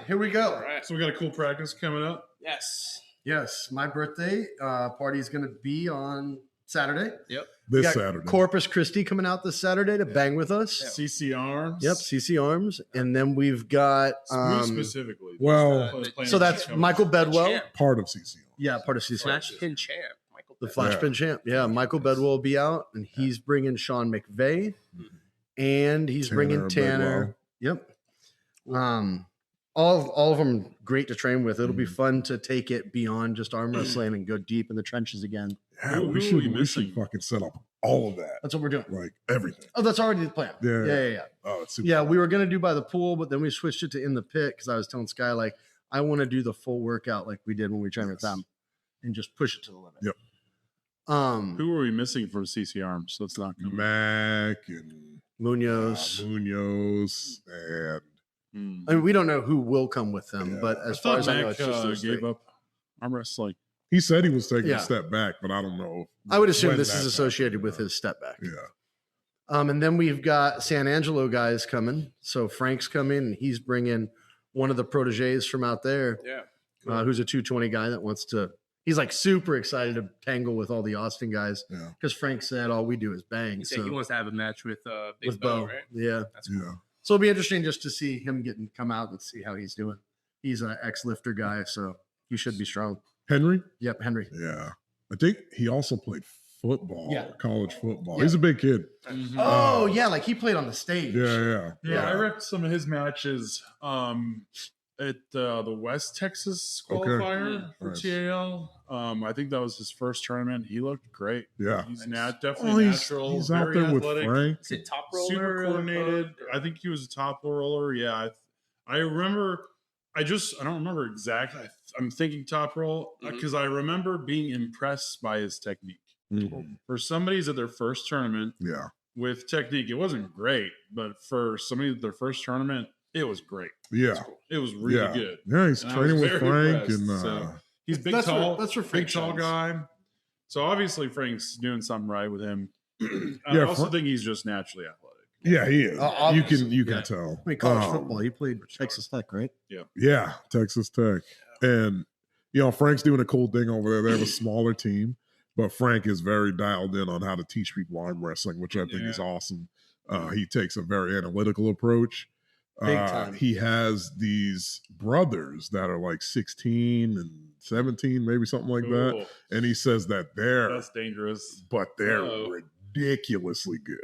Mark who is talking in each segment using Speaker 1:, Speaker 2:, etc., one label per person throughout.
Speaker 1: here we go.
Speaker 2: All right.
Speaker 3: So we got a cool practice coming up.
Speaker 2: Yes.
Speaker 1: Yes, my birthday party is going to be on Saturday.
Speaker 2: Yep.
Speaker 1: We
Speaker 4: This
Speaker 1: got
Speaker 4: Saturday.
Speaker 1: Corpus Christi coming out this Saturday to bang with us.
Speaker 2: Yeah.
Speaker 3: CC Arms.
Speaker 1: Yep, CC Arms. And then we've got...
Speaker 3: Who specifically?
Speaker 4: well,
Speaker 3: Playing
Speaker 1: so that's
Speaker 3: coming.
Speaker 1: Michael Bedwell.
Speaker 2: Champ.
Speaker 4: part of CCO.
Speaker 1: Yeah, part of CC
Speaker 2: Flash
Speaker 1: Arms.
Speaker 2: pin champ. Michael
Speaker 1: The
Speaker 2: Bell.
Speaker 1: Flash
Speaker 4: Yeah.
Speaker 1: Pin Champ. Yeah, Michael Bedwell will be out, and he's bringing Sean McVay, and he's bringing Tanner. Yep. All of them great to train with. It'll be fun to take it beyond just arm wrestling and go deep in the trenches again.
Speaker 4: Yeah,
Speaker 3: Who
Speaker 4: we
Speaker 3: are
Speaker 4: should
Speaker 3: we missing?
Speaker 4: fucking set up all of that.
Speaker 1: That's what we're doing.
Speaker 4: Like everything.
Speaker 1: Oh, that's already the plan.
Speaker 4: Yeah.
Speaker 1: Yeah.
Speaker 4: Oh, it's super
Speaker 1: Yeah,
Speaker 4: fun.
Speaker 1: we were gonna do by the pool, but then we switched it to in the pit because I was telling Sky like I want to do the full workout like we did when we trained with
Speaker 4: Yes.
Speaker 1: them, and just push it to the limit.
Speaker 4: Yep.
Speaker 3: Who are we missing for CC Arms? That's not coming.
Speaker 4: Mac and
Speaker 1: Munoz.
Speaker 4: Munoz and
Speaker 1: I mean, we don't know who will come with them,
Speaker 4: Yeah.
Speaker 1: but as
Speaker 3: I
Speaker 1: far
Speaker 3: thought
Speaker 1: as I know,
Speaker 3: Mac
Speaker 1: it's just those
Speaker 3: gave
Speaker 1: three.
Speaker 3: up arm wrestling.
Speaker 4: he said he was taking
Speaker 1: Yeah.
Speaker 4: a step back, but I don't know.
Speaker 1: I would assume
Speaker 4: when
Speaker 1: this is
Speaker 4: that's
Speaker 1: associated
Speaker 4: happening.
Speaker 1: with his step back.
Speaker 4: Yeah.
Speaker 1: And then we've got San Angelo guys coming. So Frank's coming, and he's bringing one of the proteges from out there,
Speaker 2: Yeah.
Speaker 1: who's a 220 guy that wants to. He's like super excited to tangle with all the Austin guys
Speaker 4: Yeah.
Speaker 1: because Frank said all we do is bang.
Speaker 2: He said
Speaker 1: So
Speaker 2: he wants to have a match with Big
Speaker 1: with
Speaker 2: Bo,
Speaker 1: Bo,
Speaker 2: right?
Speaker 1: yeah.
Speaker 2: That's cool.
Speaker 4: Yeah.
Speaker 1: So it'll be interesting just to see him come out and see how he's doing. He's an ex-lifter guy, so he should be strong.
Speaker 4: Henry?
Speaker 1: Yep, Henry.
Speaker 4: Yeah. I think he also played football,
Speaker 1: Yeah.
Speaker 4: college football.
Speaker 1: Yeah.
Speaker 4: He's a big kid.
Speaker 1: Oh yeah, like he played on the stage.
Speaker 4: Yeah.
Speaker 3: Yeah, I read some of his matches at the West Texas qualifier for
Speaker 4: Nice.
Speaker 3: TAL. I think that was his first tournament. He looked great.
Speaker 4: Yeah.
Speaker 3: He's
Speaker 2: Nice.
Speaker 3: definitely
Speaker 4: Oh,
Speaker 3: natural.
Speaker 4: he's out
Speaker 3: very
Speaker 4: there with
Speaker 3: athletic,
Speaker 4: Frank.
Speaker 2: Is it top roller?
Speaker 3: super coordinated. I think he was a top roller. Yeah, I remember. I don't remember exactly. I'm thinking top roll because I remember being impressed by his technique.
Speaker 4: Mhm.
Speaker 3: For somebody's at their first tournament
Speaker 4: Yeah.
Speaker 3: with technique, it wasn't great, but for somebody at their first tournament, it was great.
Speaker 4: Yeah.
Speaker 3: It was really
Speaker 4: Yeah.
Speaker 3: good.
Speaker 4: Yeah, he's
Speaker 3: And I
Speaker 4: training
Speaker 3: was
Speaker 4: with
Speaker 3: very
Speaker 4: Frank
Speaker 3: impressed,
Speaker 4: and
Speaker 3: so- He's big,
Speaker 1: That's where-
Speaker 3: tall.
Speaker 1: that's where
Speaker 3: big,
Speaker 1: Frank
Speaker 3: tall
Speaker 1: shines.
Speaker 3: guy. So obviously Frank's doing something right with him. I
Speaker 4: Yeah,
Speaker 3: also
Speaker 4: Fra-
Speaker 3: think he's just naturally athletic.
Speaker 4: yeah, he is.
Speaker 1: Obviously,
Speaker 4: you can
Speaker 3: yeah.
Speaker 4: tell.
Speaker 1: I mean, college
Speaker 4: Um,
Speaker 1: football. He played Texas Tech, right?
Speaker 4: Yeah, Texas Tech. And Frank's doing a cool thing over there. They have a smaller team, but Frank is very dialed in on how to teach people arm wrestling, which I think is awesome. He takes a very analytical approach.
Speaker 1: Big time.
Speaker 4: He has these brothers that are like 16 and 17, maybe something like that.
Speaker 3: Cool.
Speaker 4: And he says that
Speaker 3: That's dangerous.
Speaker 4: they're
Speaker 3: Uh-oh.
Speaker 4: ridiculously good.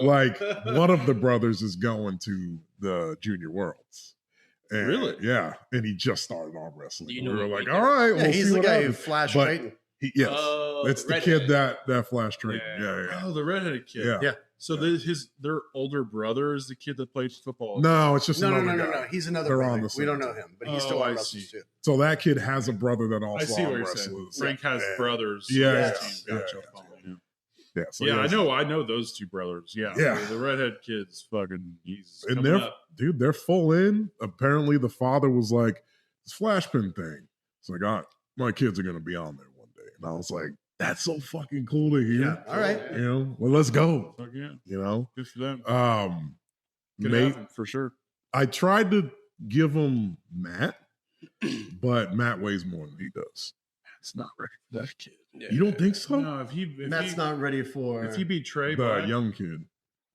Speaker 4: Like one of the brothers is going to the Junior Worlds. And,
Speaker 3: Really?
Speaker 4: Yeah. And he just started arm wrestling.
Speaker 2: Do you
Speaker 4: We
Speaker 2: know
Speaker 4: were
Speaker 2: what
Speaker 4: like,
Speaker 2: he
Speaker 4: all
Speaker 2: did?
Speaker 4: right,
Speaker 1: Yeah,
Speaker 4: we'll
Speaker 1: he's
Speaker 4: see
Speaker 1: the
Speaker 4: what
Speaker 1: guy who
Speaker 4: happens.
Speaker 1: flashed
Speaker 4: But
Speaker 1: Triton.
Speaker 4: Yes.
Speaker 2: Oh,
Speaker 4: It's the
Speaker 2: redhead.
Speaker 4: kid that flash trade. Yeah.
Speaker 3: Oh, the redheaded kid.
Speaker 4: Yeah.
Speaker 1: Yeah.
Speaker 3: So their older brother is the kid that played football.
Speaker 4: No, it's just
Speaker 1: No.
Speaker 4: another guy.
Speaker 1: He's another
Speaker 4: They're
Speaker 1: brother.
Speaker 4: on the
Speaker 1: We don't
Speaker 4: same
Speaker 1: know
Speaker 4: team.
Speaker 1: him, but he's
Speaker 3: Oh,
Speaker 1: still
Speaker 3: I
Speaker 1: on wrestles
Speaker 3: see.
Speaker 1: too.
Speaker 4: So that kid has a brother that also
Speaker 3: I see what
Speaker 4: arm
Speaker 3: you're saying.
Speaker 4: wrestles.
Speaker 3: Frank has
Speaker 4: Yeah.
Speaker 3: brothers.
Speaker 4: Yeah,
Speaker 3: on his
Speaker 4: yeah,
Speaker 3: team.
Speaker 4: yeah,
Speaker 3: Gotcha.
Speaker 4: yeah.
Speaker 3: Yeah.
Speaker 4: Yeah. So
Speaker 3: Yeah,
Speaker 4: he has-
Speaker 3: I know those two brothers. Yeah.
Speaker 4: Yeah.
Speaker 3: The redhead kid's fucking. He's
Speaker 4: And
Speaker 3: coming up.
Speaker 4: they're full in. Apparently, the father was like, "This flash pin thing." It's like, my kids are gonna be on there one day, and I was like, "That's so fucking cool to hear."
Speaker 1: Yeah. All right.
Speaker 4: Well, let's go.
Speaker 3: Fuck yeah.
Speaker 4: You
Speaker 3: Good for them.
Speaker 4: know,
Speaker 3: Could
Speaker 4: mate,
Speaker 3: happen for sure.
Speaker 4: I tried to give him Matt, but Matt weighs more than he does.
Speaker 3: It's not ready for that kid.
Speaker 2: Yeah.
Speaker 4: You don't think so?
Speaker 3: No, if
Speaker 1: Matt's not ready for.
Speaker 3: If he beat Trey
Speaker 4: The
Speaker 3: Black,
Speaker 4: young kid.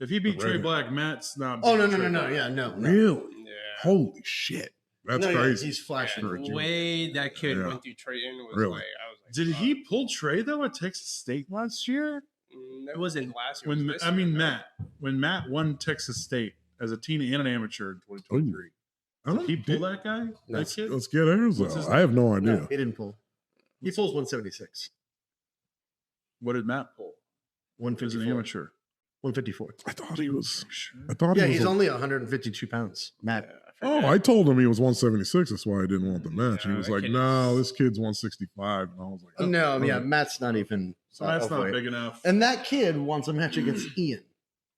Speaker 3: if he beat
Speaker 4: the
Speaker 3: Trey
Speaker 4: redhead.
Speaker 3: Black, Matt's not.
Speaker 1: Oh no
Speaker 3: beating
Speaker 1: no no
Speaker 3: Trey
Speaker 1: no!
Speaker 3: Black.
Speaker 1: Yeah, no.
Speaker 4: Really?
Speaker 2: Yeah.
Speaker 4: Holy shit! That's
Speaker 1: No, yeah,
Speaker 4: crazy.
Speaker 1: he's flashing.
Speaker 4: For a
Speaker 2: The
Speaker 4: junior.
Speaker 2: way that kid
Speaker 4: Yeah.
Speaker 2: went through Trayton was
Speaker 4: Really?
Speaker 2: like, I was like,
Speaker 3: Did
Speaker 2: fuck.
Speaker 3: he pull Trey though at Texas State last year?
Speaker 2: It wasn't last year. it
Speaker 3: When
Speaker 2: was this
Speaker 3: I mean
Speaker 2: year,
Speaker 3: Matt, when Matt won Texas State as a teen and an amateur in 2023,
Speaker 4: I don't
Speaker 3: did he pull
Speaker 4: did-
Speaker 3: that guy? That
Speaker 4: Let's,
Speaker 3: kid?
Speaker 4: let's get ours
Speaker 3: What's his
Speaker 4: out. I have no
Speaker 1: No,
Speaker 4: idea.
Speaker 1: he didn't pull. He pulls 176,
Speaker 3: What did Matt pull? As an
Speaker 1: 154,
Speaker 3: amateur.
Speaker 1: 154.
Speaker 4: I thought he was.
Speaker 3: Sure.
Speaker 4: I thought
Speaker 1: Yeah,
Speaker 4: he was.
Speaker 1: he's
Speaker 4: a-
Speaker 1: only 152 pounds. Matt.
Speaker 4: Oh, I told him he was 176. That's why I didn't want the match.
Speaker 2: No,
Speaker 4: he was
Speaker 2: that
Speaker 4: like,
Speaker 2: kid
Speaker 4: "No,
Speaker 2: is-
Speaker 4: this kid's 165." And I was like, "Oh,
Speaker 1: No, yeah,
Speaker 4: okay."
Speaker 1: Matt's not even.
Speaker 3: So that's not
Speaker 1: overweight.
Speaker 3: big enough.
Speaker 1: And that kid wants a match against Ian.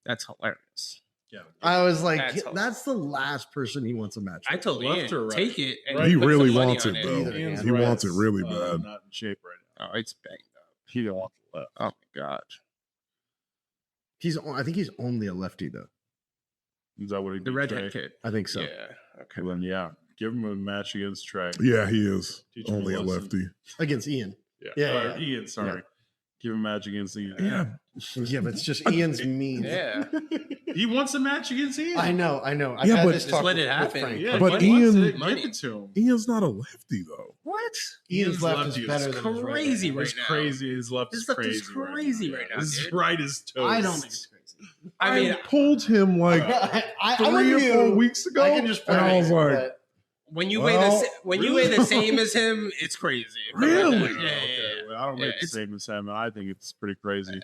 Speaker 2: That's hilarious.
Speaker 3: yeah.
Speaker 1: I was like,
Speaker 2: That's
Speaker 1: that's the last person he wants a match.
Speaker 2: I
Speaker 1: with.
Speaker 2: told
Speaker 3: Left or
Speaker 2: Ian,
Speaker 3: right?
Speaker 2: take it. And
Speaker 3: Right.
Speaker 4: He
Speaker 2: put some
Speaker 4: really
Speaker 2: money
Speaker 4: wants
Speaker 2: on
Speaker 4: it, though.
Speaker 1: Either
Speaker 3: Ian's
Speaker 4: He wants it
Speaker 3: right's,
Speaker 4: really bad.
Speaker 3: Not in shape right now.
Speaker 2: Oh, it's banged up.
Speaker 3: He don't want the left.
Speaker 2: Oh my god.
Speaker 1: I think he's only a lefty though.
Speaker 3: Is that what he
Speaker 2: The
Speaker 3: beat
Speaker 2: redhead
Speaker 3: Trey?
Speaker 2: kid.
Speaker 1: I think so.
Speaker 2: Yeah. Okay.
Speaker 3: Well, then, yeah. Give him a match against Trey.
Speaker 4: Yeah, he is
Speaker 3: Teach him a
Speaker 4: only a
Speaker 3: lesson.
Speaker 4: lefty.
Speaker 1: against Ian.
Speaker 3: Yeah,
Speaker 1: Yeah,
Speaker 3: Ian. Sorry,
Speaker 1: Yeah.
Speaker 3: give him a match against Ian.
Speaker 4: Yeah,
Speaker 1: Yeah, but it's just Ian's mean.
Speaker 2: Yeah.
Speaker 3: He wants a match against Ian.
Speaker 1: I know. I've
Speaker 4: Yeah,
Speaker 1: had
Speaker 4: but-
Speaker 1: this
Speaker 2: Just
Speaker 1: talk
Speaker 2: let
Speaker 1: with
Speaker 2: it happen.
Speaker 1: Frank.
Speaker 3: Yeah,
Speaker 4: But
Speaker 3: if he wants
Speaker 4: Ian-
Speaker 3: it,
Speaker 2: Money.
Speaker 3: give it to him.
Speaker 4: Ian's not a lefty though.
Speaker 2: What?
Speaker 1: Ian's left
Speaker 3: lefty
Speaker 1: is better than his right.
Speaker 2: crazy right
Speaker 3: It's
Speaker 2: now.
Speaker 3: crazy. His left
Speaker 2: His
Speaker 3: is
Speaker 2: left
Speaker 3: crazy.
Speaker 2: is crazy right now,
Speaker 3: His
Speaker 2: dude.
Speaker 3: right is toast.
Speaker 1: I don't think it's crazy.
Speaker 2: I mean,
Speaker 4: pulled him like
Speaker 1: I'm
Speaker 4: 3 or
Speaker 1: with
Speaker 4: 4
Speaker 1: you.
Speaker 4: weeks ago,
Speaker 1: I can just
Speaker 4: and I was like,
Speaker 1: but
Speaker 2: when you
Speaker 4: Well,
Speaker 2: weigh the same as him, it's crazy.
Speaker 4: Really?
Speaker 2: Yeah,
Speaker 3: Okay,
Speaker 2: yeah, yeah.
Speaker 3: well, I don't
Speaker 2: Yeah,
Speaker 3: make the
Speaker 2: it's-
Speaker 3: same as him. I think it's pretty crazy,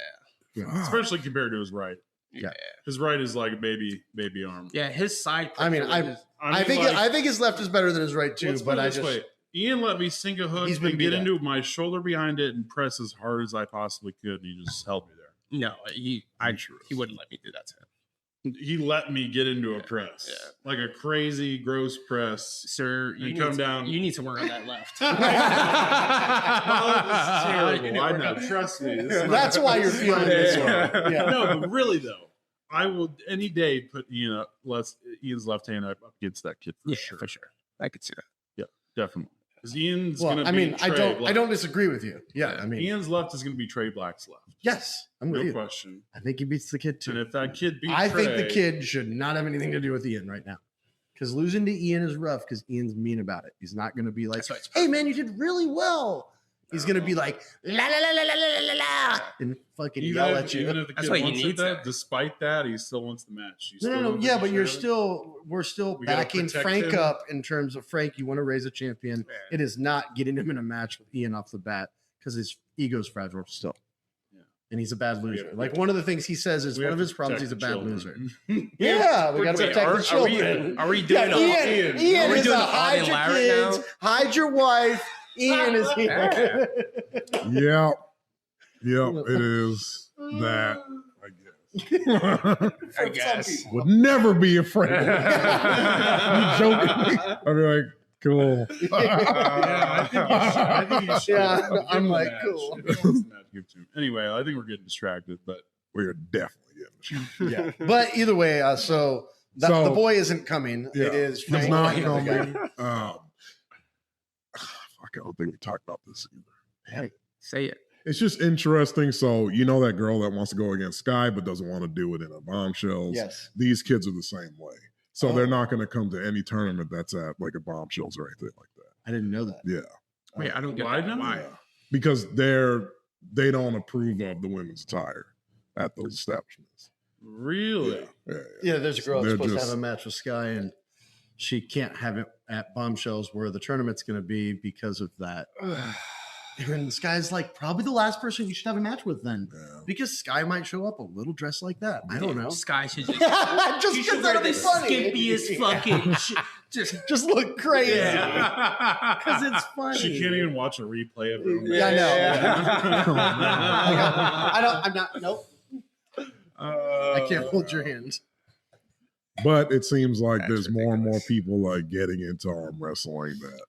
Speaker 4: "Ah."
Speaker 3: especially compared to his right.
Speaker 1: Yeah.
Speaker 3: His right is like a baby arm.
Speaker 2: Yeah, his side.
Speaker 1: I mean,
Speaker 2: pressure is-
Speaker 1: I think his left is better than his right too.
Speaker 3: Let's
Speaker 1: But
Speaker 3: put it
Speaker 1: I
Speaker 3: this
Speaker 1: just
Speaker 3: way. Ian let me sink a hook
Speaker 1: He's been
Speaker 3: and get
Speaker 1: beat
Speaker 3: into my shoulder behind it and press as hard as I possibly could, and he just held me there.
Speaker 2: no, he wouldn't let me do that to him,
Speaker 3: He let me get into a press,
Speaker 2: yeah.
Speaker 3: like a crazy, gross press.
Speaker 2: sir.
Speaker 3: You come down.
Speaker 2: You need to work on that left.
Speaker 3: Oh, this is
Speaker 2: You need
Speaker 3: terrible.
Speaker 2: to
Speaker 3: I
Speaker 2: work
Speaker 3: know.
Speaker 2: on-
Speaker 3: Trust me. This is
Speaker 1: That's why you're feeling this way.
Speaker 3: Yeah.
Speaker 1: Yeah.
Speaker 3: No, but really though, I will any day put Ian's left hand up against that kid for
Speaker 2: Yeah,
Speaker 3: sure.
Speaker 2: for sure. I could see that.
Speaker 3: Definitely. Because Ian's
Speaker 1: Well,
Speaker 3: gonna
Speaker 1: I mean,
Speaker 3: be
Speaker 1: I
Speaker 3: Trey
Speaker 1: don't
Speaker 3: Black.
Speaker 1: disagree with you. Yeah, I mean,
Speaker 3: Ian's left is gonna be Trey Black's left.
Speaker 1: yes, I'm with
Speaker 3: No
Speaker 1: you.
Speaker 3: question.
Speaker 1: I think he beats the kid
Speaker 3: And
Speaker 1: too.
Speaker 3: if that kid beats
Speaker 1: I think
Speaker 3: Trey,
Speaker 1: the kid should not have anything to do with Ian right now. Because losing to Ian is rough because Ian's mean about it. He's not going to be like,
Speaker 2: That's why it's
Speaker 1: hey, man, you did really well. He's going to be like, la, la, la, la, la, la, la, la, and fucking yell at you.
Speaker 3: Even if the
Speaker 2: That's
Speaker 3: kid
Speaker 2: why he
Speaker 3: wants it,
Speaker 2: needs
Speaker 3: though,
Speaker 2: that.
Speaker 3: despite that, he still wants the match. You still
Speaker 1: No,
Speaker 3: want
Speaker 1: yeah,
Speaker 3: the
Speaker 1: but you're
Speaker 3: match.
Speaker 1: we're still
Speaker 3: We gotta
Speaker 1: backing
Speaker 3: protect
Speaker 1: Frank
Speaker 3: him.
Speaker 1: up in terms of Frank. You want to raise a champion.
Speaker 2: Yeah.
Speaker 1: It is not getting him in a match with Ian off the bat because his ego's fragile still.
Speaker 3: Yeah.
Speaker 1: And he's a bad
Speaker 3: We
Speaker 1: loser.
Speaker 3: have-
Speaker 1: Like one of the things he says is
Speaker 3: We
Speaker 1: one
Speaker 3: have
Speaker 1: of his
Speaker 3: to
Speaker 1: problems. He's
Speaker 3: protect
Speaker 1: a bad
Speaker 3: the
Speaker 1: loser.
Speaker 3: children.
Speaker 1: Yeah, we got to
Speaker 2: Wait,
Speaker 1: protect the children.
Speaker 2: Are we doing
Speaker 1: Yeah,
Speaker 2: all-
Speaker 1: Ian
Speaker 2: Are we
Speaker 1: is
Speaker 2: doing
Speaker 1: a
Speaker 2: the
Speaker 1: hide
Speaker 2: Auden
Speaker 1: your
Speaker 2: Larrett
Speaker 1: kids,
Speaker 2: now?
Speaker 1: hide your wife. Ian is here.
Speaker 4: Yeah, it is that. I guess
Speaker 2: I guess.
Speaker 4: would never be afraid. Of you joking? I'd be like, cool.
Speaker 3: Yeah, I think you should.
Speaker 1: Yeah,
Speaker 3: Give him
Speaker 1: I'm
Speaker 3: the
Speaker 1: like,
Speaker 3: match.
Speaker 1: cool.
Speaker 3: If he wants the match, give it to him. Anyway, I think we're getting distracted, but
Speaker 4: We are definitely getting
Speaker 1: Yeah, but either way, so the boy isn't coming.
Speaker 4: Yeah,
Speaker 1: It is
Speaker 4: he's
Speaker 1: Frank
Speaker 4: not
Speaker 1: and the other guy.
Speaker 4: coming. Fuck, I don't think we talked about this either.
Speaker 2: Hey, say it.
Speaker 4: It's just interesting. So you know that girl that wants to go against Sky but doesn't want to do it in a bombshells.
Speaker 1: Yes.
Speaker 4: These kids are the same way. So
Speaker 1: Oh.
Speaker 4: they're not going to come to any tournament that's at like a bombshells or anything like that.
Speaker 1: I didn't know that.
Speaker 4: Yeah,
Speaker 2: Wait, I don't get
Speaker 3: Why
Speaker 2: that.
Speaker 3: not?
Speaker 2: Why?
Speaker 4: because they don't approve of the women's attire at those establishments.
Speaker 3: really,
Speaker 4: Yeah.
Speaker 1: Yeah, there's a girl that's
Speaker 4: They're
Speaker 1: supposed to
Speaker 4: just-
Speaker 1: have a match with Sky, and she can't have it at Bombshells where the tournament's going to be because of that. And Sky's like, probably the last person you should have a match with then,
Speaker 4: Yeah.
Speaker 1: because Sky might show up a little dressed like that. I don't know.
Speaker 2: Sky should just,
Speaker 1: Just
Speaker 2: she
Speaker 1: because
Speaker 2: should wear
Speaker 1: that'll
Speaker 2: the
Speaker 1: be funny.
Speaker 2: skimpiest fucking
Speaker 1: Just look crazy.
Speaker 2: Yeah.
Speaker 1: Because it's funny.
Speaker 3: she can't even watch a replay of her own
Speaker 1: Yeah, I know.
Speaker 3: Yeah.
Speaker 1: I'm not. Nope. I can't hold your hand.
Speaker 4: But it seems like
Speaker 2: That's
Speaker 4: there's more and more
Speaker 2: ridiculous.
Speaker 4: people like getting into arm wrestling that,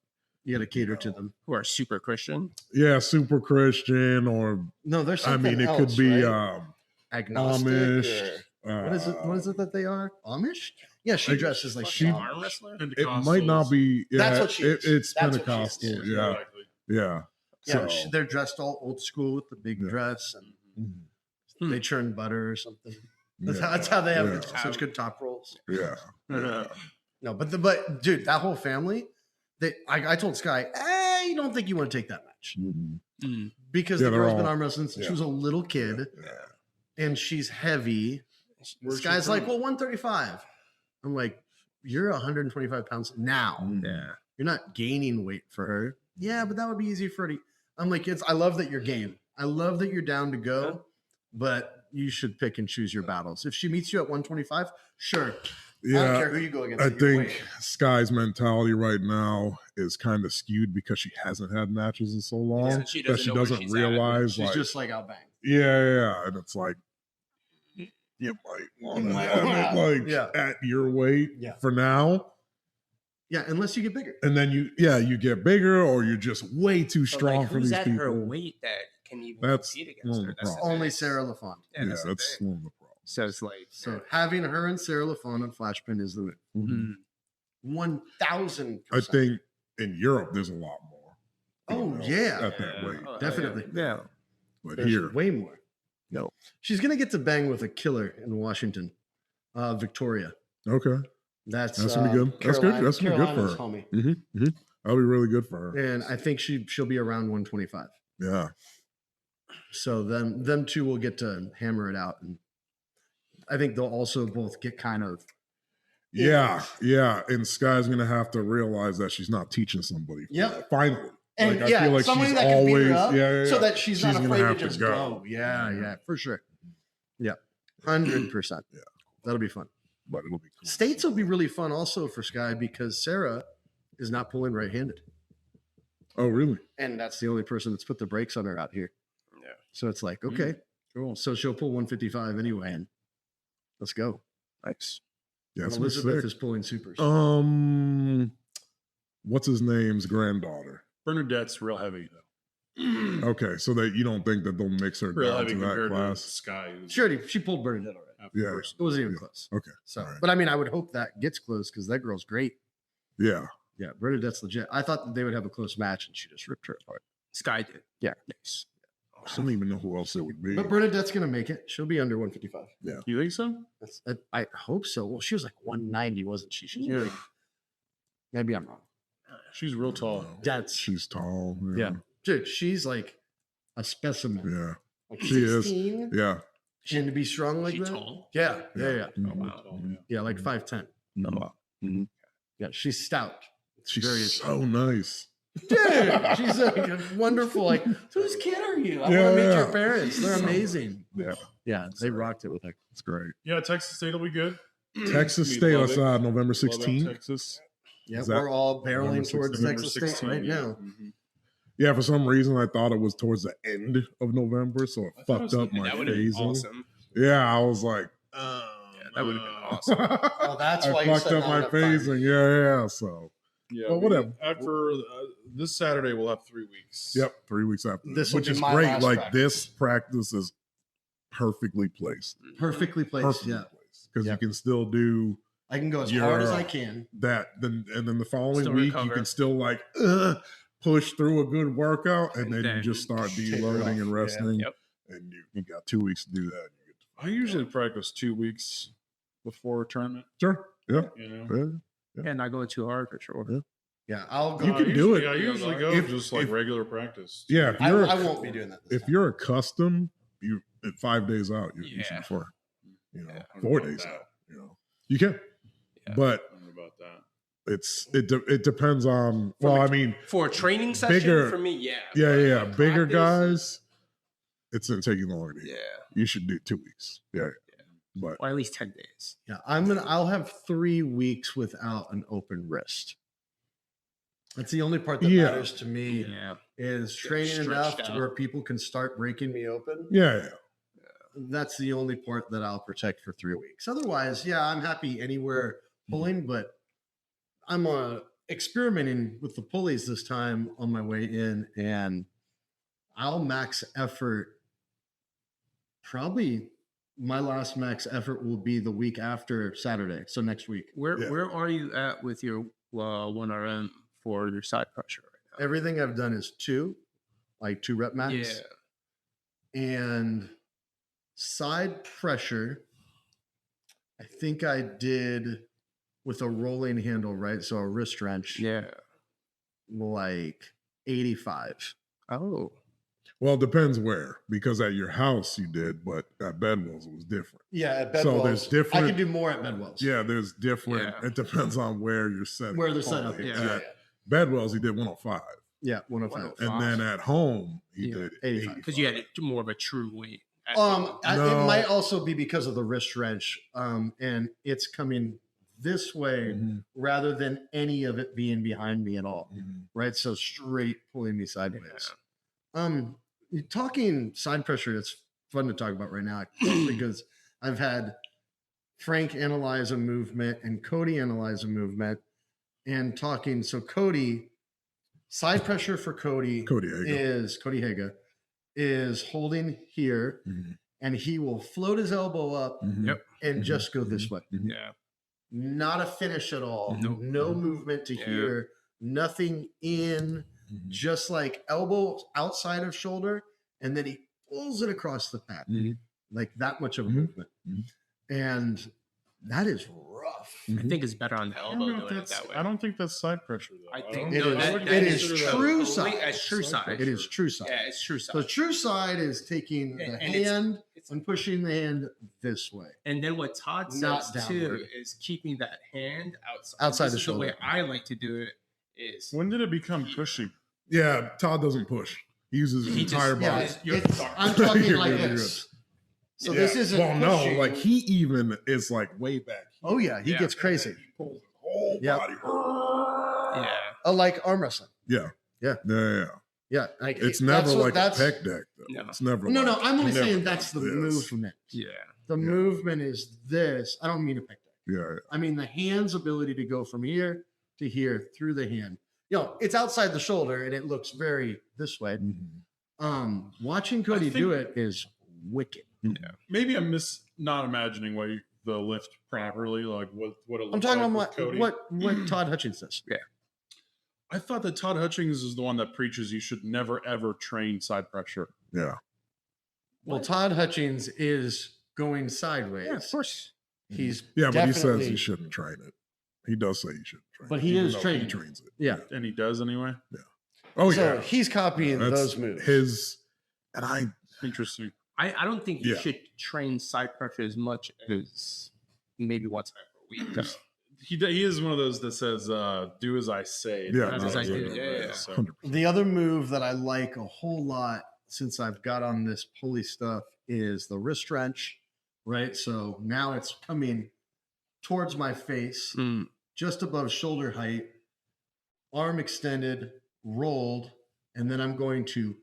Speaker 1: You got to cater to them.
Speaker 2: who are super Christian.
Speaker 4: yeah, super Christian or
Speaker 1: No, there's
Speaker 4: I
Speaker 1: something
Speaker 4: mean, it
Speaker 1: else,
Speaker 4: could be
Speaker 1: right? Agnostic.
Speaker 4: Amish.
Speaker 1: or- what is it? What is it that they are? Amish? Yeah, she
Speaker 4: Like,
Speaker 1: dresses like
Speaker 2: Fucking
Speaker 1: she.
Speaker 2: arm wrestler.
Speaker 4: It might not be. Yeah,
Speaker 1: That's what she is.
Speaker 4: It's
Speaker 1: That's what she is.
Speaker 4: Pentecostal.
Speaker 3: Yeah,
Speaker 4: Yeah,
Speaker 3: exactly.
Speaker 4: yeah.
Speaker 1: Yeah,
Speaker 4: So,
Speaker 1: they're dressed all old school with the big
Speaker 4: Yeah.
Speaker 1: dress, and
Speaker 2: Hmm.
Speaker 1: they churn butter or something. That's,
Speaker 4: yeah,
Speaker 1: how, that's how they have
Speaker 4: yeah.
Speaker 1: such good top rolls.
Speaker 4: yeah.
Speaker 1: No, but dude, that whole family. I told Sky, you don't think you want to take that match
Speaker 4: Mhm.
Speaker 2: Mm.
Speaker 1: because
Speaker 4: Yeah,
Speaker 1: the
Speaker 4: they're
Speaker 1: girl's been
Speaker 4: all-
Speaker 1: arm wrestling since
Speaker 4: yeah.
Speaker 1: she was a little kid,
Speaker 4: Yeah.
Speaker 1: and she's heavy.
Speaker 3: Where's she
Speaker 1: Sky's like,
Speaker 3: from?
Speaker 1: well, 135. I'm like, you're 125 pounds now.
Speaker 4: Mhm.
Speaker 2: Yeah.
Speaker 1: You're not gaining weight for her. Yeah, but that would be easy for her to. I'm like, I love that you're game. I love that you're down to go, but you should pick and choose your battles. If she meets you at 125, sure. I don't
Speaker 4: Yeah,
Speaker 1: care who you go against.
Speaker 4: I
Speaker 1: at your
Speaker 4: think
Speaker 1: weight.
Speaker 4: Sky's mentality right now is kind of skewed because she hasn't had matches in so long
Speaker 2: and she
Speaker 4: that
Speaker 2: doesn't
Speaker 4: she
Speaker 2: know where
Speaker 4: doesn't
Speaker 2: she's at.
Speaker 4: realize.
Speaker 1: she's
Speaker 4: Like,
Speaker 1: just like outbanged.
Speaker 4: yeah, and it's like you might want to have it like
Speaker 1: Yeah.
Speaker 4: at your weight
Speaker 1: Yeah.
Speaker 4: for now,
Speaker 1: Yeah, unless you get bigger.
Speaker 4: and then you get bigger, or you're just way too
Speaker 2: But,
Speaker 4: strong
Speaker 2: like,
Speaker 4: for
Speaker 2: who's
Speaker 4: these
Speaker 2: at
Speaker 4: people.
Speaker 2: her weight that can even
Speaker 4: That's
Speaker 2: compete
Speaker 4: one
Speaker 2: against
Speaker 4: of
Speaker 2: her?
Speaker 4: the
Speaker 2: That's the
Speaker 4: problems.
Speaker 1: Only
Speaker 2: thing.
Speaker 1: Sarah LaFont.
Speaker 2: Yeah,
Speaker 4: Yeah,
Speaker 2: that's the
Speaker 4: that's
Speaker 2: thing.
Speaker 4: one of the problems.
Speaker 2: So it's like,
Speaker 1: So having her and Sarah LaFont on Flashpoint is the win.
Speaker 2: mm.
Speaker 1: 1,000%.
Speaker 4: I think in Europe there's a lot more.
Speaker 1: Oh,
Speaker 4: females
Speaker 1: yeah.
Speaker 4: at that weight.
Speaker 2: Oh,
Speaker 1: Definitely.
Speaker 2: Yeah.
Speaker 4: But
Speaker 1: There's
Speaker 4: here,
Speaker 1: way more.
Speaker 2: No.
Speaker 1: She's gonna get to bang with a killer in Washington, Victoria.
Speaker 4: okay,
Speaker 1: That's
Speaker 4: gonna be good. That's good. That's gonna be good for
Speaker 1: Carolina's
Speaker 4: her.
Speaker 1: homie.
Speaker 4: That'll be really good for her.
Speaker 1: And I think she'll be around 125.
Speaker 4: Yeah,
Speaker 1: So them two will get to hammer it out, and I think they'll also both get kind of
Speaker 4: yeah. And Sky's gonna have to realize that she's not teaching somebody.
Speaker 1: Yep.
Speaker 4: Finally.
Speaker 1: and
Speaker 4: Like, I
Speaker 1: yeah,
Speaker 4: feel like
Speaker 1: somebody
Speaker 4: she's
Speaker 1: that can beat
Speaker 4: always-
Speaker 1: her up,
Speaker 4: yeah,
Speaker 1: so
Speaker 4: yeah.
Speaker 1: that she's not
Speaker 4: She's gonna
Speaker 1: afraid to
Speaker 4: have to
Speaker 1: just
Speaker 4: go.
Speaker 1: go. Yeah, for sure. Yeah, 100%.
Speaker 4: Yeah.
Speaker 1: That'll be fun.
Speaker 4: But it'll be cool.
Speaker 1: States will be really fun also for Sky because Sarah is not pulling right-handed,
Speaker 4: Oh, really?
Speaker 1: and that's the only person that's put the brakes on her out here.
Speaker 2: Yeah.
Speaker 1: So it's like, okay,
Speaker 3: Cool.
Speaker 1: so she'll pull 155 anyway, and let's go.
Speaker 2: Nice.
Speaker 4: Yeah,
Speaker 1: And
Speaker 4: it's gonna be
Speaker 1: Elizabeth
Speaker 4: sick.
Speaker 1: is pulling supers.
Speaker 4: What's his name's granddaughter?
Speaker 3: Bernadette's real heavy though.
Speaker 4: Okay, so that you don't think that they'll mix her
Speaker 3: Real
Speaker 4: down
Speaker 3: heavy
Speaker 4: to that
Speaker 3: compared to
Speaker 4: class?
Speaker 3: Sky. who's
Speaker 1: She pulled Bernadette already.
Speaker 3: half the
Speaker 4: Yeah.
Speaker 3: person.
Speaker 1: It wasn't even
Speaker 4: Yeah.
Speaker 1: close.
Speaker 4: Okay,
Speaker 1: So,
Speaker 4: all right.
Speaker 1: but I mean, I would hope that gets close because that girl's great.
Speaker 4: Yeah,
Speaker 1: Yeah, Bernadette's legit. I thought that they would have a close match, and she just ripped her apart.
Speaker 2: Sky did.
Speaker 1: Yeah.
Speaker 2: Nice.
Speaker 4: I don't even know who else it would be.
Speaker 1: But Bernadette's gonna make it. She'll be under 155.
Speaker 3: You think so?
Speaker 1: I hope so. Well, she was like 190, wasn't she? She was big. Maybe I'm wrong.
Speaker 3: She's real tall.
Speaker 4: No,
Speaker 1: That's
Speaker 4: she's tall.
Speaker 1: yeah, dude. She's like a specimen.
Speaker 4: Yeah,
Speaker 1: Like
Speaker 4: she is.
Speaker 1: 16,
Speaker 4: yeah.
Speaker 1: and to be strong like
Speaker 2: She
Speaker 1: that.
Speaker 2: tall?
Speaker 1: Yeah, yeah.
Speaker 3: Oh,
Speaker 2: wow.
Speaker 3: tall, yeah.
Speaker 1: Yeah, like 5'10". Yeah, she's stout.
Speaker 4: She's
Speaker 1: Very-
Speaker 4: so nice.
Speaker 1: Dude, she's a wonderful. Like, whose kid are you? I
Speaker 4: Yeah,
Speaker 1: want to meet
Speaker 4: yeah.
Speaker 1: your parents. They're
Speaker 4: So-
Speaker 1: amazing.
Speaker 4: Yeah,
Speaker 1: Yeah, they rocked it with her.
Speaker 4: it's great.
Speaker 3: Yeah, Texas State will be good.
Speaker 4: Texas
Speaker 3: We
Speaker 4: State
Speaker 3: love it.
Speaker 4: outside November
Speaker 3: Love that
Speaker 4: 16th.
Speaker 3: Texas.
Speaker 1: Yeah,
Speaker 4: Is that
Speaker 1: we're all barreling
Speaker 4: November
Speaker 1: towards
Speaker 4: 16th?
Speaker 1: Texas State right
Speaker 3: yeah.
Speaker 1: now.
Speaker 3: Mhm.
Speaker 4: Yeah, for some reason I thought it was towards the end of November, so it
Speaker 3: I thought it
Speaker 4: fucked
Speaker 3: was
Speaker 4: up
Speaker 3: the-
Speaker 4: my
Speaker 2: That would have been
Speaker 4: phasing.
Speaker 2: awesome.
Speaker 4: Yeah, I was like,
Speaker 2: Yeah, that would have been awesome.
Speaker 1: Oh, that's
Speaker 4: I
Speaker 1: why you
Speaker 4: fucked
Speaker 1: said
Speaker 4: up
Speaker 1: not
Speaker 4: my
Speaker 1: enough time.
Speaker 4: phasing. Yeah. So,
Speaker 3: Yeah,
Speaker 4: But whatever.
Speaker 3: After this Saturday, we'll have 3 weeks.
Speaker 4: yep, 3 weeks after
Speaker 1: This will
Speaker 4: which
Speaker 1: be
Speaker 4: is
Speaker 1: my
Speaker 4: great.
Speaker 1: last
Speaker 4: Like
Speaker 1: practice.
Speaker 4: this practice is perfectly placed.
Speaker 1: Perfectly placed.
Speaker 4: Perfectly
Speaker 1: Yeah,
Speaker 4: placed because
Speaker 1: Yep.
Speaker 4: you can still do
Speaker 1: I can go as
Speaker 4: You're-
Speaker 1: hard as I can.
Speaker 4: that. Then and then the following
Speaker 2: Still
Speaker 4: week you
Speaker 2: recover.
Speaker 4: can still like push through a good workout, and then you
Speaker 2: Then
Speaker 4: just start
Speaker 1: take it
Speaker 4: deloading
Speaker 1: off.
Speaker 4: and
Speaker 1: Yeah.
Speaker 4: resting.
Speaker 2: Yep.
Speaker 4: And you got 2 weeks to do that. You get to
Speaker 3: I usually practice 2 weeks before a tournament.
Speaker 4: sure. Yeah.
Speaker 3: You know,
Speaker 4: Yeah.
Speaker 2: Yeah, not going too hard for sure.
Speaker 4: Yeah.
Speaker 1: Yeah, I'll go.
Speaker 4: You can do it.
Speaker 3: I usually go
Speaker 4: If-
Speaker 3: just like
Speaker 4: if-
Speaker 3: regular practice.
Speaker 4: Yeah, if
Speaker 1: I,
Speaker 4: you're
Speaker 1: I won't be doing that. This
Speaker 4: if
Speaker 1: time.
Speaker 4: you're accustomed, you at 5 days out, you should
Speaker 2: Yeah.
Speaker 4: be fine. You know,
Speaker 3: Yeah, I don't
Speaker 4: 4
Speaker 3: know
Speaker 4: days
Speaker 3: about
Speaker 4: out. You know, you can,
Speaker 2: Yeah.
Speaker 4: but
Speaker 3: I don't know about that.
Speaker 4: it depends on. Well, I mean,
Speaker 2: For a training session,
Speaker 4: Bigger-
Speaker 2: for me, yeah.
Speaker 4: yeah.
Speaker 2: But
Speaker 4: Bigger
Speaker 2: practice,
Speaker 4: guys, it's gonna take you longer. To
Speaker 2: Yeah.
Speaker 4: heal. You should do 2 weeks. Yeah. But
Speaker 2: Or at least 10 days.
Speaker 1: Yeah, I'll have 3 weeks without an open wrist. That's the only part that
Speaker 4: Yeah.
Speaker 1: matters to me
Speaker 2: Yeah.
Speaker 1: is training
Speaker 2: stretched
Speaker 1: enough to
Speaker 2: out.
Speaker 1: where people can start breaking me open.
Speaker 4: yeah.
Speaker 1: That's the only part that I'll protect for 3 weeks. Otherwise, yeah, I'm happy anywhere pulling, but I'm experimenting with the pulleys this time on my way in, and I'll max effort. Probably my last max effort will be the week after Saturday, so next week.
Speaker 2: Where
Speaker 4: Yeah.
Speaker 2: where are you at with your 1RM for your side pressure right
Speaker 1: Everything I've done is 2, like 2 rep
Speaker 2: now?
Speaker 1: max. And side pressure, I think I did with a rolling handle, right? So a wrist wrench,
Speaker 2: Yeah.
Speaker 1: like 85.
Speaker 2: Oh.
Speaker 4: Well, it depends where, because at your house you did, but at Bedwell's it was different.
Speaker 1: Yeah, at
Speaker 4: So
Speaker 1: Bedwell's.
Speaker 4: there's
Speaker 1: I
Speaker 4: different-
Speaker 1: can do more at Bedwell's.
Speaker 4: Yeah, there's different.
Speaker 2: Yeah.
Speaker 4: It depends on where you're set.
Speaker 1: Where they're set up.
Speaker 2: Yeah.
Speaker 1: Yeah,
Speaker 4: At Bedwell's he did 105,
Speaker 1: yeah 105.
Speaker 4: and then at home he
Speaker 2: Yeah.
Speaker 4: did
Speaker 1: 85.
Speaker 2: Because you had more of a true weight. at
Speaker 1: Um,
Speaker 2: home.
Speaker 4: No.
Speaker 1: It might also be because of the wrist wrench, and it's coming this way
Speaker 4: Mhm,
Speaker 1: rather than any of it being behind me at all,
Speaker 4: mhm.
Speaker 1: right? So straight pulling me sideways. Talking side pressure, it's fun to talk about right now because I've had Frank analyze a movement and Cody analyze a movement, and talking. So Cody, side pressure for Cody
Speaker 4: Cody Hager.
Speaker 1: Cody Haga is holding here,
Speaker 4: Mhm,
Speaker 1: and he will float his elbow up
Speaker 4: mhm,
Speaker 2: Yep.
Speaker 1: and
Speaker 4: Mhm.
Speaker 1: just go this way.
Speaker 4: mhm.
Speaker 2: Yeah.
Speaker 1: not a finish at all.
Speaker 2: Nope.
Speaker 1: No movement to here, nothing in, just like elbow outside of shoulder, and then he pulls it across the pad, like that much of a movement. And that is rough.
Speaker 2: I think it's better on the
Speaker 3: I don't
Speaker 2: elbow
Speaker 3: know if
Speaker 2: doing it
Speaker 3: that's-
Speaker 2: that way.
Speaker 3: I don't think that's side pressure though.
Speaker 2: I
Speaker 3: don't
Speaker 2: think
Speaker 3: know.
Speaker 1: It is-
Speaker 3: would
Speaker 1: it is
Speaker 3: consider that
Speaker 1: true
Speaker 3: a-
Speaker 1: side.
Speaker 2: It's true side.
Speaker 1: It is true side.
Speaker 2: Yeah, it's true side.
Speaker 1: So true side is taking the
Speaker 2: And it's-
Speaker 1: hand
Speaker 2: it's-
Speaker 1: and pushing the hand this way.
Speaker 2: And then what Todd
Speaker 1: Not
Speaker 2: says too
Speaker 1: downward.
Speaker 2: is keeping that hand outside.
Speaker 1: Outside
Speaker 2: This
Speaker 1: the
Speaker 2: is the way
Speaker 1: shoulder.
Speaker 2: I like to do it is
Speaker 3: When did it become pushy?
Speaker 4: Yeah, Todd doesn't push. He uses his
Speaker 2: He just-
Speaker 4: entire
Speaker 2: yeah,
Speaker 4: body.
Speaker 2: it's-
Speaker 1: I'm talking
Speaker 4: You're
Speaker 1: like
Speaker 4: good, you're
Speaker 1: this. So
Speaker 4: Yeah.
Speaker 1: this isn't
Speaker 4: well, no,
Speaker 1: pushing.
Speaker 4: like he even is like way back.
Speaker 1: Oh yeah, he
Speaker 2: Yeah.
Speaker 1: gets crazy.
Speaker 4: He pulls his whole
Speaker 1: Yep.
Speaker 4: body.
Speaker 2: yeah.
Speaker 1: Like arm wrestling.
Speaker 4: Yeah.
Speaker 1: Yeah.
Speaker 4: Yeah.
Speaker 1: Yeah, like
Speaker 4: It's
Speaker 1: that's
Speaker 4: never
Speaker 1: what-
Speaker 4: like
Speaker 1: that's,
Speaker 4: a pec deck though.
Speaker 2: No.
Speaker 4: It's never.
Speaker 1: No,
Speaker 4: like,
Speaker 1: I'm only
Speaker 4: he never
Speaker 1: saying that's the
Speaker 4: does this.
Speaker 1: movement.
Speaker 2: Yeah.
Speaker 1: The movement is this. I don't mean a pec deck.
Speaker 4: Yeah.
Speaker 1: I mean the hand's ability to go from here to here through the hand. It's outside the shoulder and it looks very this way. Watching Cody do it is wicked.
Speaker 3: Maybe I'm not imagining the lift properly, like what it looks
Speaker 1: I'm talking
Speaker 3: like
Speaker 1: about
Speaker 3: with Cody.
Speaker 1: what Todd Hutchins says.
Speaker 3: I thought that Todd Hutchings is the one that preaches you should never ever train side pressure.
Speaker 4: Yeah.
Speaker 1: Well, Todd Hutchins is going sideways.
Speaker 2: Yeah, of course.
Speaker 1: He's
Speaker 4: Yeah, but he says
Speaker 1: definitely-
Speaker 4: he shouldn't train it. He does say he shouldn't train
Speaker 1: But
Speaker 4: it.
Speaker 1: he
Speaker 4: even
Speaker 1: is
Speaker 4: though
Speaker 1: training.
Speaker 4: He trains it.
Speaker 1: Yeah.
Speaker 3: And he does anyway.
Speaker 4: Oh
Speaker 1: So
Speaker 4: yeah.
Speaker 1: he's copying
Speaker 4: That's
Speaker 1: those moves.
Speaker 4: His and I
Speaker 3: Interesting.
Speaker 2: I don't think you
Speaker 4: Yeah.
Speaker 2: should train side pressure as much as maybe one time per week.
Speaker 3: He is one of those that says, "Do as I say."
Speaker 4: Yeah,
Speaker 3: not
Speaker 2: as I
Speaker 3: do."
Speaker 2: do. Yeah.
Speaker 3: So,
Speaker 4: 100%.
Speaker 1: The other move that I like a whole lot since I've got on this pulley stuff is the wrist wrench, right? So now it's coming towards my face,
Speaker 2: Mm.
Speaker 1: just above shoulder height, arm extended, rolled, and then I'm going to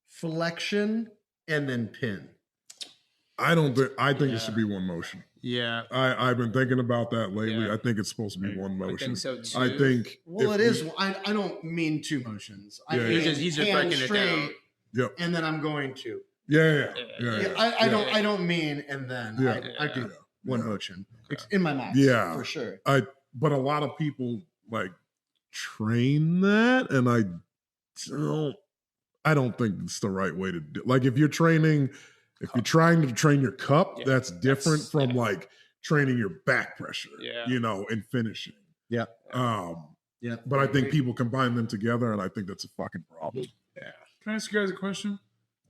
Speaker 1: flexion and then pin.
Speaker 4: I don't think I think
Speaker 2: Yeah.
Speaker 4: it should be one motion.
Speaker 2: Yeah.
Speaker 4: I've been thinking about that lately.
Speaker 2: Yeah.
Speaker 4: I think it's supposed to be one
Speaker 2: I
Speaker 4: motion.
Speaker 2: think so too.
Speaker 4: I think
Speaker 1: Well,
Speaker 4: if
Speaker 1: it is.
Speaker 4: we-
Speaker 1: I don't mean two motions. I
Speaker 4: Yeah,
Speaker 1: mean
Speaker 4: yeah.
Speaker 2: He's just
Speaker 1: hand
Speaker 2: breaking it
Speaker 1: straight,
Speaker 2: down.
Speaker 4: Yep.
Speaker 1: and then I'm going to.
Speaker 4: Yeah.
Speaker 1: Yeah, I don't. I don't mean and then.
Speaker 4: Yeah.
Speaker 1: I do
Speaker 4: Yeah.
Speaker 1: one
Speaker 4: Yeah.
Speaker 1: motion. It's in my mind.
Speaker 4: Yeah.
Speaker 1: for sure.
Speaker 4: But a lot of people like train that, and I don't think it's the right way to do. Like if you're trying to train your cup,
Speaker 2: Yeah,
Speaker 4: that's different
Speaker 2: that's-
Speaker 4: from
Speaker 2: yeah.
Speaker 4: like training your back pressure.
Speaker 2: Yeah.
Speaker 4: And finishing.
Speaker 1: Yeah. Yeah,
Speaker 4: But I think people combine them together, and I think that's a fucking problem.
Speaker 3: can I ask you guys a question?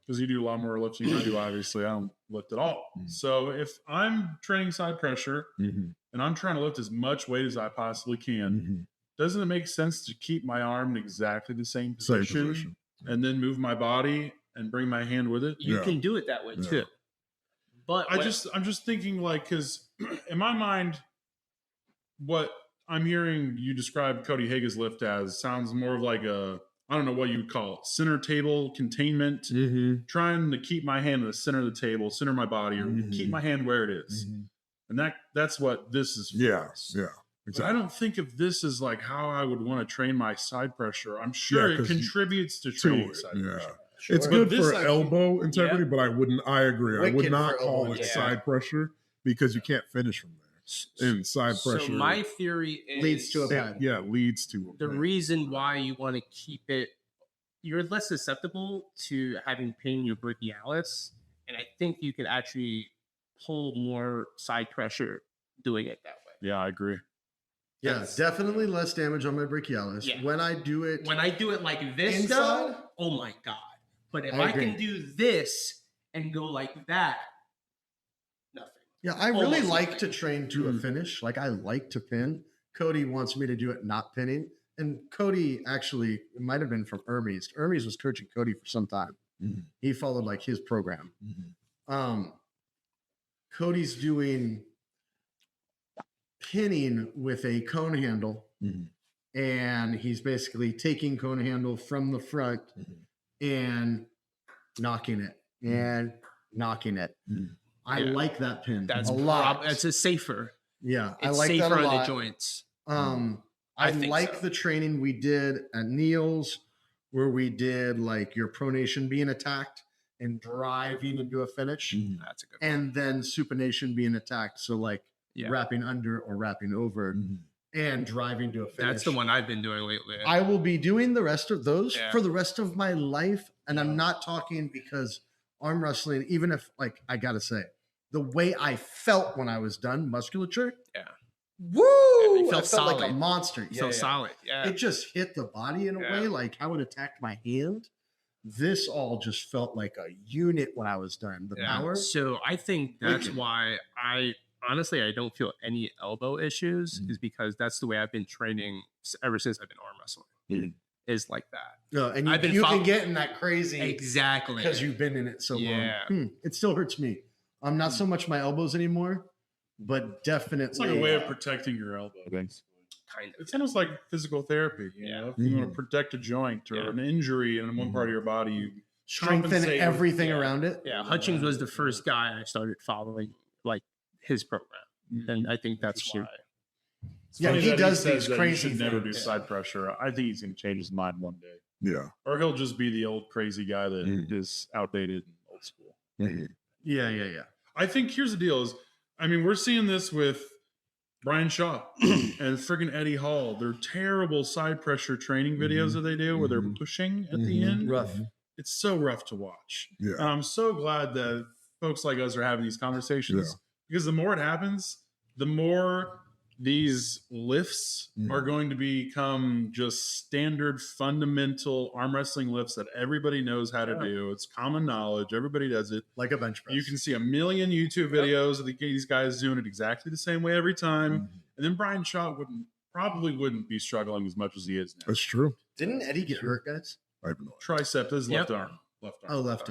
Speaker 3: Because you do a lot more lifting than I do. Obviously, I don't lift at all.
Speaker 4: Mhm.
Speaker 3: So if I'm training side pressure and I'm trying to lift as much weight as I possibly can, doesn't it make sense to keep my arm in exactly the same
Speaker 4: Same
Speaker 3: position,
Speaker 4: position.
Speaker 3: and then move my body and bring my hand with it?
Speaker 2: You
Speaker 4: Yeah.
Speaker 2: can do it that way
Speaker 4: Yeah.
Speaker 2: too. But
Speaker 3: I'm just thinking like, because in my mind, what I'm hearing you describe Cody Hage's lift as sounds more of like I don't know what you would call it, center table containment, trying to keep my hand in the center of the table, center my body, or keep my hand where it is. And that's what this is for.
Speaker 4: Yeah.
Speaker 3: us.
Speaker 4: Yeah.
Speaker 3: But I
Speaker 4: Exactly.
Speaker 3: don't think if this is like how I would want to train my side pressure. I'm sure
Speaker 4: Yeah,
Speaker 3: it
Speaker 4: 'cause
Speaker 3: contributes to
Speaker 4: To
Speaker 3: training
Speaker 4: it,
Speaker 3: side
Speaker 4: yeah.
Speaker 3: pressure.
Speaker 4: It's
Speaker 1: Sure.
Speaker 4: good
Speaker 3: But this
Speaker 4: for
Speaker 3: I-
Speaker 4: elbow integrity, but I agree. I would
Speaker 1: Wicked
Speaker 4: not
Speaker 1: for
Speaker 4: call
Speaker 1: elbow
Speaker 4: it
Speaker 2: integrity.
Speaker 4: side pressure because you can't finish from there. And side pressure
Speaker 2: So my theory is
Speaker 1: Leads to a pad.
Speaker 4: yeah, leads to
Speaker 2: the reason why you want to keep it, you're less susceptible to having pain in your brachialis, and I think you could actually pull more side pressure doing it that way.
Speaker 3: Yeah, I agree.
Speaker 1: Yeah,
Speaker 2: That's-
Speaker 1: definitely less damage on my brachialis.
Speaker 2: Yeah.
Speaker 1: When I do it,
Speaker 2: When I do it like this,
Speaker 1: Inside?
Speaker 2: though, oh my god! But if
Speaker 1: I
Speaker 2: I, can
Speaker 1: agree.
Speaker 2: do this and go like that, nothing.
Speaker 1: yeah, I really
Speaker 2: almost
Speaker 1: like
Speaker 2: nothing.
Speaker 1: to train to a finish. Like I like to pin. Cody wants me to do it not pinning. And Cody actually, it might have been from Hermes. Hermes was coaching Cody for some time.
Speaker 4: Mhm.
Speaker 1: He followed like his program. Cody's doing pinning with a cone handle, and he's basically taking cone handle from the front and knocking it and knocking it. I
Speaker 2: Yeah.
Speaker 1: like that pin
Speaker 2: That's
Speaker 1: a lot.
Speaker 2: That's a safer.
Speaker 1: Yeah,
Speaker 2: It's
Speaker 1: I like
Speaker 2: safer
Speaker 1: that a
Speaker 2: on the
Speaker 1: lot.
Speaker 2: joints.
Speaker 1: I
Speaker 2: I think
Speaker 1: like
Speaker 2: so.
Speaker 1: the training we did at Neil's, where we did like your pronation being attacked and driving into a finish,
Speaker 2: That's a good one.
Speaker 1: and then supination being attacked. So like
Speaker 2: Yeah.
Speaker 1: wrapping under or wrapping over, and driving to a finish.
Speaker 2: That's the one I've been doing lately.
Speaker 1: I will be doing the rest of those
Speaker 2: Yeah.
Speaker 1: for the rest of my life. And I'm not talking because arm wrestling, even if, like, I got to say, the way I felt when I was done, musculature.
Speaker 2: Yeah.
Speaker 1: Woo!
Speaker 2: you
Speaker 1: I
Speaker 2: felt
Speaker 1: felt like a
Speaker 2: solid.
Speaker 1: monster.
Speaker 2: So solid. Yeah.
Speaker 1: It just hit the body in a
Speaker 2: Yeah.
Speaker 1: way, like how it attacked my hand. This all just felt like a unit when I was done. The power.
Speaker 2: So I think that's
Speaker 1: Wicked.
Speaker 2: why I don't feel any elbow issues, is because that's the way I've been training ever since I've been arm wrestling. Is like that.
Speaker 1: No, and you,
Speaker 2: I've been
Speaker 1: you
Speaker 2: fol-
Speaker 1: can get in that crazy
Speaker 2: Exactly.
Speaker 1: because you've been in it so
Speaker 2: Yeah.
Speaker 1: long. It still hurts me. I'm not so much my elbows anymore, but definitely.
Speaker 3: It's like a way of protecting your elbow.
Speaker 2: kind of.
Speaker 3: It's almost like physical therapy. You know, if you want to protect a joint or an injury in one part of your body, you
Speaker 1: strengthen
Speaker 3: compensate
Speaker 1: everything
Speaker 2: yeah.
Speaker 1: around it.
Speaker 2: Yeah, Hutchings was the first guy I started following, like his program, and I think that's why.
Speaker 3: It's
Speaker 1: Yeah,
Speaker 3: funny
Speaker 1: he
Speaker 3: that
Speaker 1: does
Speaker 3: says
Speaker 1: these
Speaker 3: that you
Speaker 1: crazy
Speaker 3: should never do
Speaker 1: things.
Speaker 3: side pressure. I think he's going to change his mind one day,
Speaker 4: Yeah.
Speaker 3: or he'll just be the old crazy guy that is outdated and old school.
Speaker 1: Yeah.
Speaker 3: I think here's the deal: is I mean, we're seeing this with Brian Shaw and friggin' Eddie Hall. They're terrible side pressure training videos that they do where they're pushing at the end.
Speaker 1: Rough.
Speaker 3: It's so rough to watch.
Speaker 4: Yeah.
Speaker 3: And I'm so glad that folks like us are having these conversations because the more it happens, the more these lifts are going to become just standard fundamental arm wrestling lifts that everybody knows how to do. It's common knowledge. Everybody does it.
Speaker 1: Like a bench press.
Speaker 3: You can see a million YouTube videos of these guys doing it exactly the same way every time. And then Brian Shaw probably wouldn't be struggling as much as he is now.
Speaker 4: That's true.
Speaker 1: Didn't Eddie get hurt, guys?
Speaker 4: I have no
Speaker 3: Tricep, his left arm.
Speaker 1: Oh, left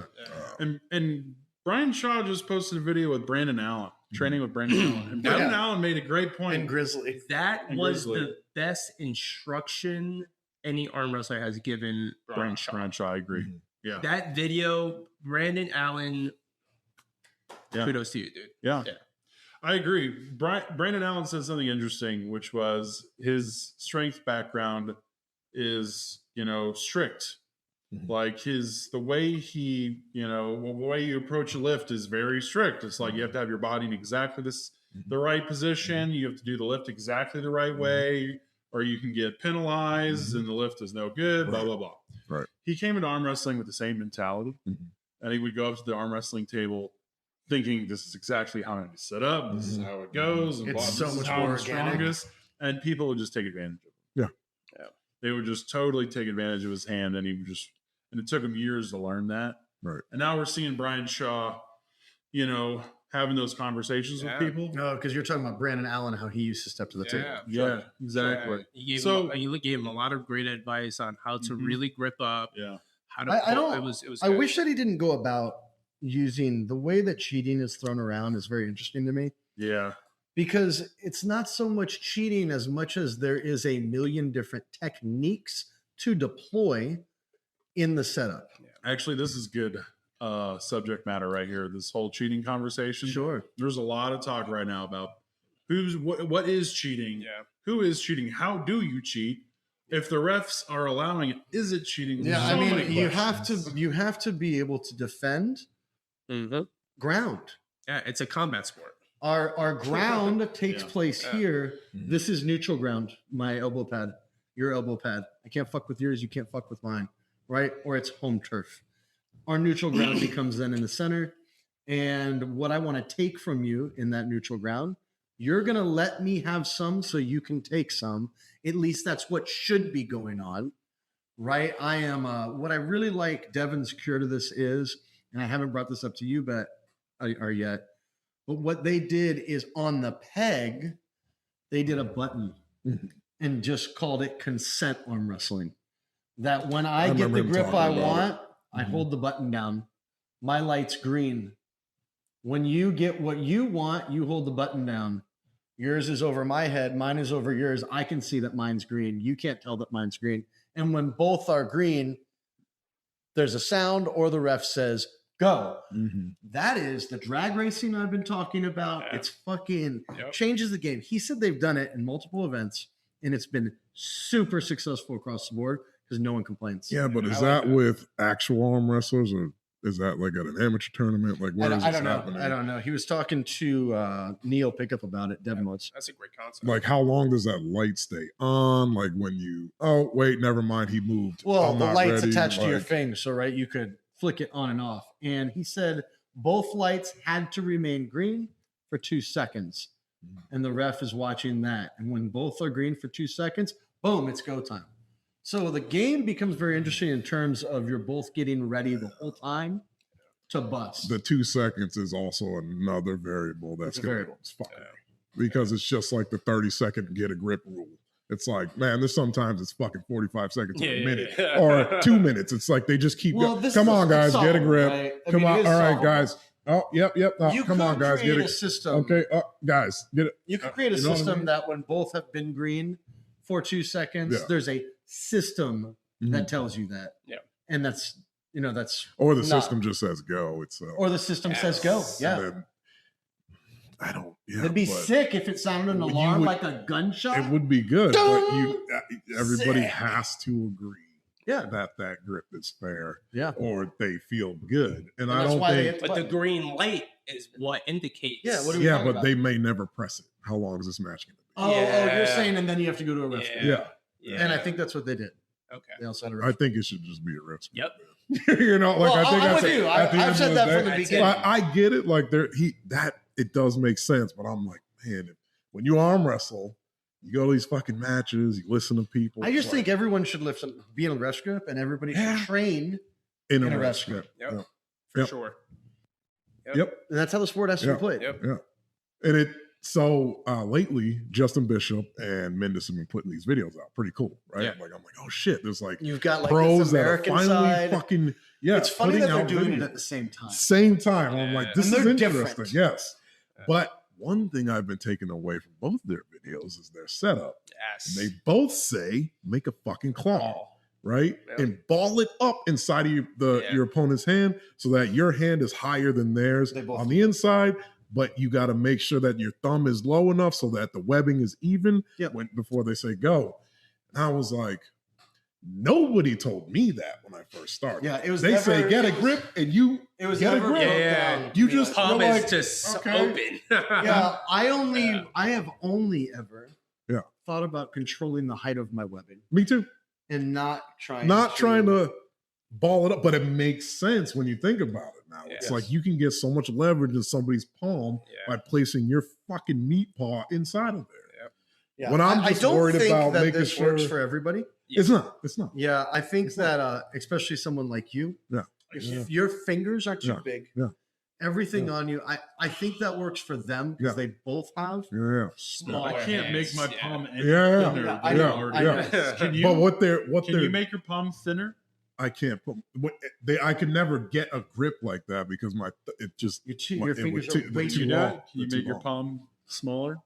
Speaker 1: arm.
Speaker 3: And Brian Shaw just posted a video with Brandon Allen, training with Brandon Allen. And Brandon Allen made a great point.
Speaker 1: And Grizzly.
Speaker 2: That
Speaker 3: And
Speaker 2: was
Speaker 3: Grizzly.
Speaker 2: the best instruction any arm wrestler has given Brian Shaw.
Speaker 3: Brian Shaw, I agree. Yeah.
Speaker 2: That video, Brandon Allen,
Speaker 3: Yeah.
Speaker 2: kudos to you, dude.
Speaker 3: Yeah.
Speaker 2: Yeah.
Speaker 3: I agree. Brandon Allen said something interesting, which was his strength background is, strict. Like the way he, the way you approach a lift is very strict. It's like you have to have your body in exactly the right position. You have to do the lift exactly the right way, or you can get penalized and the lift is no good, blah, blah, blah.
Speaker 4: Right.
Speaker 3: He came into arm wrestling with the same mentality, and he would go up to the arm wrestling table thinking this is exactly how I'm set up. This is how it goes. And
Speaker 1: It's
Speaker 3: blah,
Speaker 1: so
Speaker 3: this is
Speaker 1: much
Speaker 3: how
Speaker 1: more
Speaker 3: I'm
Speaker 1: organic.
Speaker 3: strongest. And people would just take advantage of him.
Speaker 4: Yeah.
Speaker 3: They would just totally take advantage of his hand, and and it took him years to learn that.
Speaker 4: Right.
Speaker 3: And now we're seeing Brian Shaw, having those conversations with people.
Speaker 1: No, because you're talking about Brandon Allen, how he used to step to the table.
Speaker 3: Yeah, exactly.
Speaker 2: You
Speaker 3: So-
Speaker 2: gave him a lot of great advice on how to really grip up.
Speaker 3: Yeah.
Speaker 2: How to
Speaker 1: I
Speaker 2: pull.
Speaker 1: don't.
Speaker 2: It was.
Speaker 1: I
Speaker 2: good.
Speaker 1: wish that he didn't go about using the way that cheating is thrown around is very interesting to me,
Speaker 3: Yeah.
Speaker 1: because it's not so much cheating as much as there is a million different techniques to deploy in the setup.
Speaker 3: Actually, this is good subject matter right here. This whole cheating conversation.
Speaker 1: Sure.
Speaker 3: There's a lot of talk right now about what is cheating.
Speaker 2: Yeah.
Speaker 3: Who is cheating? How do you cheat? If the refs are allowing it, is it cheating?
Speaker 1: Yeah,
Speaker 3: There's so
Speaker 1: I
Speaker 3: many
Speaker 1: mean, you have
Speaker 3: questions.
Speaker 1: to be able to defend ground.
Speaker 2: Yeah, it's a combat sport.
Speaker 1: Our ground takes
Speaker 3: Yeah.
Speaker 1: place here. This is neutral ground. My elbow pad, your elbow pad. I can't fuck with yours. You can't fuck with mine, right? Or it's home turf. Our neutral ground becomes then in the center. And what I want to take from you in that neutral ground, you're going to let me have some so you can take some. At least that's what should be going on, right? I am, what I really like Devin's cure to this is, and I haven't brought this up to you, but or yet, but what they did is on the peg, they did a button and just called it consent arm wrestling. That when I get
Speaker 4: remember
Speaker 1: the
Speaker 4: him
Speaker 1: grip
Speaker 4: talking
Speaker 1: I
Speaker 4: about
Speaker 1: want, I hold the button down. My light's green. When you get what you want, you hold the button down. Yours is over my head. Mine is over yours. I can see that mine's green. You can't tell that mine's green. And when both are green, there's a sound or the ref says, go. That is the drag racing I've been talking about.
Speaker 2: Yeah.
Speaker 1: It's fucking
Speaker 2: Yep.
Speaker 1: changes the game. He said they've done it in multiple events, and it's been super successful across the board because no one complains.
Speaker 4: Yeah, but is
Speaker 2: I like
Speaker 4: that
Speaker 2: that.
Speaker 4: with actual arm wrestlers or Is that like at an amateur tournament? Like where is
Speaker 1: I
Speaker 4: this
Speaker 1: don't know.
Speaker 4: happening?
Speaker 1: I don't know. He was talking to Neil Pickup about it. Devin was.
Speaker 5: That's a great concept.
Speaker 4: Like how long does that light stay on? Like when you oh wait, never mind, he moved.
Speaker 1: Well,
Speaker 4: I'm
Speaker 1: the
Speaker 4: not
Speaker 1: light's
Speaker 4: ready,
Speaker 1: attached to your
Speaker 4: like-
Speaker 1: thing, so right, you could flick it on and off. And he said both lights had to remain green for 2 seconds. And the ref is watching that. And when both are green for 2 seconds, boom, it's go time. So the game becomes very interesting in terms of you're both getting ready the whole time to bust.
Speaker 4: The 2 seconds is also another variable that's
Speaker 1: It's a
Speaker 4: gonna-
Speaker 1: variable.
Speaker 4: it's fucking because it's just like the 30-second get a grip rule. It's like, man, there's sometimes it's fucking 45 seconds or a minute or 2 minutes. It's like they just keep going.
Speaker 1: this
Speaker 4: Come
Speaker 1: is
Speaker 4: on,
Speaker 1: a
Speaker 4: guys, get a
Speaker 1: solvable,
Speaker 4: grip.
Speaker 1: right? I
Speaker 4: Come
Speaker 1: mean, it
Speaker 4: on,
Speaker 1: is
Speaker 4: all right,
Speaker 1: solvable.
Speaker 4: guys. Oh, yep. Oh,
Speaker 1: You
Speaker 4: come on,
Speaker 1: could
Speaker 4: guys, get
Speaker 1: create
Speaker 4: it.
Speaker 1: a system.
Speaker 4: Okay, guys, get it.
Speaker 1: You could create a
Speaker 4: You know what I
Speaker 1: system
Speaker 4: mean?
Speaker 1: that when both have been green for 2 seconds,
Speaker 4: Yeah.
Speaker 1: there's a system
Speaker 4: Mhm.
Speaker 1: that tells you that.
Speaker 5: Yeah.
Speaker 1: And that's, that's,
Speaker 4: Or the
Speaker 1: not-
Speaker 4: system just says go itself.
Speaker 1: or the system says go.
Speaker 5: Yes.
Speaker 1: Yeah.
Speaker 4: And then- I don't. Yeah,
Speaker 1: It'd be
Speaker 4: but
Speaker 1: sick if it sounded an
Speaker 4: You
Speaker 1: alarm
Speaker 4: would-
Speaker 1: like a gunshot.
Speaker 4: It would be good, but everybody
Speaker 1: Sick.
Speaker 4: has to agree
Speaker 1: Yeah.
Speaker 4: that grip is fair,
Speaker 1: Yeah.
Speaker 4: or they feel good. And I
Speaker 1: that's
Speaker 4: don't
Speaker 1: why they
Speaker 4: think.
Speaker 1: hit
Speaker 2: But the
Speaker 1: button.
Speaker 2: green light is what indicates.
Speaker 1: Yeah, what do we
Speaker 4: Yeah,
Speaker 1: talking
Speaker 4: but
Speaker 1: about?
Speaker 4: they may never press it. How long is this match going to
Speaker 1: Oh,
Speaker 5: Yeah.
Speaker 1: you're saying, and then you have to go to a ref.
Speaker 5: Yeah.
Speaker 4: be? Yeah,
Speaker 5: Yeah.
Speaker 1: And I think that's what they did.
Speaker 5: Okay.
Speaker 1: They also had a
Speaker 4: I
Speaker 1: ref.
Speaker 4: think it should just be a ref.
Speaker 5: Yep.
Speaker 4: You know, like
Speaker 1: Well,
Speaker 4: I think
Speaker 1: I'm
Speaker 4: that's
Speaker 1: with you.
Speaker 4: at the
Speaker 1: I've
Speaker 4: end
Speaker 1: said
Speaker 4: of
Speaker 1: that
Speaker 4: the
Speaker 1: from
Speaker 4: day.
Speaker 1: the
Speaker 5: That's
Speaker 1: beginning.
Speaker 4: I get it. Like it does make sense, but I'm like, man, when you arm wrestle, you go to these fucking matches, you listen to people.
Speaker 1: I just
Speaker 4: like,
Speaker 1: think everyone should be in a ref grip, and everybody should
Speaker 4: Yeah.
Speaker 1: train,
Speaker 4: in
Speaker 1: in a
Speaker 4: a
Speaker 1: ref
Speaker 4: ref
Speaker 1: script.
Speaker 5: Yep.
Speaker 4: Yep.
Speaker 5: For
Speaker 4: Yep.
Speaker 5: sure.
Speaker 4: Yep.
Speaker 1: and that's how the sport has to
Speaker 4: Yeah.
Speaker 1: be played.
Speaker 5: Yep.
Speaker 4: Yeah. And lately, Justin Bishop and Mendes have been putting these videos out. Pretty cool, right?
Speaker 5: Yeah.
Speaker 4: Like I'm like, oh shit, there's like
Speaker 1: You've got like
Speaker 4: pros
Speaker 1: this
Speaker 4: that are
Speaker 1: American
Speaker 4: finally
Speaker 1: side.
Speaker 4: fucking
Speaker 1: It's funny
Speaker 4: putting
Speaker 1: that they're
Speaker 4: out
Speaker 1: doing it
Speaker 4: videos.
Speaker 1: at the same time.
Speaker 4: Same time. I'm like,
Speaker 5: Yeah.
Speaker 4: this
Speaker 1: And
Speaker 4: is
Speaker 1: they're
Speaker 4: interesting.
Speaker 1: different.
Speaker 4: Yes.
Speaker 5: Yeah.
Speaker 4: But one thing I've been taking away from both their videos is their setup.
Speaker 5: Yes.
Speaker 4: And they both say, make a fucking claw, right?
Speaker 5: Yeah.
Speaker 4: And ball it up inside of your opponent's hand so that your hand is higher than theirs
Speaker 1: They both
Speaker 4: on the inside. But you got to make sure that your thumb is low enough so that the webbing is even
Speaker 1: Yep.
Speaker 4: before they say go. And I was like, nobody told me that when I first started.
Speaker 1: Yeah, it was.
Speaker 4: They say
Speaker 1: never-
Speaker 4: get a
Speaker 1: it was-
Speaker 4: grip and you
Speaker 1: It was
Speaker 4: get a
Speaker 1: never
Speaker 4: grip.
Speaker 1: broke
Speaker 5: Yeah.
Speaker 1: down.
Speaker 4: You
Speaker 1: to be
Speaker 4: just-
Speaker 1: like-
Speaker 5: Palm
Speaker 4: You're
Speaker 5: is
Speaker 4: like,
Speaker 5: just
Speaker 4: okay.
Speaker 5: open.
Speaker 1: yeah. I
Speaker 5: Yeah.
Speaker 1: have only ever
Speaker 4: Yeah.
Speaker 1: thought about controlling the height of my webbing
Speaker 4: Me too.
Speaker 1: and not trying
Speaker 4: To ball it up, but it makes sense when you think about it now. It's
Speaker 5: Yes.
Speaker 4: like you can get so much leverage in somebody's palm
Speaker 5: Yeah.
Speaker 4: by placing your fucking meat paw inside of there.
Speaker 1: Yeah.
Speaker 4: When I'm
Speaker 1: I
Speaker 4: just
Speaker 1: don't
Speaker 4: worried
Speaker 1: think
Speaker 4: about
Speaker 1: that
Speaker 4: making
Speaker 1: this works
Speaker 4: sure-
Speaker 1: for everybody.
Speaker 4: It's not.
Speaker 1: Yeah, I think that especially someone like you,
Speaker 4: Yeah.
Speaker 1: if
Speaker 4: Yeah.
Speaker 1: your fingers are too
Speaker 4: Yeah.
Speaker 1: big,
Speaker 4: Yeah.
Speaker 1: everything
Speaker 4: Yeah.
Speaker 1: on you, I think that works for them because
Speaker 4: Yeah.
Speaker 1: they both have
Speaker 4: Yeah.
Speaker 1: small
Speaker 3: I can't
Speaker 5: hands,
Speaker 3: make my
Speaker 5: yeah.
Speaker 3: palm any
Speaker 4: Yeah.
Speaker 3: thinner.
Speaker 1: Yeah, I
Speaker 3: than
Speaker 1: know,
Speaker 3: it already
Speaker 1: I know.
Speaker 3: is. Can you?
Speaker 4: But what
Speaker 3: can
Speaker 4: they're
Speaker 3: you make your palm thinner?
Speaker 4: I can't put I could never get a grip like that because it just
Speaker 1: your
Speaker 4: it
Speaker 1: fingers
Speaker 4: would
Speaker 1: are way
Speaker 4: too
Speaker 3: Can you
Speaker 1: too
Speaker 3: do
Speaker 1: long.
Speaker 3: that? Can you
Speaker 4: They're
Speaker 3: make
Speaker 4: too
Speaker 3: your
Speaker 4: long.
Speaker 3: palm smaller?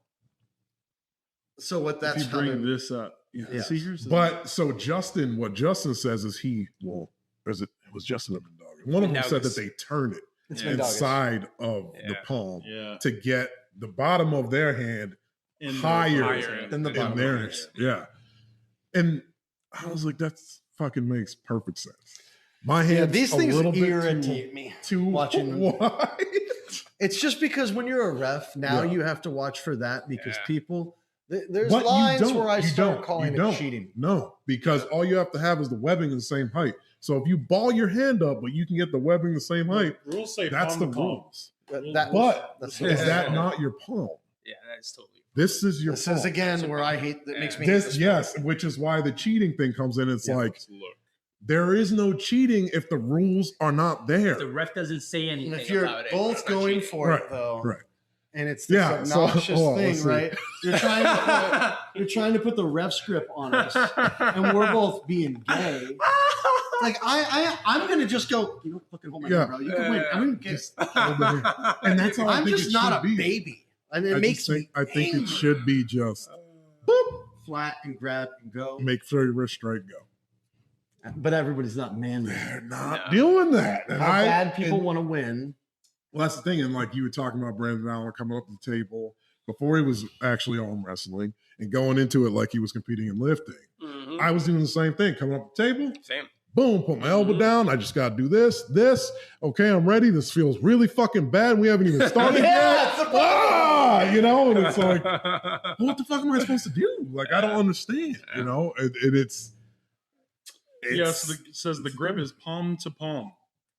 Speaker 1: So what that's
Speaker 3: If you bring
Speaker 1: coming-
Speaker 3: this up.
Speaker 1: Yeah.
Speaker 3: See, here's
Speaker 4: But so what Justin says is it was Justin or Mendoga. One of them said that
Speaker 5: Mendogas.
Speaker 4: they turn it
Speaker 1: it's
Speaker 5: Yeah.
Speaker 1: Mendogas.
Speaker 4: inside of the
Speaker 5: Yeah.
Speaker 4: palm
Speaker 3: yeah.
Speaker 4: to get the bottom of their hand
Speaker 3: In the-
Speaker 4: higher
Speaker 1: than the
Speaker 4: in
Speaker 1: bottom.
Speaker 4: theirs. Yeah. And I was like, that fucking makes perfect sense. My
Speaker 1: Yeah,
Speaker 4: hand
Speaker 1: these
Speaker 4: a
Speaker 1: things
Speaker 4: little bit
Speaker 1: irritate me.
Speaker 4: too
Speaker 1: watching them.
Speaker 4: wide.
Speaker 1: It's just because when you're a ref, now
Speaker 4: Yeah.
Speaker 1: you have to watch for that because
Speaker 5: Yeah.
Speaker 1: people there's
Speaker 4: But you
Speaker 1: lines
Speaker 4: don't,
Speaker 1: where I
Speaker 4: you
Speaker 1: start
Speaker 4: don't,
Speaker 1: calling
Speaker 4: you don't.
Speaker 1: it cheating.
Speaker 4: No, because all you have to have is the webbing in the same height. So if you ball your hand up, but you can get the webbing the same height,
Speaker 3: Rules say
Speaker 4: that's
Speaker 3: palm
Speaker 4: the
Speaker 3: to palm.
Speaker 4: rules.
Speaker 1: That-
Speaker 4: But
Speaker 1: that's
Speaker 4: is
Speaker 5: Yeah.
Speaker 4: that not your palm?
Speaker 5: Yeah, that's totally.
Speaker 4: This is your
Speaker 1: this
Speaker 4: palm.
Speaker 1: is again where I hate that makes me hate
Speaker 4: This,
Speaker 1: this.
Speaker 4: yes, which is why the cheating thing comes in. It's
Speaker 1: Yeah.
Speaker 4: like
Speaker 3: Look.
Speaker 4: there is no cheating if the rules are not there.
Speaker 2: The ref doesn't say
Speaker 1: And
Speaker 2: anything
Speaker 1: if you're
Speaker 2: about it.
Speaker 1: both
Speaker 2: it's not
Speaker 1: going
Speaker 2: cheating.
Speaker 1: for
Speaker 4: Right,
Speaker 1: it though,
Speaker 4: right.
Speaker 1: and it's this
Speaker 4: Yeah, so-
Speaker 1: obnoxious
Speaker 4: hold on,
Speaker 1: thing,
Speaker 4: let's see.
Speaker 1: right? You're trying to put the ref script on us, and we're both being gay. Like I'm gonna just go. You don't fucking hold my
Speaker 4: Yeah.
Speaker 1: hand, bro. You can win. I'm gonna get.
Speaker 4: Just hold the hand. And that's how I
Speaker 1: I'm
Speaker 4: think
Speaker 1: just
Speaker 4: it
Speaker 1: not a
Speaker 4: should be.
Speaker 1: baby. I mean, it
Speaker 4: I
Speaker 1: makes
Speaker 4: just think,
Speaker 1: me.
Speaker 4: I think it
Speaker 1: angry.
Speaker 4: should be just
Speaker 1: Flat and grab and go.
Speaker 4: make sure your wrist straight go.
Speaker 1: But everybody's not manly.
Speaker 4: They're not
Speaker 5: No.
Speaker 4: doing that. And
Speaker 1: How bad people
Speaker 4: and-
Speaker 1: want to win.
Speaker 4: Well, that's the thing. And like you were talking about Brandon Allen coming up to the table before he was actually arm wrestling and going into it like he was competing in lifting.
Speaker 5: Mhm.
Speaker 4: I was doing the same thing, coming up to the table,
Speaker 5: Same.
Speaker 4: Boom, put my elbow down. I just got to do this. Okay, I'm ready. This feels really fucking bad. We haven't even started yet. And it's like, what the fuck am I supposed to do? Like, I don't understand, it's
Speaker 3: so it says the grip is palm to palm.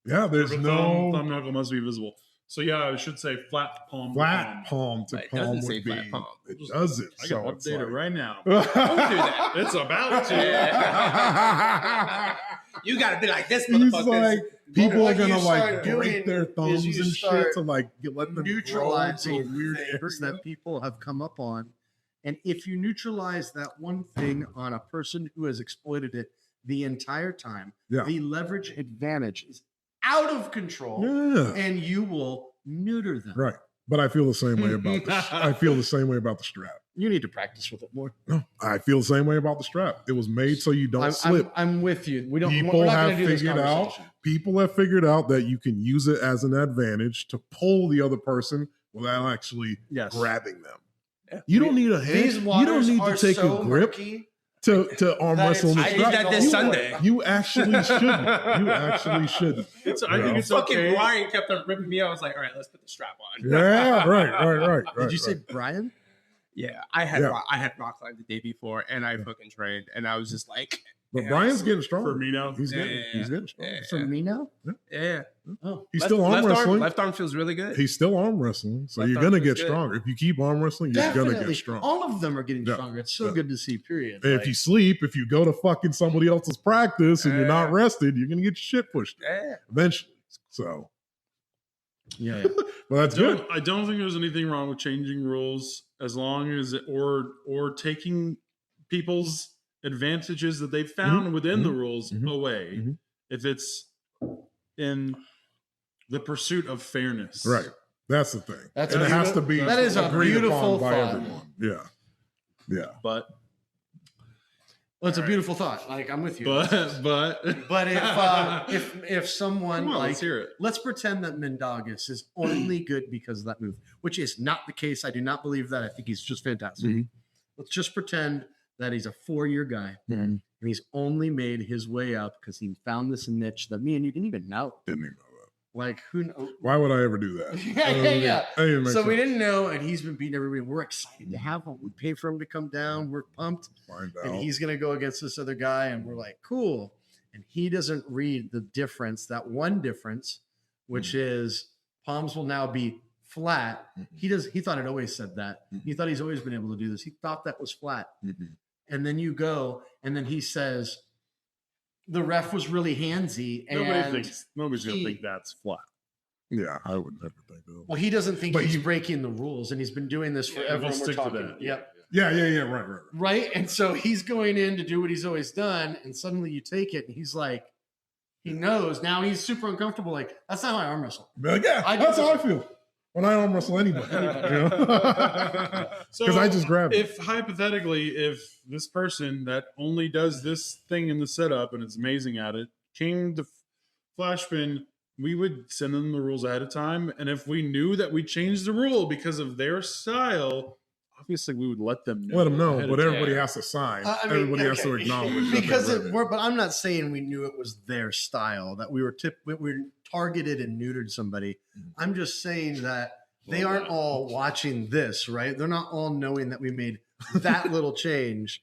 Speaker 4: Yeah, there's no
Speaker 3: thumb knuckle must be visible. So yeah, I should say flat palm to
Speaker 4: palm to
Speaker 2: It
Speaker 4: palm
Speaker 2: doesn't
Speaker 4: would
Speaker 2: say
Speaker 4: be.
Speaker 2: flat palm.
Speaker 4: It doesn't.
Speaker 3: I
Speaker 4: So
Speaker 3: can
Speaker 4: it's
Speaker 3: update it
Speaker 4: like-
Speaker 3: right now.
Speaker 2: Don't do that.
Speaker 3: It's about to.
Speaker 2: You gotta be like this,
Speaker 4: He's
Speaker 2: motherfucker.
Speaker 4: like, people
Speaker 1: what
Speaker 4: are gonna
Speaker 1: you start
Speaker 4: like
Speaker 1: doing
Speaker 4: break their thumbs
Speaker 1: is you
Speaker 4: and shit
Speaker 1: start
Speaker 4: to like let them
Speaker 1: neutralizing
Speaker 4: grow to a weird
Speaker 1: things
Speaker 4: area.
Speaker 1: that people have come up on. And if you neutralize that one thing on a person who has exploited it the entire time,
Speaker 4: Yeah.
Speaker 1: the leverage advantage is out of control,
Speaker 4: Yeah,
Speaker 1: and you will neuter them.
Speaker 4: right. But I feel the same way about I feel the same way about the strap.
Speaker 1: You need to practice with it more.
Speaker 4: No, I feel the same way about the strap. It was made so you don't slip.
Speaker 1: I'm with you. We don't.
Speaker 4: People
Speaker 1: we're not
Speaker 4: have
Speaker 1: gonna do this
Speaker 4: figured out.
Speaker 1: conversation.
Speaker 4: People have figured out that you can use it as an advantage to pull the other person without actually
Speaker 1: Yes.
Speaker 4: grabbing them. You don't need a hand.
Speaker 1: These
Speaker 4: You
Speaker 1: waters
Speaker 4: don't need
Speaker 1: are
Speaker 4: to take
Speaker 1: so
Speaker 4: a grip
Speaker 1: murky.
Speaker 4: to arm
Speaker 1: That
Speaker 4: wrestle.
Speaker 1: it's-
Speaker 4: in the
Speaker 1: I did
Speaker 4: strap.
Speaker 2: that this
Speaker 4: You-
Speaker 2: Sunday.
Speaker 4: You actually shouldn't. You actually shouldn't.
Speaker 3: I think it's
Speaker 2: Fucking
Speaker 3: okay.
Speaker 2: Brian kept on ripping me out. I was like, all right, let's put the strap on.
Speaker 4: Yeah, right.
Speaker 1: Did you say Brian?
Speaker 2: Yeah, I had
Speaker 4: Yeah.
Speaker 2: I had rock climbed the day before, and I fucking trained, and I was just like,
Speaker 4: But
Speaker 2: yeah,
Speaker 4: Brian's getting stronger.
Speaker 3: For me now.
Speaker 4: He's
Speaker 2: Yeah,
Speaker 4: getting,
Speaker 2: yeah,
Speaker 4: he's getting stronger.
Speaker 2: yeah.
Speaker 1: For me now?
Speaker 2: yeah.
Speaker 1: Oh,
Speaker 4: He's still arm wrestling.
Speaker 2: Left arm feels really good.
Speaker 4: He's still arm wrestling, so
Speaker 2: Left
Speaker 4: you're
Speaker 2: arm
Speaker 4: gonna
Speaker 2: feels
Speaker 4: get
Speaker 2: good.
Speaker 4: stronger. If you keep arm wrestling, you're gonna
Speaker 1: definitely.
Speaker 4: get stronger.
Speaker 1: All of them are getting
Speaker 4: Yeah.
Speaker 1: stronger. It's so
Speaker 4: Yeah.
Speaker 1: good to see. Period.
Speaker 4: And if
Speaker 1: Like,
Speaker 4: you sleep, if you go to fucking somebody else's practice and you're not
Speaker 2: Yeah.
Speaker 4: rested, you're gonna get your shit pushed
Speaker 2: Yeah.
Speaker 4: eventually. So,
Speaker 1: yeah.
Speaker 4: well, that's good.
Speaker 3: I don't think there's anything wrong with changing rules as long as it, or taking people's advantages that they've found within the rules away.
Speaker 4: Mhm.
Speaker 3: If it's in the pursuit of fairness.
Speaker 4: Right. That's the thing.
Speaker 1: That's
Speaker 4: and
Speaker 1: a
Speaker 4: it has to
Speaker 1: beautiful-
Speaker 4: be
Speaker 1: that is a
Speaker 4: agreed
Speaker 1: beautiful
Speaker 4: upon by
Speaker 1: thought.
Speaker 4: everyone. Yeah. Yeah.
Speaker 3: But
Speaker 1: Well, it's a beautiful thought. Like I'm with you.
Speaker 3: but
Speaker 1: But if someone
Speaker 3: Come on,
Speaker 1: like
Speaker 3: let's hear it.
Speaker 1: let's pretend that Mendagas is only good because of that move, which is not the case. I do not believe that. I think he's just fantastic.
Speaker 4: Mhm.
Speaker 1: Let's just pretend that he's a 4-year guy
Speaker 4: Mhm.
Speaker 1: and he's only made his way up because he found this niche that me and you didn't even know.
Speaker 4: Didn't even know that.
Speaker 1: Like who knows?
Speaker 4: Why would I ever do that?
Speaker 1: Yeah, yeah.
Speaker 4: That didn't make
Speaker 1: So we
Speaker 4: sense.
Speaker 1: didn't know, and he's been beating everybody. We're excited to have him. We pay for him to come down. We're pumped.
Speaker 4: Find
Speaker 1: And
Speaker 4: out.
Speaker 1: he's going to go against this other guy, and we're like, cool. And he doesn't read the difference, that one difference, which is palms will now be flat. He thought it always said that. He thought he's always been able to do this. He thought that was flat.
Speaker 4: Mhm.
Speaker 1: And then you go, and then he says, the ref was really handsy. And
Speaker 3: Nobody's gonna
Speaker 1: he-
Speaker 3: think that's flat.
Speaker 4: Yeah, I would never think that.
Speaker 1: well, he doesn't think
Speaker 4: But
Speaker 1: he's
Speaker 4: you-
Speaker 1: breaking the rules, and he's been doing this forever.
Speaker 3: we'll
Speaker 1: and we're
Speaker 3: stick to
Speaker 1: talking.
Speaker 3: that.
Speaker 1: Yep.
Speaker 4: Yeah, right.
Speaker 1: Right. And so he's going in to do what he's always done, and suddenly you take it, and he's like, he knows now. He's super uncomfortable. Like that's not how I arm wrestle.
Speaker 4: But yeah,
Speaker 1: I
Speaker 4: that's
Speaker 1: do-
Speaker 4: how I feel when I arm wrestle anybody.
Speaker 3: So
Speaker 4: Because I just grab it.
Speaker 3: if hypothetically, if this person that only does this thing in the setup and is amazing at it came to Flashpin, we would send them the rules ahead of time. And if we knew that we changed the rule because of their style, obviously we would let them know.
Speaker 4: Let them know,
Speaker 3: ahead of
Speaker 4: but
Speaker 3: time.
Speaker 4: everybody has to sign.
Speaker 1: I mean,
Speaker 4: Everybody has to
Speaker 1: okay.
Speaker 4: acknowledge that
Speaker 1: because
Speaker 4: they read it.
Speaker 1: but I'm not saying we knew it was their style that we were targeted and neutered somebody. I'm just saying that they aren't all watching this, right? They're not all knowing that we made that little change.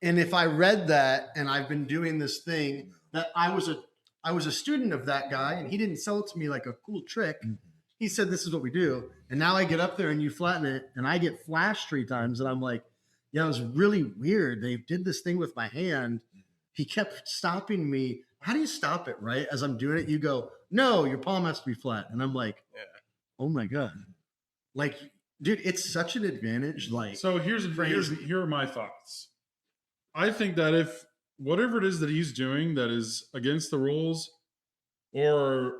Speaker 1: And if I read that and I've been doing this thing that I was a student of that guy and he didn't sell it to me like a cool trick. He said, this is what we do. And now I get up there and you flatten it and I get flashed 3 times. And I'm like, yeah, it was really weird. They did this thing with my hand. He kept stopping me. How do you stop it, right? As I'm doing it, you go, no, your palm has to be flat. And I'm like, oh my God. Like, dude, it's such an advantage. Like,
Speaker 3: So here are my thoughts. I think that if whatever it is that he's doing that is against the rules or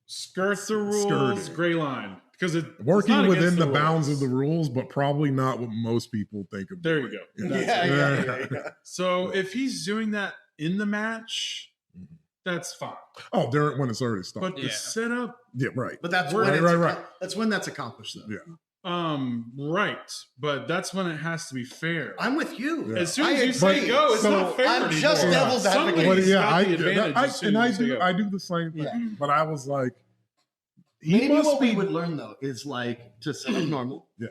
Speaker 3: skirt the rules,
Speaker 4: Skirting.
Speaker 3: gray line. Because it's
Speaker 4: Working
Speaker 3: not
Speaker 4: within
Speaker 3: against
Speaker 4: the bounds
Speaker 3: rules.
Speaker 4: of the rules, but probably not what most people think of.
Speaker 3: There you go.
Speaker 4: doing.
Speaker 1: yeah.
Speaker 3: So if he's doing that in the match,
Speaker 4: Mm-hmm.
Speaker 3: that's fine.
Speaker 4: Oh, when it's already started.
Speaker 3: But the setup,
Speaker 4: Yeah, right.
Speaker 1: But that's
Speaker 3: Right,
Speaker 1: when
Speaker 4: right.
Speaker 1: that's when that's accomplished, though.
Speaker 4: Yeah.
Speaker 3: Right, but that's when it has to be fair.
Speaker 1: I'm with you.
Speaker 4: Yeah.
Speaker 3: As soon
Speaker 1: I
Speaker 3: as you say
Speaker 1: agree.
Speaker 3: go, it's
Speaker 4: So,
Speaker 3: not fair
Speaker 1: I'm
Speaker 3: anymore.
Speaker 1: just devil's advocate.
Speaker 3: Somebody's
Speaker 4: Well,
Speaker 3: got the advantage as soon
Speaker 4: and
Speaker 3: as
Speaker 4: I
Speaker 3: you say
Speaker 4: do
Speaker 3: go.
Speaker 4: I do the same thing.
Speaker 1: Yeah.
Speaker 4: But I was like, he
Speaker 1: Maybe
Speaker 4: must
Speaker 1: what
Speaker 4: be
Speaker 1: we would learn though is like to set up normal.
Speaker 4: Yeah.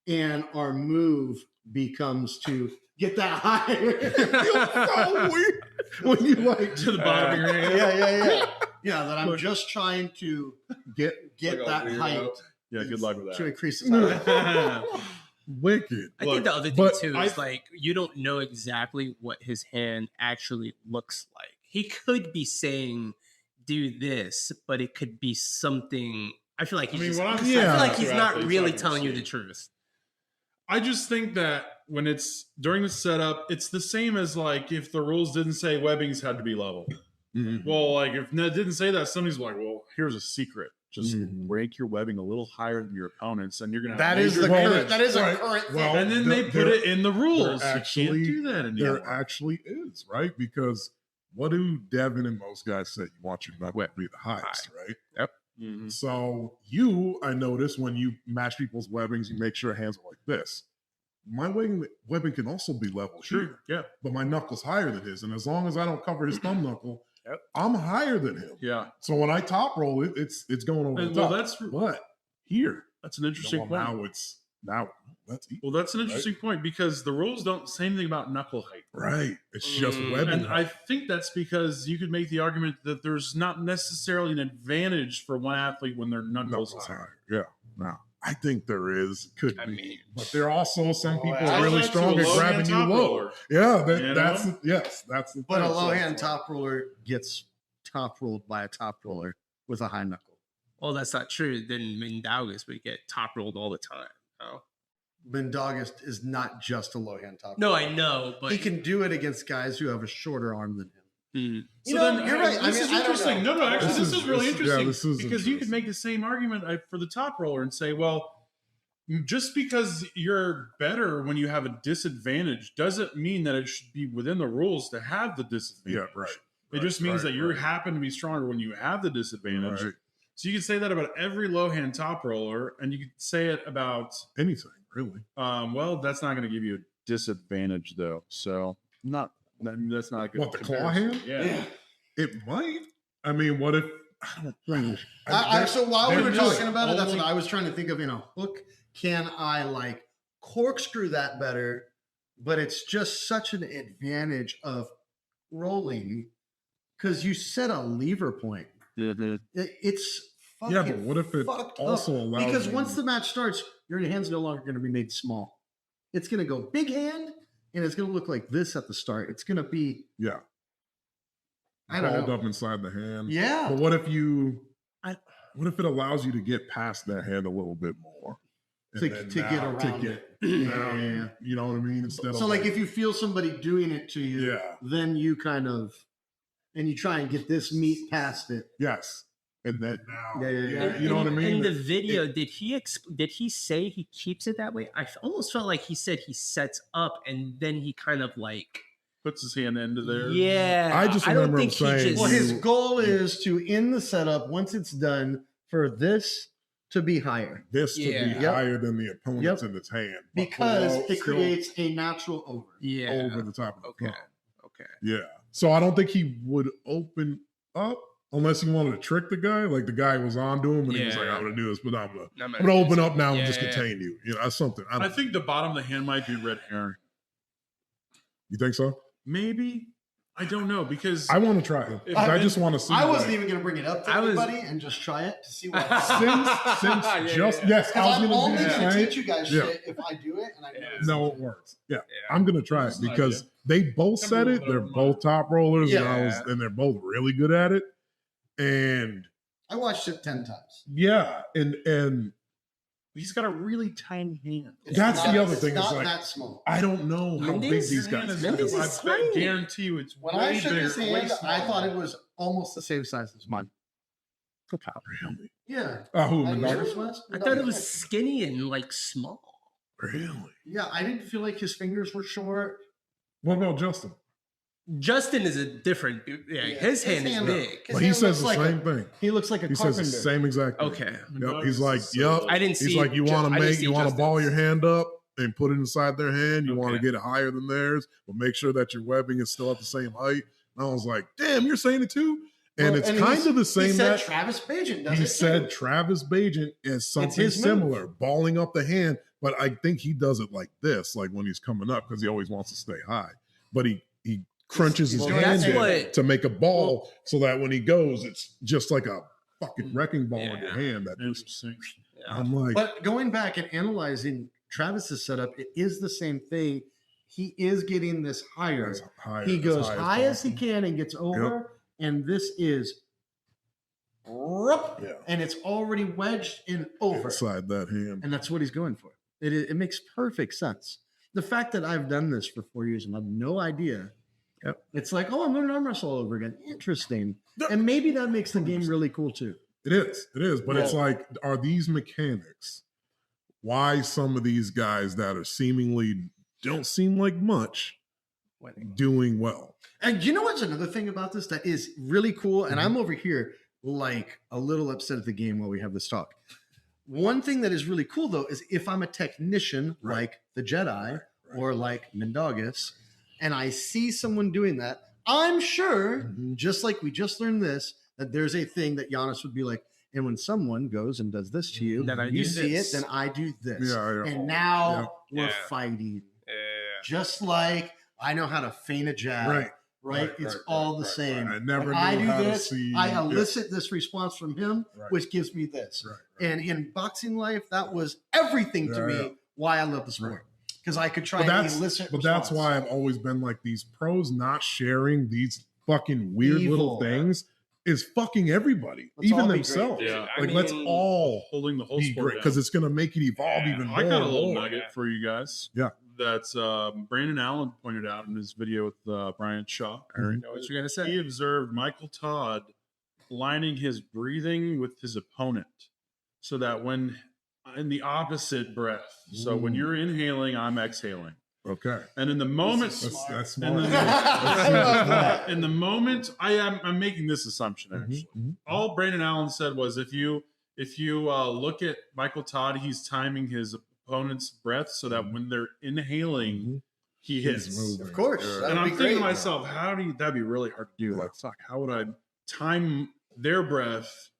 Speaker 1: And our move becomes to get that higher.
Speaker 4: feels so weird when you like
Speaker 3: To the bottom of your hand.
Speaker 1: Yeah. Yeah, that I'm just trying to get
Speaker 3: Like a
Speaker 1: that
Speaker 3: weirdo.
Speaker 1: height
Speaker 3: Yeah, good luck with
Speaker 1: to
Speaker 3: that.
Speaker 1: increase the height.
Speaker 4: wicked.
Speaker 2: I
Speaker 3: Look,
Speaker 2: think the other thing
Speaker 4: but
Speaker 2: too is like you don't know exactly what his hand actually looks like. He could be saying do this, but it could be something. I feel like
Speaker 3: I
Speaker 2: he's
Speaker 3: mean,
Speaker 2: just,
Speaker 3: what I'm
Speaker 2: I
Speaker 3: saying
Speaker 2: feel like
Speaker 3: to
Speaker 2: he's not
Speaker 3: athletes,
Speaker 2: really
Speaker 3: I can
Speaker 2: telling you
Speaker 3: see.
Speaker 2: the truth.
Speaker 3: I just think that when it's during the setup, it's the same as like if the rules didn't say webbings had to be level.
Speaker 4: Mm-hmm.
Speaker 3: Well, like if it didn't say that, somebody's like, well, here's a secret. Just
Speaker 4: Mhm.
Speaker 3: rank your webbing a little higher than your opponents, and you're gonna have
Speaker 1: That is
Speaker 3: major
Speaker 1: the
Speaker 3: advantage.
Speaker 1: current. That is a
Speaker 4: Right.
Speaker 1: current thing.
Speaker 4: Well,
Speaker 3: And then they put it in the rules. You
Speaker 4: actually-
Speaker 3: can't do that anymore.
Speaker 4: There actually is, right? Because what do Devin and most guys say? You want your knuckle to be the highest, right?
Speaker 3: Mhm.
Speaker 4: So I notice when you match people's webbings, you make sure hands are like this. My webbing can also be level
Speaker 3: Sure.
Speaker 4: here,
Speaker 3: Yeah.
Speaker 4: but my knuckle's higher than his. And as long as I don't cover his thumb knuckle,
Speaker 2: Yep.
Speaker 4: I'm higher than him.
Speaker 3: Yeah.
Speaker 4: So when I top roll it, it's going over
Speaker 3: And,
Speaker 4: the
Speaker 3: well,
Speaker 4: top. But here,
Speaker 3: that's an interesting point.
Speaker 4: now that's
Speaker 3: Well, that's an interesting point because the rules don't say anything about knuckle height.
Speaker 4: right. It's just
Speaker 2: Mm,
Speaker 4: webbing.
Speaker 3: And I think that's because you could make the argument that there's not necessarily an advantage for one athlete when their knuckles
Speaker 4: knuckles
Speaker 3: are higher.
Speaker 4: higher. Yeah. No, I think there is. Could
Speaker 2: I
Speaker 4: be.
Speaker 2: mean,
Speaker 4: But there are also some people
Speaker 1: yeah.
Speaker 4: really
Speaker 3: That's
Speaker 4: strong
Speaker 3: a
Speaker 4: at
Speaker 3: low
Speaker 4: grabbing
Speaker 3: hand
Speaker 4: you
Speaker 3: top
Speaker 4: low.
Speaker 3: roller.
Speaker 4: Yeah,
Speaker 3: You
Speaker 4: that's
Speaker 3: know?
Speaker 4: that's the
Speaker 1: But a
Speaker 4: thing.
Speaker 1: low
Speaker 4: So
Speaker 1: hand
Speaker 4: it's like-
Speaker 1: top roller gets top rolled by a top roller with a high knuckle.
Speaker 2: well, that's not true. Then Mindaugas would get top rolled all the time. No,
Speaker 1: Bendagist is not just a low hand top
Speaker 2: no,
Speaker 1: roller.
Speaker 2: I know, but
Speaker 1: He can do it against guys who have a shorter arm than him.
Speaker 2: Mm,
Speaker 3: So
Speaker 1: You know,
Speaker 3: then
Speaker 1: you're right. I
Speaker 3: This
Speaker 1: mean,
Speaker 3: is
Speaker 1: I don't
Speaker 3: interesting.
Speaker 1: know.
Speaker 3: No, actually, this is really interesting
Speaker 4: this is
Speaker 3: because you could
Speaker 4: interesting.
Speaker 3: make the same argument for the top roller and say, well, just because you're better when you have a disadvantage doesn't mean that it should be within the rules to have the disadvantage.
Speaker 4: Yeah, right.
Speaker 3: It just means
Speaker 4: right,
Speaker 3: that you
Speaker 4: right.
Speaker 3: happen to be stronger when you have the disadvantage.
Speaker 4: Right.
Speaker 3: So you can say that about every low hand top roller, and you could say it about
Speaker 4: Anything really.
Speaker 3: well, that's not going to give you a disadvantage though. So that's not a good.
Speaker 4: What, the claw
Speaker 3: comparison.
Speaker 4: hand?
Speaker 3: Yeah.
Speaker 4: It might. I mean, what if? I don't know.
Speaker 1: So while we
Speaker 4: there
Speaker 1: were
Speaker 4: is
Speaker 1: talking about it, that's
Speaker 3: only-
Speaker 1: what I was trying to think of. Hook. Can I like corkscrew that better? But it's just such an advantage of rolling because you set a lever point. It's fucking
Speaker 4: Yeah, but what if it
Speaker 1: fucked
Speaker 4: also
Speaker 1: up.
Speaker 4: allows
Speaker 1: Because
Speaker 4: you-
Speaker 1: once the match starts, your hand's no longer going to be made small. It's going to go big hand, and it's going to look like this at the start. It's going to be
Speaker 4: Yeah,
Speaker 1: I don't
Speaker 4: balled
Speaker 1: know.
Speaker 4: up inside the hand.
Speaker 1: Yeah.
Speaker 4: But what if you?
Speaker 2: I-
Speaker 4: What if it allows you to get past that hand a little bit more? And
Speaker 1: To
Speaker 4: then
Speaker 1: get
Speaker 4: now
Speaker 1: around
Speaker 4: get-
Speaker 1: it.
Speaker 4: now,
Speaker 1: Yeah.
Speaker 4: You know what I mean? Instead of
Speaker 1: So like if you feel somebody doing it to you,
Speaker 4: yeah,
Speaker 1: then you kind of and you try and get this meat past it.
Speaker 4: yes, and then now,
Speaker 1: Yeah.
Speaker 4: you know what I mean?
Speaker 2: In the video, did he say he keeps it that way? I almost felt like he said he sets up and then he kind of like
Speaker 3: Puts his hand into there.
Speaker 2: yeah.
Speaker 4: I just
Speaker 2: don't
Speaker 4: remember him
Speaker 2: think he
Speaker 4: saying-
Speaker 2: just-
Speaker 1: Well, his
Speaker 4: You-
Speaker 1: goal is to in the setup once it's done for this to be higher
Speaker 4: this to
Speaker 2: Yeah.
Speaker 4: be
Speaker 1: Yep.
Speaker 4: higher than the opponent's in its hand but
Speaker 1: because
Speaker 4: below,
Speaker 1: it
Speaker 4: still
Speaker 1: creates a natural over.
Speaker 2: yeah.
Speaker 4: over the top of the
Speaker 2: Okay.
Speaker 4: thumb.
Speaker 2: Okay.
Speaker 4: Yeah. So I don't think he would open up unless he wanted to trick the guy. Like the guy was on to him and he was
Speaker 2: Yeah.
Speaker 4: like, I'm gonna do this, but I'm gonna
Speaker 2: I'm
Speaker 4: open up now and
Speaker 2: Yeah,
Speaker 4: just
Speaker 2: yeah.
Speaker 4: contain you. You know, that's something. I,
Speaker 3: I
Speaker 4: don't,
Speaker 3: think the bottom of the hand might be red herring.
Speaker 4: you think so?
Speaker 3: Maybe. I don't know because
Speaker 4: I want to try it.
Speaker 3: If
Speaker 4: I
Speaker 3: I've
Speaker 4: just
Speaker 3: been-
Speaker 4: want to see.
Speaker 1: I wasn't
Speaker 4: like,
Speaker 1: even going to bring it up to
Speaker 2: I was-
Speaker 1: anybody and just try it to see what.
Speaker 4: since
Speaker 2: Yeah,
Speaker 4: just
Speaker 2: yeah.
Speaker 4: yes, I
Speaker 1: Because
Speaker 4: was
Speaker 1: I'm
Speaker 4: gonna
Speaker 1: only
Speaker 4: do
Speaker 1: going
Speaker 4: the
Speaker 1: to
Speaker 4: same.
Speaker 1: teach you guys
Speaker 4: Yeah.
Speaker 1: shit if I do it, and I know.
Speaker 2: Yeah.
Speaker 1: it's
Speaker 4: No, it
Speaker 1: something.
Speaker 4: works. Yeah,
Speaker 2: Yeah.
Speaker 4: I'm gonna try it
Speaker 3: That's an
Speaker 4: because
Speaker 3: idea.
Speaker 4: they both
Speaker 3: Some
Speaker 4: said
Speaker 3: people
Speaker 4: it.
Speaker 3: that
Speaker 4: They're
Speaker 3: don't
Speaker 4: both top rollers,
Speaker 2: Yeah.
Speaker 4: and they're both really good at it. And
Speaker 1: I watched it 10 times.
Speaker 4: yeah, and
Speaker 3: he's got a really tiny hand.
Speaker 1: It's
Speaker 4: That's the
Speaker 1: not-
Speaker 4: other
Speaker 1: it's
Speaker 4: thing,
Speaker 1: not
Speaker 4: it's like-
Speaker 1: that small.
Speaker 4: I don't know how big
Speaker 2: Mendes?
Speaker 4: these
Speaker 3: His
Speaker 4: guys.
Speaker 3: hand is-
Speaker 2: Mendes
Speaker 3: I
Speaker 2: is tiny.
Speaker 3: guarantee you it's
Speaker 1: When
Speaker 3: way
Speaker 1: I shook
Speaker 3: bigger,
Speaker 1: his
Speaker 3: way
Speaker 1: hand, I
Speaker 3: smaller.
Speaker 1: thought it was almost the same size as mine.
Speaker 4: Really?
Speaker 1: Yeah.
Speaker 4: Who?
Speaker 1: I,
Speaker 4: Mendoza?
Speaker 2: I thought it was skinny and like small.
Speaker 4: Really?
Speaker 1: Yeah, I didn't feel like his fingers were short.
Speaker 4: What about Justin?
Speaker 2: Justin is a different dude. Yeah, his hand is big.
Speaker 4: But he says the same thing.
Speaker 1: He looks like a
Speaker 4: He
Speaker 1: carpenter.
Speaker 4: says the same exact thing.
Speaker 2: Okay.
Speaker 4: Yep. He's like, yep.
Speaker 2: I didn't see.
Speaker 4: He's like, you want
Speaker 2: I
Speaker 4: to
Speaker 2: didn't see
Speaker 4: ball your
Speaker 2: Justin's.
Speaker 4: hand up and put it inside their hand. You want to
Speaker 2: Okay.
Speaker 4: get it higher than theirs, but make sure that your webbing is still at the same height. And I was like, damn, you're saying it too? And
Speaker 1: Well,
Speaker 4: it's
Speaker 1: and
Speaker 4: kind of the same
Speaker 1: He said
Speaker 4: that
Speaker 1: Travis Bajan does
Speaker 4: he
Speaker 1: it
Speaker 4: said
Speaker 1: too.
Speaker 4: Travis Bajan is something
Speaker 1: his move.
Speaker 4: similar, balling up the hand, but I think he does it like this, like when he's coming up, because he always wants to stay high. But he crunches his
Speaker 1: Well,
Speaker 4: hand
Speaker 2: that's
Speaker 4: in
Speaker 2: what-
Speaker 4: to make a ball so that when he goes, it's just like a fucking wrecking ball in your
Speaker 2: Yeah.
Speaker 4: hand. That
Speaker 3: Interesting.
Speaker 4: I'm like,
Speaker 1: But going back and analyzing Travis's setup, it is the same thing. He is getting this higher.
Speaker 4: as high-
Speaker 1: He
Speaker 4: as
Speaker 1: goes
Speaker 4: high
Speaker 1: high as he
Speaker 4: possible.
Speaker 1: can and gets over, and this is
Speaker 4: Yeah.
Speaker 1: and it's already wedged in over.
Speaker 4: Inside that hand.
Speaker 1: And that's what he's going for. It makes perfect sense. The fact that I've done this for 4 years and I have no idea.
Speaker 2: Yep.
Speaker 1: It's like, oh, I'm going to arm wrestle all over again. Interesting. And maybe that makes the game really cool too.
Speaker 4: It is. But it's like, are these mechanics why some of these guys that are seemingly don't seem like much doing well?
Speaker 1: And you know what's another thing about this that is really cool? And I'm over here like a little upset at the game while we have this talk. One thing that is really cool though is if I'm a technician like the Jedi or like Mendagus, and I see someone doing that, I'm sure, just like we just learned this, that there's a thing that Giannis would be like, and when someone goes and does this to you,
Speaker 2: Then I
Speaker 1: you
Speaker 2: do
Speaker 1: see
Speaker 2: this.
Speaker 1: it, then I do this.
Speaker 4: Yeah.
Speaker 1: And now we're
Speaker 2: Yeah.
Speaker 1: fighting.
Speaker 2: Yeah.
Speaker 1: Just like I know how to feint a jab.
Speaker 4: Right.
Speaker 1: Right? It's all the same.
Speaker 4: I never
Speaker 1: When I
Speaker 4: knew
Speaker 1: do
Speaker 4: how to
Speaker 1: this,
Speaker 4: see.
Speaker 1: I elicit this response from him,
Speaker 4: Right.
Speaker 1: which gives me this.
Speaker 4: Right.
Speaker 1: And in boxing life, that was everything to
Speaker 4: Yeah,
Speaker 1: me
Speaker 4: yeah.
Speaker 1: why I love the sport. Because I could try
Speaker 4: But
Speaker 1: and
Speaker 4: that's,
Speaker 1: elicit
Speaker 4: but that's
Speaker 1: response.
Speaker 4: why I've always been like, these pros not sharing these fucking weird
Speaker 1: Evil.
Speaker 4: little things is fucking everybody,
Speaker 1: Let's all
Speaker 4: even
Speaker 1: be great.
Speaker 4: themselves.
Speaker 3: Yeah.
Speaker 2: I
Speaker 4: Like, let's
Speaker 2: mean,
Speaker 4: all
Speaker 3: Holding the whole
Speaker 4: be
Speaker 3: sport
Speaker 4: great because it's going to make it evolve
Speaker 2: Yeah.
Speaker 4: even more.
Speaker 3: I got a
Speaker 4: and
Speaker 3: little
Speaker 4: more.
Speaker 3: nugget for you guys.
Speaker 4: Yeah.
Speaker 3: That's Brandon Allen pointed out in his video with Brian Shaw.
Speaker 2: I already know what you're gonna say.
Speaker 3: He observed Michael Todd lining his breathing with his opponent so that when in the opposite breath, so when you're inhaling, I'm exhaling.
Speaker 4: Okay.
Speaker 3: And in the moment,
Speaker 4: That's
Speaker 3: and
Speaker 4: smart.
Speaker 1: I love that.
Speaker 3: in the moment, I'm making this assumption actually.
Speaker 4: Mhm.
Speaker 3: All Brandon Allen said was if you look at Michael Todd, he's timing his opponent's breath so that when they're inhaling,
Speaker 4: Mhm.
Speaker 3: he
Speaker 4: He's
Speaker 3: hits.
Speaker 4: moving.
Speaker 1: Of course.
Speaker 4: Yeah.
Speaker 1: That
Speaker 3: And
Speaker 1: would
Speaker 3: I'm
Speaker 1: be
Speaker 3: thinking to
Speaker 1: great.
Speaker 3: myself, that'd be really hard to do. Like, fuck, how would I time their breath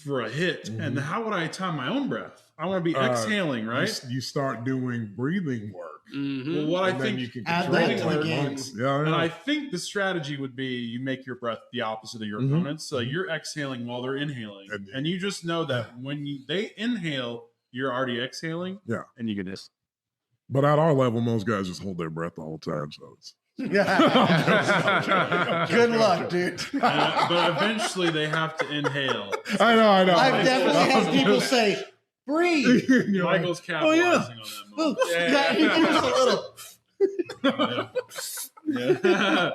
Speaker 3: for a hit? And
Speaker 4: Mhm.
Speaker 3: how would I time my own breath? I want to be
Speaker 4: Uh,
Speaker 3: exhaling, right?
Speaker 4: You start doing breathing work.
Speaker 2: Mhm.
Speaker 3: Well, what I
Speaker 4: And then
Speaker 3: think
Speaker 4: you can
Speaker 1: Add
Speaker 4: control
Speaker 1: that
Speaker 4: it
Speaker 1: to the
Speaker 4: at
Speaker 1: game.
Speaker 4: once. Yeah,
Speaker 3: And
Speaker 4: yeah.
Speaker 3: I think the strategy would be you make your breath the opposite of your
Speaker 4: Mhm.
Speaker 3: opponent's. So you're exhaling while they're inhaling.
Speaker 4: And-
Speaker 3: And you just know that when they inhale, you're already exhaling.
Speaker 4: Yeah.
Speaker 3: And you can just.
Speaker 4: But at our level, most guys just hold their breath the whole time. So it's
Speaker 1: Good luck, dude.
Speaker 3: But eventually they have to inhale.
Speaker 4: I know.
Speaker 1: I've definitely had people say, breathe.
Speaker 4: You're like,
Speaker 3: Michael's
Speaker 4: oh, yeah.
Speaker 3: capitalizing on that moment.
Speaker 1: Yeah, he gives a little.
Speaker 3: Yeah.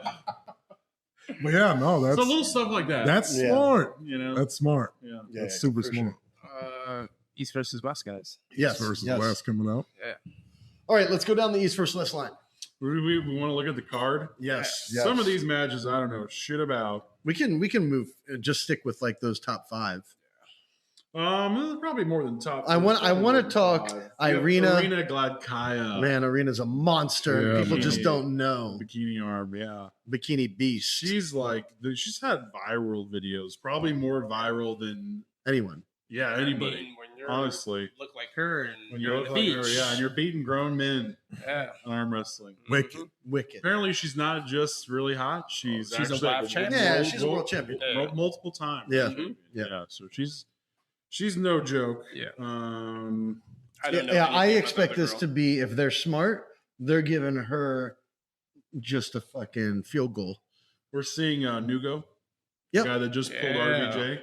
Speaker 4: but yeah, no, that's
Speaker 3: So little stuff like that.
Speaker 4: that's
Speaker 1: Yeah.
Speaker 4: smart.
Speaker 3: you know.
Speaker 4: That's smart.
Speaker 3: yeah.
Speaker 4: That's super
Speaker 1: for
Speaker 4: smart.
Speaker 2: East versus West, guys.
Speaker 1: Yes.
Speaker 4: Versus
Speaker 1: yes.
Speaker 4: West coming out.
Speaker 1: All right, let's go down the East versus West line.
Speaker 3: We want to look at the card.
Speaker 1: Yes.
Speaker 3: Some of these matches I don't know shit about.
Speaker 1: we can move. Just stick with like those top five.
Speaker 3: There's probably more than top.
Speaker 1: I want to talk Irina.
Speaker 3: Irina Gladkaya.
Speaker 1: Man, Arena's a monster.
Speaker 4: Yeah,
Speaker 1: People
Speaker 3: man.
Speaker 1: just don't know.
Speaker 3: Bikini arm, yeah.
Speaker 1: Bikini Beast.
Speaker 3: She's she's had viral videos, probably more viral than
Speaker 1: Anyone.
Speaker 3: anybody.
Speaker 2: I mean, when you're
Speaker 3: honestly,
Speaker 2: look like her and
Speaker 3: when
Speaker 2: you're
Speaker 3: you
Speaker 2: on
Speaker 3: look
Speaker 2: the
Speaker 3: like her,
Speaker 2: beach.
Speaker 3: yeah, and you're beating grown men
Speaker 2: Yeah.
Speaker 3: in arm wrestling.
Speaker 4: Wicked.
Speaker 1: Wicked.
Speaker 3: Apparently, she's not just really hot. She's
Speaker 2: She's a
Speaker 3: actually
Speaker 2: WAF champion.
Speaker 1: Yeah, she's a world champion.
Speaker 2: Yeah.
Speaker 3: multiple times.
Speaker 1: Yeah.
Speaker 2: Mhm.
Speaker 1: Yeah.
Speaker 3: So she's no joke.
Speaker 2: Yeah.
Speaker 3: Um,
Speaker 2: I don't know.
Speaker 1: Yeah,
Speaker 2: anything
Speaker 1: I
Speaker 2: about
Speaker 1: expect
Speaker 2: the
Speaker 1: this
Speaker 2: girl.
Speaker 1: to be, if they're smart, they're giving her just a fucking field goal.
Speaker 3: we're seeing Nugo,
Speaker 1: Yep.
Speaker 3: the guy that just pulled
Speaker 2: Yeah.
Speaker 3: RBJ.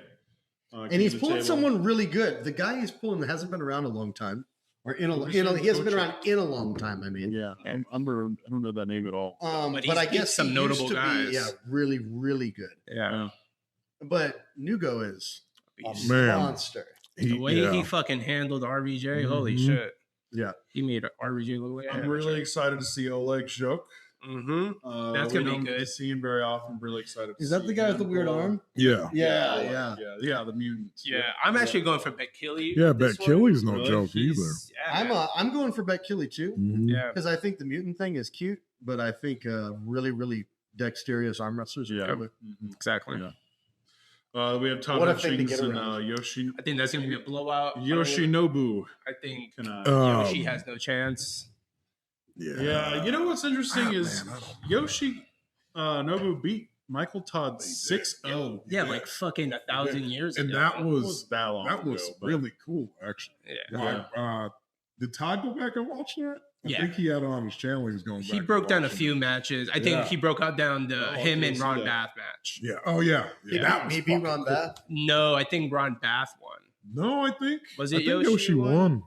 Speaker 1: And he's
Speaker 3: came to the
Speaker 1: pulling
Speaker 3: table.
Speaker 1: someone really good. The guy he's pulling hasn't been around a long time. Or he hasn't been around in a long time, I mean.
Speaker 3: Yeah, I don't know that name at all.
Speaker 2: But
Speaker 1: But
Speaker 2: he's
Speaker 1: I
Speaker 2: beat
Speaker 1: guess
Speaker 2: some
Speaker 1: he
Speaker 2: notable
Speaker 1: used to
Speaker 2: guys.
Speaker 1: be, really, really good.
Speaker 2: Yeah.
Speaker 1: But Nugo is a
Speaker 4: Man.
Speaker 1: monster.
Speaker 2: The way
Speaker 4: yeah.
Speaker 2: he fucking handled RBJ, holy
Speaker 4: Mhm.
Speaker 2: shit.
Speaker 1: Yeah.
Speaker 2: He made RBJ look like
Speaker 3: I'm
Speaker 2: an
Speaker 3: really
Speaker 2: amateur.
Speaker 3: excited to see Oleg Zhuk
Speaker 2: Mm-hmm. That's
Speaker 3: we
Speaker 2: gonna be
Speaker 3: don't
Speaker 2: good.
Speaker 3: see him very often. Really excited. To
Speaker 1: Is that
Speaker 3: see
Speaker 1: the guy with
Speaker 3: him
Speaker 1: the weird
Speaker 3: go.
Speaker 1: arm?
Speaker 4: Yeah.
Speaker 3: Yeah. The mutants.
Speaker 2: Yeah, I'm actually going for Bet Killy.
Speaker 4: Yeah,
Speaker 2: with this
Speaker 4: Bet Killy's
Speaker 2: one.
Speaker 4: no
Speaker 3: Really?
Speaker 4: joke either.
Speaker 2: Yeah, man.
Speaker 1: I'm going for Bet Killy too,
Speaker 4: Mhm.
Speaker 2: Yeah.
Speaker 1: because I think the mutant thing is cute, but I think really, really dexterous arm wrestlers are
Speaker 3: Yeah.
Speaker 1: killer.
Speaker 3: Mhm.
Speaker 2: Exactly.
Speaker 3: Yeah. We have Todd
Speaker 1: What a thing to
Speaker 3: Hutchings
Speaker 1: get
Speaker 3: and
Speaker 1: around.
Speaker 2: I think that's gonna be a blowout.
Speaker 3: Yoshinobu.
Speaker 2: I think
Speaker 3: Can
Speaker 2: Yoshi has no chance.
Speaker 3: yeah, you know what's interesting is
Speaker 4: man, I don't-
Speaker 3: Yoshi Nobu beat Michael Todd 6-0.
Speaker 2: Yeah, like fucking 1,000 years
Speaker 4: And
Speaker 2: ago.
Speaker 4: that was
Speaker 3: that long
Speaker 4: that was
Speaker 3: ago, but-
Speaker 4: really cool, actually.
Speaker 2: Yeah.
Speaker 4: Like, did Todd go back and watch that? I
Speaker 2: Yeah.
Speaker 4: think he had it on his channel. He was going back.
Speaker 2: He
Speaker 4: and
Speaker 2: broke down a
Speaker 4: watching
Speaker 2: few
Speaker 4: it.
Speaker 2: matches. I think
Speaker 4: Yeah.
Speaker 2: he broke down the
Speaker 3: Oh,
Speaker 2: him
Speaker 3: okay,
Speaker 2: and
Speaker 3: so
Speaker 2: Ron
Speaker 3: yeah.
Speaker 2: Bath match.
Speaker 4: Yeah. Oh yeah.
Speaker 2: Yeah.
Speaker 4: That was
Speaker 1: He beat
Speaker 4: fucking
Speaker 1: Ron
Speaker 4: cool.
Speaker 1: Bath.
Speaker 2: No, I think Ron Bath won.
Speaker 4: No, I think
Speaker 2: Was
Speaker 4: I
Speaker 2: it
Speaker 4: think
Speaker 2: Yoshi won?
Speaker 4: won.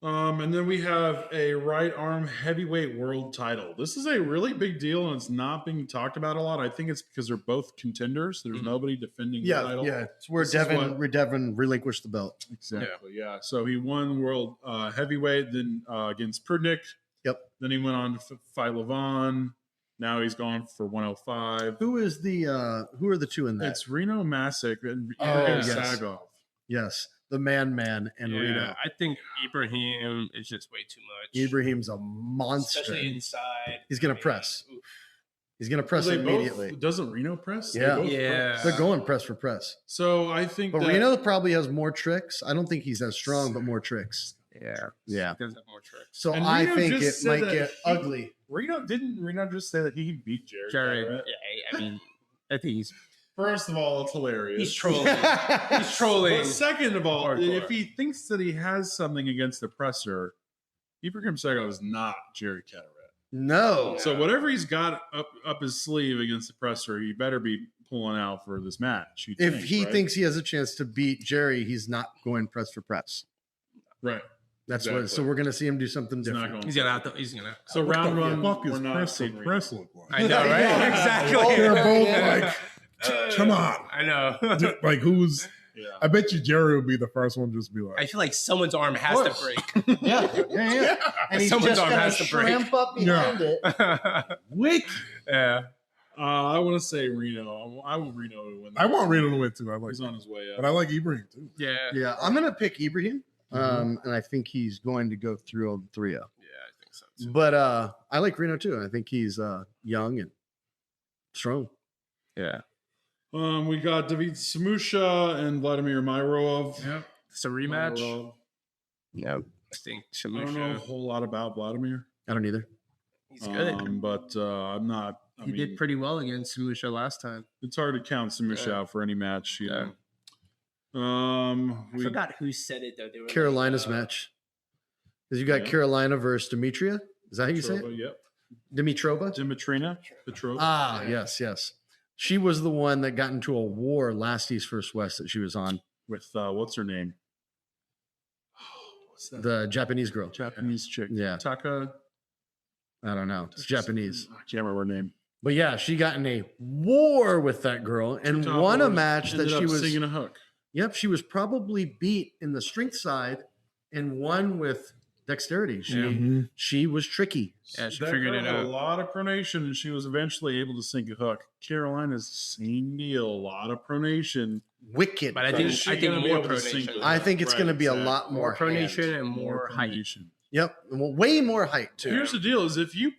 Speaker 3: And then we have a right arm heavyweight world title. This is a really big deal, and it's not being talked about a lot. I think it's because they're both contenders. There's
Speaker 2: Mhm.
Speaker 3: nobody defending the
Speaker 1: Yeah,
Speaker 3: title.
Speaker 1: yeah. It's where
Speaker 3: This is
Speaker 1: Devin relinquished the belt.
Speaker 3: Exactly. Yeah. So he won world heavyweight, then against Prudnick.
Speaker 1: Yep.
Speaker 3: Then he went on to fight Levon. Now he's gone for 105.
Speaker 1: Who are the two in that?
Speaker 3: It's Reno Masick and
Speaker 1: Oh,
Speaker 3: Ibrahim
Speaker 1: yes.
Speaker 3: Sagov.
Speaker 1: Yes, the man and Reno.
Speaker 2: I think Ibrahim is just way too much.
Speaker 1: Ibrahim's a monster.
Speaker 2: Especially inside.
Speaker 1: He's gonna press.
Speaker 2: Oof.
Speaker 1: He's gonna press
Speaker 3: They
Speaker 1: it immediately.
Speaker 3: both, doesn't Reno press? They
Speaker 1: Yeah.
Speaker 3: both
Speaker 2: Yeah.
Speaker 3: press.
Speaker 1: They're going press for press.
Speaker 3: So I think
Speaker 1: But
Speaker 3: that
Speaker 1: Reno probably has more tricks. I don't think he's as strong, but more tricks.
Speaker 2: Yeah.
Speaker 1: Yeah.
Speaker 2: He does have more tricks.
Speaker 1: So
Speaker 3: And
Speaker 1: I
Speaker 3: Reno
Speaker 1: think
Speaker 3: just
Speaker 1: it
Speaker 3: said
Speaker 1: might
Speaker 3: that
Speaker 1: get
Speaker 3: he-
Speaker 1: ugly.
Speaker 3: Reno just say that he beat Jared.
Speaker 2: Jared,
Speaker 3: Everett?
Speaker 2: yeah, I mean, I think he's
Speaker 3: First of all, it's hilarious.
Speaker 2: he's trolling. He's trolling.
Speaker 3: But second of all,
Speaker 2: Hardcore.
Speaker 3: if he thinks that he has something against the presser, Ibrahim Sagov is not Jared Carteret.
Speaker 1: No.
Speaker 3: So whatever he's got up his sleeve against the presser, he better be pulling out for this match. you'd
Speaker 1: If
Speaker 3: think,
Speaker 1: he
Speaker 3: right?
Speaker 1: thinks he has a chance to beat Jerry, he's not going press for press.
Speaker 3: right.
Speaker 1: That's
Speaker 3: Exactly.
Speaker 1: what. So we're gonna see him do something
Speaker 3: He's not
Speaker 1: different.
Speaker 3: going.
Speaker 2: He's gonna have to. He's gonna.
Speaker 3: So
Speaker 4: What
Speaker 3: round
Speaker 4: the
Speaker 3: one,
Speaker 4: fuck
Speaker 3: we're
Speaker 4: is
Speaker 3: not
Speaker 4: press
Speaker 3: seeing
Speaker 4: and
Speaker 3: Reno.
Speaker 4: press look like?
Speaker 2: I know, right?
Speaker 1: Yeah.
Speaker 2: Exactly.
Speaker 4: They're both
Speaker 1: Yeah.
Speaker 4: like, come on.
Speaker 2: I know.
Speaker 4: Like who's?
Speaker 3: Yeah.
Speaker 4: I bet you Jerry will be the first one. Just be like,
Speaker 2: I feel like someone's arm has to
Speaker 1: course.
Speaker 2: break.
Speaker 1: Yeah. And he's
Speaker 2: Someone's
Speaker 1: just
Speaker 2: arm
Speaker 1: gonna
Speaker 2: has to break.
Speaker 1: shrimp up behind it.
Speaker 4: wick.
Speaker 2: Yeah.
Speaker 3: I want to say Reno. I want Reno to win.
Speaker 4: I want Reno to win too. I like,
Speaker 3: He's on his way
Speaker 4: but
Speaker 3: up.
Speaker 4: I like Ibrahim too.
Speaker 2: Yeah.
Speaker 1: Yeah, I'm gonna pick Ibrahim, and I think he's going to go through on 3-0.
Speaker 2: Yeah, I think so too.
Speaker 1: But I like Reno too. I think he's young and strong.
Speaker 2: Yeah.
Speaker 3: We got David Samusha and Vladimir Myrov.
Speaker 2: Yep. It's a rematch.
Speaker 3: Myrov.
Speaker 2: Yeah. I think
Speaker 3: I don't know a
Speaker 2: Shamusha.
Speaker 3: whole lot about Vladimir,
Speaker 1: I don't either.
Speaker 2: He's good.
Speaker 3: but I'm not. I
Speaker 2: He
Speaker 3: mean,
Speaker 2: did pretty well against Shamusha last time.
Speaker 3: it's hard to count Samusha
Speaker 2: Yeah.
Speaker 3: out for any match. You
Speaker 2: Yeah.
Speaker 3: know.
Speaker 2: I forgot who said it though. They were like,
Speaker 1: Carolina's match. Because you got
Speaker 3: Yeah.
Speaker 1: Carolina versus Demetria. Is that how you say it?
Speaker 3: Yep.
Speaker 1: Dimitrova?
Speaker 3: Dimitrina Petrova.
Speaker 1: Ah, yes. She was the one that got into a war last East First West that she was on.
Speaker 3: With what's her name? What's that?
Speaker 1: The Japanese girl.
Speaker 3: Japanese chick.
Speaker 1: Yeah.
Speaker 3: Taka.
Speaker 1: I don't know. It's Japanese.
Speaker 3: I can't remember her name.
Speaker 1: But yeah, she got in a war with that girl and
Speaker 3: Top
Speaker 1: won a
Speaker 3: orders,
Speaker 1: match that
Speaker 3: ended
Speaker 1: she
Speaker 3: up
Speaker 1: was.
Speaker 3: singing a hook.
Speaker 1: Yep, she was probably beat in the strength side and won with dexterity. She was tricky.
Speaker 2: Yeah, she
Speaker 3: That
Speaker 2: figured
Speaker 3: girl
Speaker 2: it
Speaker 3: had
Speaker 2: out.
Speaker 3: A lot of pronation, and she was eventually able to sink a hook. Carolina's same deal. A lot of pronation.
Speaker 1: Wicked.
Speaker 2: But I
Speaker 3: Is
Speaker 2: think
Speaker 3: she
Speaker 2: I think
Speaker 3: gonna be
Speaker 2: more
Speaker 3: able to sink
Speaker 2: pronation.
Speaker 3: it?
Speaker 1: I think it's
Speaker 3: Right,
Speaker 1: going to be a
Speaker 3: exactly.
Speaker 1: lot
Speaker 2: More
Speaker 1: more
Speaker 2: pronation
Speaker 1: hand.
Speaker 2: and more height.
Speaker 3: pronation.
Speaker 1: Yep, well, way more height too.
Speaker 3: Here's the deal: is if you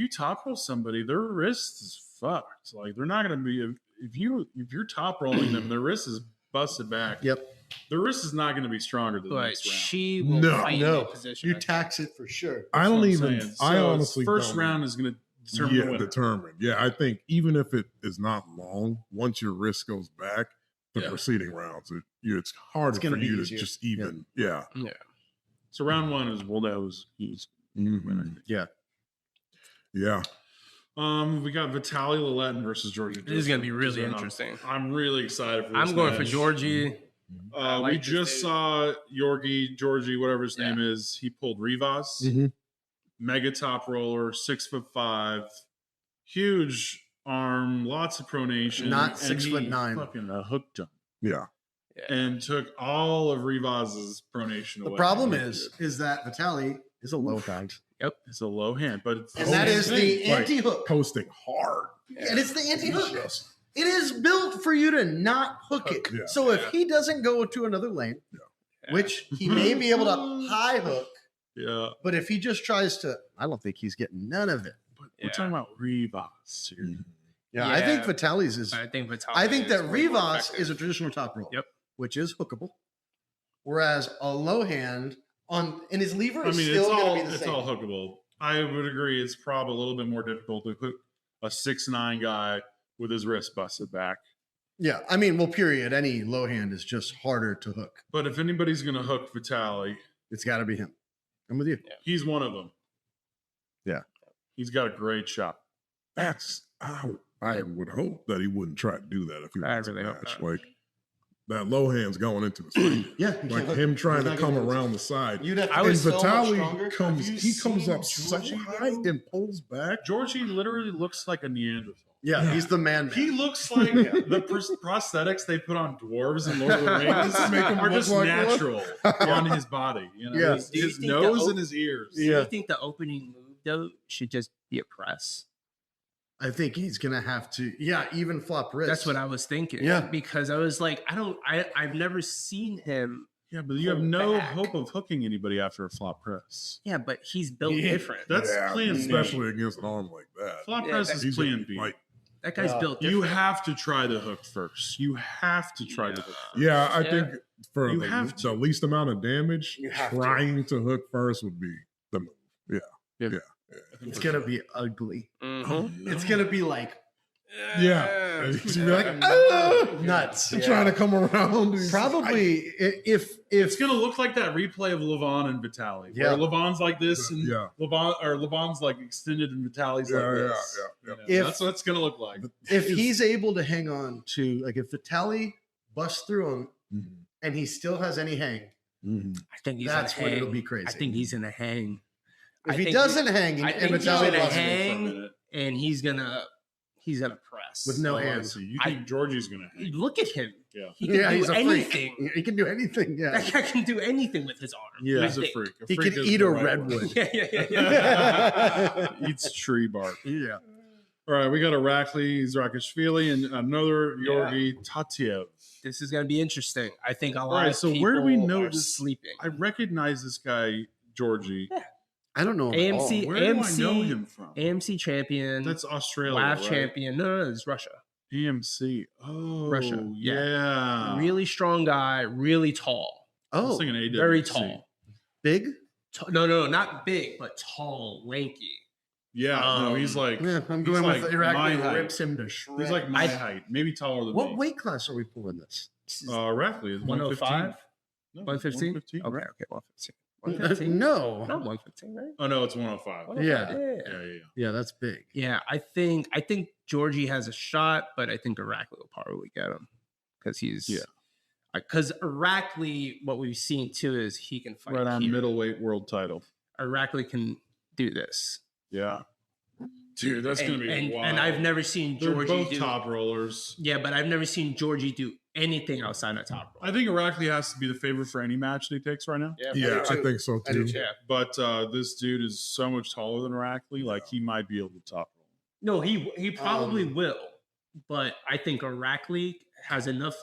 Speaker 3: top roll somebody, their wrist is fucked. Like they're not going to be if you're top rolling them, their wrist is busted back.
Speaker 1: Yep.
Speaker 3: Their wrist is not going to be stronger than the
Speaker 2: But
Speaker 3: next round.
Speaker 2: she will
Speaker 4: No,
Speaker 2: fight in
Speaker 1: no.
Speaker 2: that position.
Speaker 1: You tax it for sure.
Speaker 4: I
Speaker 3: That's
Speaker 4: don't
Speaker 3: what I'm
Speaker 4: even.
Speaker 3: saying.
Speaker 4: I
Speaker 3: So
Speaker 4: honestly
Speaker 3: first
Speaker 4: don't.
Speaker 3: round is going to determine the winner.
Speaker 4: determined. Yeah, I think even if it is not long, once your wrist goes back, the
Speaker 3: Yeah.
Speaker 4: preceding rounds, it's harder
Speaker 1: gonna
Speaker 4: for
Speaker 1: be
Speaker 4: you to
Speaker 1: easier.
Speaker 4: just even. Yeah.
Speaker 3: So round one is he's
Speaker 4: Mhm.
Speaker 1: Yeah.
Speaker 4: Yeah.
Speaker 3: we got Vitaly Laletin versus Georgia.
Speaker 2: This is gonna be really
Speaker 3: And
Speaker 2: interesting.
Speaker 3: I'm really excited for this
Speaker 2: I'm going for
Speaker 3: match.
Speaker 2: Georgie. I like
Speaker 3: We
Speaker 2: this
Speaker 3: just
Speaker 2: dude.
Speaker 3: saw Georgie, whatever his
Speaker 2: Yeah.
Speaker 3: name is. He pulled Rivas,
Speaker 4: Mhm.
Speaker 3: mega top roller, 6'5", huge arm, lots of pronation.
Speaker 1: Not
Speaker 3: and
Speaker 1: 6'9".
Speaker 3: Fucking a hook jump.
Speaker 4: Yeah.
Speaker 3: And took all of Rivas's pronation
Speaker 1: The
Speaker 3: away.
Speaker 1: problem is that Vitaly is a low guy.
Speaker 3: It's a low hand, but it's
Speaker 1: And that is the
Speaker 4: Like,
Speaker 1: anti-hook.
Speaker 4: posting hard.
Speaker 1: And it's the anti-hook.
Speaker 4: Just-
Speaker 1: It is built for you to not hook it.
Speaker 4: Yeah.
Speaker 1: So if he doesn't go to another lane, which he may be able to high hook,
Speaker 3: yeah.
Speaker 1: but if he just tries to, I don't think he's getting none of it.
Speaker 3: But we're talking about Rivas here.
Speaker 1: Yeah, I think
Speaker 2: Yeah.
Speaker 1: Vitali's is.
Speaker 2: I think Vitali
Speaker 1: I think that
Speaker 2: is way more
Speaker 1: Rivas
Speaker 2: effective.
Speaker 1: is a traditional top roll.
Speaker 2: Yep.
Speaker 1: Which is hookable. Whereas a low hand on and his lever
Speaker 3: I
Speaker 1: is
Speaker 3: mean,
Speaker 1: still
Speaker 3: it's
Speaker 1: going to be the
Speaker 3: it's
Speaker 1: same.
Speaker 3: all hookable. I would agree. It's probably a little bit more difficult to hook a 6'9" guy with his wrist busted back.
Speaker 1: Yeah, I mean, well, period. Any low hand is just harder to hook.
Speaker 3: But if anybody's going to hook Vitali,
Speaker 1: It's got to be him. I'm with you.
Speaker 3: he's one of them.
Speaker 1: Yeah.
Speaker 3: He's got a great shot.
Speaker 4: That's I would hope that he wouldn't try to do that if he
Speaker 2: I
Speaker 4: wins a
Speaker 2: really hope
Speaker 4: match.
Speaker 2: not.
Speaker 4: Like that low hand's going into his fight.
Speaker 1: Yeah, you
Speaker 4: Like
Speaker 1: can't
Speaker 4: him
Speaker 1: hook.
Speaker 4: trying
Speaker 1: He's
Speaker 4: to
Speaker 1: not
Speaker 4: come
Speaker 1: gonna do it.
Speaker 4: around the side.
Speaker 1: You'd have to
Speaker 2: I
Speaker 1: be
Speaker 2: was
Speaker 1: so much
Speaker 4: Vitali
Speaker 1: stronger.
Speaker 4: comes
Speaker 3: Have you
Speaker 4: comes
Speaker 3: seen
Speaker 4: up so
Speaker 3: Georgie,
Speaker 4: high
Speaker 3: though?
Speaker 4: and pulls back.
Speaker 3: Georgie literally looks like a Neanderthal.
Speaker 1: Yeah, he's the man.
Speaker 3: He looks like the prosthetics they put on dwarves in Lord of the Rings
Speaker 4: Make him
Speaker 3: are
Speaker 4: look
Speaker 3: just
Speaker 4: like one.
Speaker 3: natural on his body. You know,
Speaker 1: Yeah.
Speaker 3: his,
Speaker 2: Do you
Speaker 3: his
Speaker 2: think the
Speaker 3: nose
Speaker 2: o-
Speaker 3: and his ears.
Speaker 2: Do
Speaker 1: Yeah.
Speaker 2: you think the opening move though should just be a press?
Speaker 1: I think he's gonna have to. Yeah, even flop wrist.
Speaker 2: That's what I was thinking.
Speaker 1: Yeah.
Speaker 2: because I was like, I've never seen him.
Speaker 3: Yeah, but you have
Speaker 2: Pull
Speaker 3: no
Speaker 2: back.
Speaker 3: hope of hooking anybody after a flop press.
Speaker 2: Yeah, but he's built
Speaker 1: Yeah.
Speaker 2: different.
Speaker 3: That's plan B.
Speaker 4: especially against an arm like that.
Speaker 3: Flop
Speaker 2: Yeah,
Speaker 3: press
Speaker 2: that-
Speaker 3: is
Speaker 4: He's
Speaker 3: plan
Speaker 4: gonna
Speaker 3: B.
Speaker 4: fight.
Speaker 2: That guy's
Speaker 1: Yeah.
Speaker 2: built
Speaker 3: You
Speaker 2: different.
Speaker 3: have to try the hook first. You have to try the hook.
Speaker 4: Yeah, I
Speaker 2: Yeah.
Speaker 4: think for
Speaker 3: You
Speaker 4: the,
Speaker 3: have to.
Speaker 4: the least amount of damage,
Speaker 1: You have to.
Speaker 4: trying to hook first would be the move.
Speaker 1: It's gonna be ugly.
Speaker 2: Mhm.
Speaker 1: It's gonna be like
Speaker 4: Yeah. He's gonna be like,
Speaker 1: nuts.
Speaker 4: "Ah!" trying to come around. He's-
Speaker 1: Probably if
Speaker 3: It's gonna look like that replay of Levon and Vitali.
Speaker 1: Yeah.
Speaker 3: Where Levon's like this and
Speaker 4: Yeah.
Speaker 3: Levon's like extended and Vitali's like
Speaker 4: Yeah,
Speaker 3: this.
Speaker 4: yeah,
Speaker 3: You know,
Speaker 1: If-
Speaker 3: that's what it's gonna look like.
Speaker 1: if he's able to hang on to like if Vitali busts through him
Speaker 4: Mhm.
Speaker 1: and he still has any hang,
Speaker 4: Mhm.
Speaker 2: I think he's
Speaker 1: that's
Speaker 2: in a
Speaker 1: when
Speaker 2: hang.
Speaker 1: it'll be crazy.
Speaker 2: I think he's in a hang.
Speaker 1: if
Speaker 2: I
Speaker 1: he
Speaker 2: think
Speaker 1: doesn't hang
Speaker 2: I
Speaker 1: and
Speaker 2: think he's
Speaker 1: Vitali
Speaker 2: in a
Speaker 1: busts
Speaker 2: hang, and he's gonna press
Speaker 1: with no
Speaker 3: Oh, I
Speaker 1: hands.
Speaker 3: see. You think Georgie's gonna hang?
Speaker 2: Look at him.
Speaker 3: Yeah.
Speaker 2: He can
Speaker 1: Yeah,
Speaker 2: do
Speaker 1: he's a
Speaker 2: anything.
Speaker 1: freak. He can do anything. Yeah.
Speaker 2: That guy can do anything with his arm.
Speaker 1: Yeah.
Speaker 2: I
Speaker 3: He's a
Speaker 2: think.
Speaker 3: freak.
Speaker 1: He
Speaker 3: freak
Speaker 1: can
Speaker 3: is
Speaker 1: eat
Speaker 3: the
Speaker 1: a
Speaker 3: right word.
Speaker 1: redwood.
Speaker 2: Yeah.
Speaker 3: Eats tree bark.
Speaker 1: Yeah.
Speaker 3: All right, we got Irakli Zrakashvili and another Georgi Tatiev.
Speaker 2: This is gonna be interesting. I think a lot
Speaker 3: right,
Speaker 2: of
Speaker 3: so
Speaker 2: people
Speaker 3: where do we know
Speaker 2: are
Speaker 3: this-
Speaker 2: sleeping.
Speaker 3: I recognize this guy, Georgie.
Speaker 1: I don't know. him at all.
Speaker 2: AMC
Speaker 3: Where do I know him from?
Speaker 2: AMC champion,
Speaker 3: That's Australia,
Speaker 2: WAV
Speaker 3: right?
Speaker 2: champion. No, it's Russia.
Speaker 3: AMC. Oh,
Speaker 2: Russia, yeah.
Speaker 3: Yeah.
Speaker 2: Really strong guy, really tall,
Speaker 3: I was
Speaker 1: Oh,
Speaker 3: thinking AWC.
Speaker 2: very tall.
Speaker 1: big.
Speaker 2: No, not big, but tall, lanky.
Speaker 3: Yeah, no, he's
Speaker 2: Um,
Speaker 3: like
Speaker 1: Yeah, I'm
Speaker 3: he's
Speaker 1: going
Speaker 3: like
Speaker 1: with
Speaker 3: my
Speaker 1: Iraq.
Speaker 3: height.
Speaker 1: Rips him to shreds.
Speaker 3: He's like my height, maybe taller than
Speaker 1: What
Speaker 3: me.
Speaker 1: weight class are we pulling this?
Speaker 3: Irakli is
Speaker 2: 105,
Speaker 3: 115. No,
Speaker 2: 115.
Speaker 3: 115.
Speaker 2: Okay, 115. 115.
Speaker 1: No.
Speaker 2: Not 115, right?
Speaker 3: Oh no, it's 105.
Speaker 2: 105,
Speaker 1: Yeah.
Speaker 3: Yeah.
Speaker 1: Yeah, that's big.
Speaker 2: Yeah, I think Georgie has a shot, but I think Irakli will probably get him because he's
Speaker 3: Yeah.
Speaker 2: Because Irakli, what we've seen too is he can fight.
Speaker 3: Right on
Speaker 2: here.
Speaker 3: middleweight world title.
Speaker 2: Irakli can do this.
Speaker 3: Yeah. Dude, that's gonna
Speaker 2: and,
Speaker 3: be
Speaker 2: and,
Speaker 3: wild.
Speaker 2: and I've never seen
Speaker 3: They're
Speaker 2: Georgie
Speaker 3: both
Speaker 2: do.
Speaker 3: top rollers.
Speaker 2: Yeah, but I've never seen Georgie do anything outside of top roll.
Speaker 3: I think Irakli has to be the favorite for any match that he takes right now.
Speaker 4: Yeah, I think so
Speaker 1: I do
Speaker 4: too.
Speaker 1: too.
Speaker 2: Yeah.
Speaker 3: But this dude is so much taller than Irakli. Like he might be able to top roll.
Speaker 2: No, he probably will, but I think Irakli has enough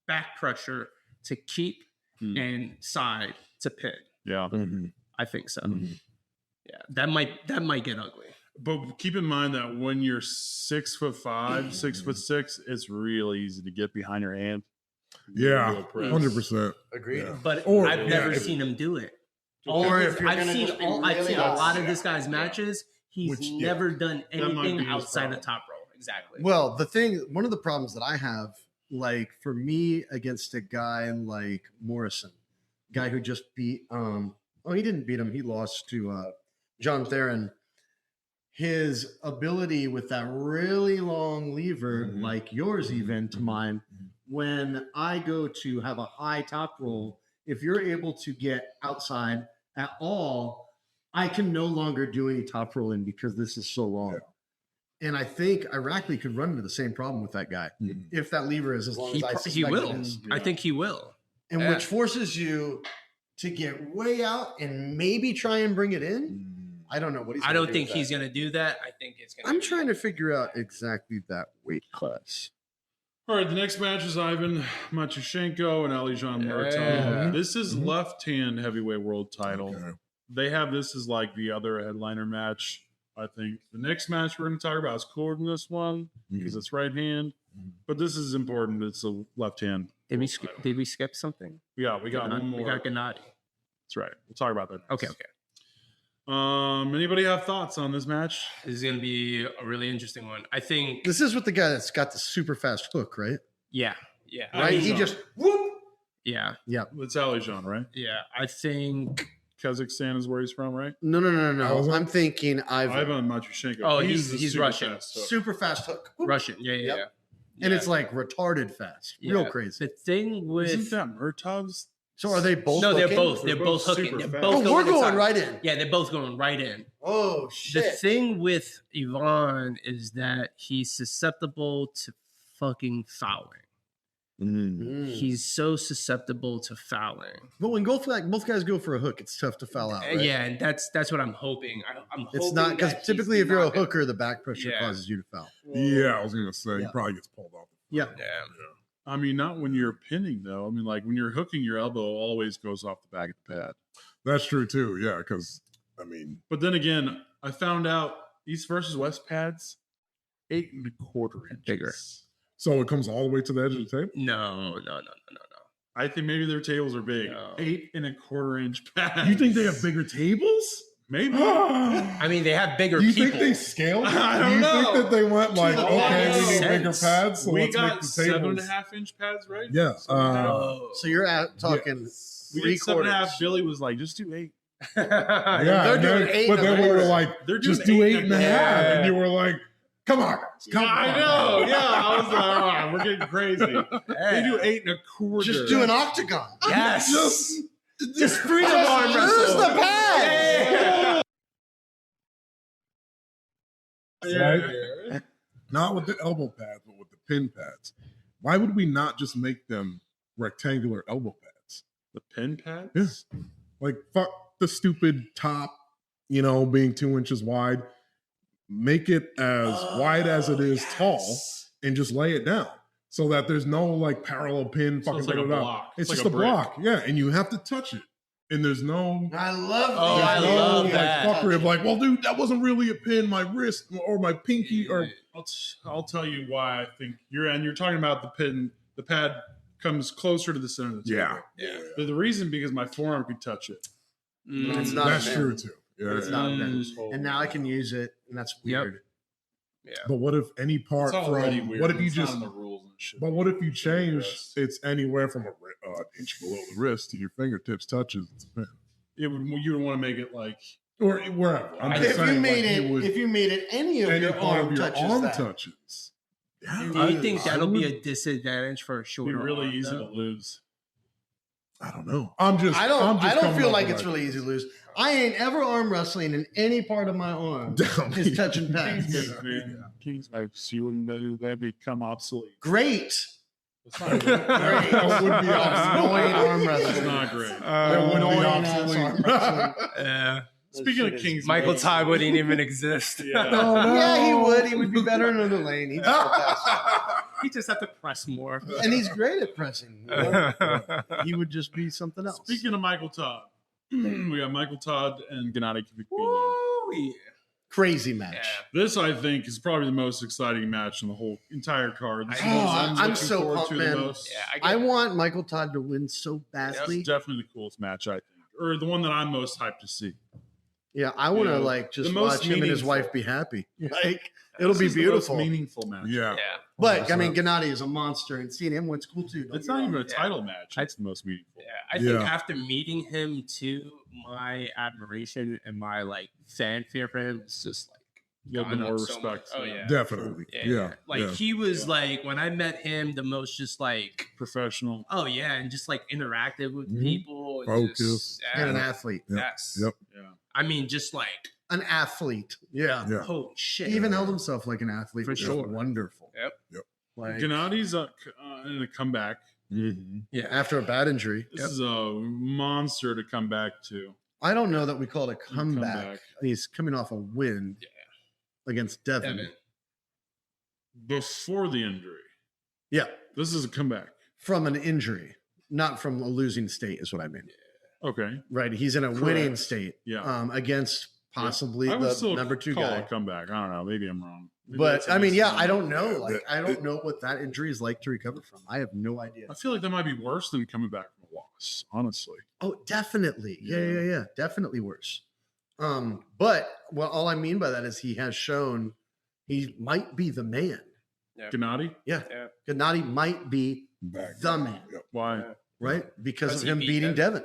Speaker 2: back pressure to keep and side to pin.
Speaker 3: Yeah.
Speaker 4: Mhm.
Speaker 2: I think so.
Speaker 4: Mhm.
Speaker 2: Yeah, that might get ugly.
Speaker 3: But keep in mind that when you're 6'5", 6'6", it's really easy to get behind your hand.
Speaker 4: Yeah,
Speaker 3: Real press.
Speaker 4: 100%.
Speaker 1: Agreed.
Speaker 4: Yeah.
Speaker 2: But
Speaker 4: Or-
Speaker 2: I've never
Speaker 4: yeah,
Speaker 2: seen him do it.
Speaker 1: Or if you're
Speaker 2: I've
Speaker 1: gonna
Speaker 2: seen
Speaker 1: just be
Speaker 2: I've
Speaker 1: really
Speaker 2: seen a lot of
Speaker 1: honest.
Speaker 2: this guy's matches. He's
Speaker 4: Which, yeah,
Speaker 2: never done
Speaker 3: that might
Speaker 2: anything
Speaker 3: be his
Speaker 2: outside
Speaker 3: problem.
Speaker 2: of top row. Exactly.
Speaker 1: Well, one of the problems that I have, like for me against a guy like Morrison, guy who just beat he didn't beat him, he lost to John Theron. His ability with that really long lever,
Speaker 4: Mhm.
Speaker 1: like yours even to
Speaker 4: Mhm.
Speaker 1: mine,
Speaker 4: Mhm.
Speaker 1: when I go to have a high top roll, if you're able to get outside at all, I can no longer do any top rolling because this is so long.
Speaker 4: Yeah.
Speaker 1: And I think Irakli could run into the same problem with that guy
Speaker 4: Mhm.
Speaker 1: if that lever is as long
Speaker 2: he,
Speaker 1: as I
Speaker 2: he
Speaker 1: suspect
Speaker 2: will.
Speaker 1: it is.
Speaker 2: I think he will.
Speaker 1: And
Speaker 2: Yeah.
Speaker 1: which forces you to get way out and maybe try and bring it in.
Speaker 4: Mhm.
Speaker 1: I don't know what he's.
Speaker 2: I
Speaker 1: gonna
Speaker 2: don't
Speaker 1: do
Speaker 2: think
Speaker 1: with
Speaker 2: he's
Speaker 1: that.
Speaker 2: gonna do that. I think it's gonna.
Speaker 1: I'm
Speaker 2: be-
Speaker 1: trying to figure out exactly that weight class.
Speaker 3: All right, the next match is Ivan Matushenko and Alijan Muratov.
Speaker 2: Yeah.
Speaker 3: This is
Speaker 4: Mhm.
Speaker 3: left-hand heavyweight world title.
Speaker 4: Okay.
Speaker 3: They have this as like the other headliner match. I think the next match we're going to talk about is cooler than this one because it's right hand, but this is important. It's a left hand.
Speaker 2: Did we skip something?
Speaker 3: Yeah, we got one more.
Speaker 2: We got Gennady.
Speaker 3: That's right. We'll talk about that.
Speaker 2: Okay.
Speaker 3: next. Anybody have thoughts on this match?
Speaker 2: This is gonna be a really interesting one. I think.
Speaker 1: This is with the guy that's got the super fast hook, right?
Speaker 2: Yeah.
Speaker 1: Right? He
Speaker 3: Alijan.
Speaker 1: just whoop.
Speaker 2: Yeah.
Speaker 3: It's Alijan, right?
Speaker 2: Yeah. I think.
Speaker 3: Kazakhstan is where he's from, right?
Speaker 1: No.
Speaker 4: Ivan?
Speaker 1: I'm thinking
Speaker 3: Ivan Matushenko.
Speaker 2: Oh,
Speaker 3: the
Speaker 2: he's
Speaker 3: super
Speaker 2: Russian.
Speaker 3: fast hook.
Speaker 1: super fast hook. Whoop.
Speaker 2: Russian. Yeah.
Speaker 1: Yep. And it's like retarded fast, real
Speaker 2: Yeah.
Speaker 1: crazy.
Speaker 2: The thing with
Speaker 3: Isn't that Murtov's?
Speaker 1: So are they both?
Speaker 2: no, they're
Speaker 1: hooking?
Speaker 2: both.
Speaker 3: They're
Speaker 2: They're
Speaker 3: both
Speaker 2: both hooking.
Speaker 3: super
Speaker 2: They're
Speaker 3: fast.
Speaker 2: both
Speaker 1: Oh, we're going
Speaker 2: inside.
Speaker 1: right in.
Speaker 2: Yeah, they're both going right in.
Speaker 1: Oh
Speaker 2: The
Speaker 1: shit!
Speaker 2: thing with Ivan is that he's susceptible to fucking fouling.
Speaker 1: Mm.
Speaker 2: He's so susceptible to fouling.
Speaker 1: But when both guys go for a hook, it's tough to foul out. Right?
Speaker 2: Yeah, and that's what I'm hoping. I'm
Speaker 1: It's
Speaker 2: hoping
Speaker 1: not because
Speaker 2: that he's
Speaker 1: typically if you're a
Speaker 2: not gonna-
Speaker 1: hooker, the back pressure
Speaker 2: Yeah.
Speaker 1: causes you to foul.
Speaker 4: Yeah, I was gonna say
Speaker 1: Yeah.
Speaker 4: he probably gets pulled off.
Speaker 1: Yeah.
Speaker 2: Yeah.
Speaker 3: I mean, not when you're pinning though. I mean, like when you're hooking, your elbow always goes off the back of the pad.
Speaker 4: That's true too. Yeah, because I mean,
Speaker 3: But then again, I found out East versus West pads 8 1/4 inches.
Speaker 2: Bigger.
Speaker 4: so it comes all the way to the edge of the table.
Speaker 2: No.
Speaker 3: I think maybe their tables are big.
Speaker 2: No.
Speaker 3: 8 1/4 inch pads.
Speaker 4: You think they have bigger tables?
Speaker 3: Maybe.
Speaker 4: Do
Speaker 2: I mean, they have bigger
Speaker 4: you
Speaker 2: people.
Speaker 4: think they scaled?
Speaker 3: I
Speaker 4: Do
Speaker 3: don't
Speaker 4: you
Speaker 3: know.
Speaker 4: think that they went like,
Speaker 3: the
Speaker 4: okay, we need
Speaker 2: sense.
Speaker 4: bigger pads, so
Speaker 3: we
Speaker 4: let's make
Speaker 3: got
Speaker 4: the tables
Speaker 3: 7.5 inch pads, right?
Speaker 4: Yeah,
Speaker 3: 7.5.
Speaker 2: Oh.
Speaker 1: So you're talking
Speaker 3: we
Speaker 1: three
Speaker 3: did 7.5.
Speaker 1: quarters.
Speaker 3: Billy was like, just do 8.
Speaker 4: Yeah,
Speaker 1: They're
Speaker 4: and
Speaker 1: doing
Speaker 4: then-
Speaker 1: 8
Speaker 4: but
Speaker 1: and a
Speaker 4: then we were
Speaker 1: quarter.
Speaker 4: like,
Speaker 3: They're doing
Speaker 4: just do
Speaker 3: 8
Speaker 4: 8 and a half,
Speaker 2: Yeah.
Speaker 4: and you were like, come on, guys, come on.
Speaker 3: I know. Yeah, I was like, all right, we're getting crazy. They do 8 1/4.
Speaker 1: Just do an octagon.
Speaker 2: Yes.
Speaker 4: Just
Speaker 2: freedom arm
Speaker 1: Use
Speaker 2: wrestle.
Speaker 1: the pad.
Speaker 4: Right? Not with the elbow pads, but with the pin pads. Why would we not just make them rectangular elbow pads?
Speaker 3: The pin pads?
Speaker 4: Yeah. Like, fuck the stupid top, being 2 inches wide. Make it as wide as it is tall and just lay it down so that there's no like parallel pin.
Speaker 3: So
Speaker 4: Fucking
Speaker 3: it's like a
Speaker 4: da-da-da.
Speaker 3: block.
Speaker 4: It's
Speaker 3: It's
Speaker 4: just
Speaker 3: like
Speaker 4: a
Speaker 3: a brick.
Speaker 4: block. Yeah. And you have to touch it. And there's no.
Speaker 1: I love.
Speaker 2: Oh,
Speaker 1: these.
Speaker 2: I
Speaker 4: there's no,
Speaker 2: love
Speaker 4: like,
Speaker 2: that.
Speaker 4: fuckery of like, well, dude, that wasn't really a pin. My wrist or my pinky or
Speaker 3: I'll tell you why I think you're talking about the pin. The pad comes closer to the center of the table.
Speaker 2: Yeah.
Speaker 3: The reason because my forearm could touch it.
Speaker 1: It's not
Speaker 4: that's
Speaker 1: a
Speaker 4: true
Speaker 1: pin.
Speaker 4: too.
Speaker 1: But
Speaker 4: Yeah.
Speaker 1: it's not a pin.
Speaker 3: Mm.
Speaker 1: And now I can use it, and that's
Speaker 2: Yep.
Speaker 1: weird.
Speaker 4: But what if any part
Speaker 3: It's already
Speaker 4: from
Speaker 3: weird.
Speaker 4: what if you
Speaker 3: It's not
Speaker 4: just
Speaker 3: in the rules and shit.
Speaker 4: but what if you change
Speaker 3: wrist.
Speaker 4: it's anywhere from an inch below the wrist to your fingertips touches it's a pin.
Speaker 3: You would want to make it like
Speaker 4: Or wherever. I'm
Speaker 3: If
Speaker 4: just
Speaker 1: If you
Speaker 4: saying,
Speaker 1: made
Speaker 4: like,
Speaker 1: it,
Speaker 4: you would-
Speaker 1: if you made it, any of
Speaker 4: any
Speaker 1: your
Speaker 4: part
Speaker 1: arm
Speaker 4: of your
Speaker 1: touches
Speaker 4: arm
Speaker 1: that.
Speaker 4: touches. Yeah,
Speaker 1: You
Speaker 2: Do you
Speaker 1: lose.
Speaker 2: think
Speaker 4: I
Speaker 2: that'll be
Speaker 4: would-
Speaker 2: a disadvantage for a
Speaker 3: it'd
Speaker 2: shorter
Speaker 3: be really
Speaker 2: arm,
Speaker 3: easy
Speaker 2: though?
Speaker 3: to lose.
Speaker 4: I don't know. I'm just
Speaker 1: I
Speaker 4: I'm
Speaker 1: don't.
Speaker 4: just
Speaker 1: I don't
Speaker 4: coming
Speaker 1: feel
Speaker 4: up
Speaker 1: like
Speaker 4: with
Speaker 1: it's really
Speaker 4: ideas.
Speaker 1: easy to lose. I ain't ever arm wrestling, and any part of my arm
Speaker 4: Down.
Speaker 1: is touching pads.
Speaker 3: Man, Kings like ceiling they become obsolete.
Speaker 1: Great.
Speaker 3: It's not great.
Speaker 4: That would be
Speaker 1: Annoying arm
Speaker 3: It's
Speaker 1: wrestling.
Speaker 3: not great.
Speaker 4: That would be
Speaker 1: Annoying ass
Speaker 4: obsolete.
Speaker 1: arm wrestling.
Speaker 2: Yeah.
Speaker 3: Speaking of Kings,
Speaker 2: Michael
Speaker 3: League,
Speaker 2: Todd wouldn't even exist.
Speaker 3: Yeah.
Speaker 4: Oh, no.
Speaker 1: Yeah, he would. He would be better in another lane. He'd go faster.
Speaker 2: He just have to press more.
Speaker 1: And he's great at pressing. He would just be something else.
Speaker 3: Speaking of Michael Todd, we got Michael Todd and Gennady Golovkin.
Speaker 2: Woo-wee.
Speaker 1: Crazy match.
Speaker 2: Yeah.
Speaker 3: This, I think, is probably the most exciting match in the whole entire card. This is
Speaker 2: Oh,
Speaker 3: what
Speaker 1: I'm
Speaker 3: looking
Speaker 1: so
Speaker 3: forward
Speaker 1: pumped,
Speaker 3: to
Speaker 1: man.
Speaker 3: the most.
Speaker 2: Yeah,
Speaker 1: I want Michael Todd to win so
Speaker 3: It's
Speaker 1: badly.
Speaker 3: definitely the coolest match, I think, or the one that I'm most hyped to see.
Speaker 1: Yeah, I want to
Speaker 3: You know,
Speaker 1: like just
Speaker 3: the most
Speaker 1: watch him and his
Speaker 3: meaningful.
Speaker 1: wife be happy. Like it'll
Speaker 3: This
Speaker 1: be
Speaker 3: is the most
Speaker 1: beautiful.
Speaker 3: meaningful match.
Speaker 4: Yeah.
Speaker 2: Yeah.
Speaker 1: But I mean, Gennady is a monster, and seeing him win's cool too. don't
Speaker 3: It's
Speaker 1: get
Speaker 3: not
Speaker 1: me
Speaker 3: even a
Speaker 1: wrong.
Speaker 2: Yeah.
Speaker 3: title match. It's the most meaningful.
Speaker 2: Yeah, I think
Speaker 4: Yeah.
Speaker 2: after meeting him too, my admiration and my like fanfare for him is just like
Speaker 3: You have the
Speaker 2: gone
Speaker 3: more
Speaker 2: up so
Speaker 3: respect.
Speaker 2: much. Oh,
Speaker 3: for
Speaker 2: yeah.
Speaker 4: Definitely. Yeah.
Speaker 2: Like
Speaker 4: yeah.
Speaker 2: he was
Speaker 3: Yeah.
Speaker 2: like when I met him, the most just like
Speaker 3: professional.
Speaker 2: oh yeah, and just like interactive with
Speaker 4: Mhm.
Speaker 2: people. And
Speaker 4: Focus.
Speaker 2: just,
Speaker 1: And an
Speaker 2: yeah,
Speaker 1: athlete.
Speaker 4: Yep.
Speaker 2: yes.
Speaker 4: Yep.
Speaker 3: Yeah.
Speaker 2: I mean, just like
Speaker 1: An athlete. Yeah.
Speaker 4: Yeah.
Speaker 2: holy shit.
Speaker 1: He even held himself like an athlete.
Speaker 2: For
Speaker 1: which is
Speaker 2: sure.
Speaker 1: Wonderful.
Speaker 2: Yep.
Speaker 4: Yep.
Speaker 1: Like
Speaker 3: Gennady's in a comeback.
Speaker 2: Yeah.
Speaker 1: after a bad injury.
Speaker 3: This is a monster to come back to.
Speaker 1: I don't know that we call it a comeback.
Speaker 3: Comeback.
Speaker 1: He's coming off a win against Devin.
Speaker 2: Devin.
Speaker 3: Before the injury.
Speaker 1: Yeah,
Speaker 3: This is a comeback.
Speaker 1: from an injury, not from a losing state, is what I mean.
Speaker 3: Okay.
Speaker 1: Right? He's in a
Speaker 3: Correct.
Speaker 1: winning state.
Speaker 3: Yeah.
Speaker 1: Against possibly
Speaker 3: I would
Speaker 1: the
Speaker 3: still
Speaker 1: number 2
Speaker 3: call
Speaker 1: guy.
Speaker 3: it a comeback. I don't know. Maybe I'm wrong. Maybe
Speaker 1: But
Speaker 3: that's a
Speaker 1: I mean, yeah,
Speaker 3: misnomer.
Speaker 1: I don't know.
Speaker 4: Yeah,
Speaker 1: Like, I don't know what that injury is like to recover from. I have no idea.
Speaker 3: I feel like that might be worse than coming back from a loss, honestly.
Speaker 1: Oh, definitely.
Speaker 3: Yeah.
Speaker 1: Yeah. Definitely worse. But all I mean by that is he has shown he might be the man.
Speaker 3: Gennady?
Speaker 1: Yeah.
Speaker 5: Yeah.
Speaker 1: Gennady might be
Speaker 4: Back.
Speaker 1: the man,
Speaker 3: Why?
Speaker 5: Yeah.
Speaker 1: right? Because
Speaker 5: Because
Speaker 1: of
Speaker 5: he
Speaker 1: him
Speaker 5: beat
Speaker 1: beating Devin.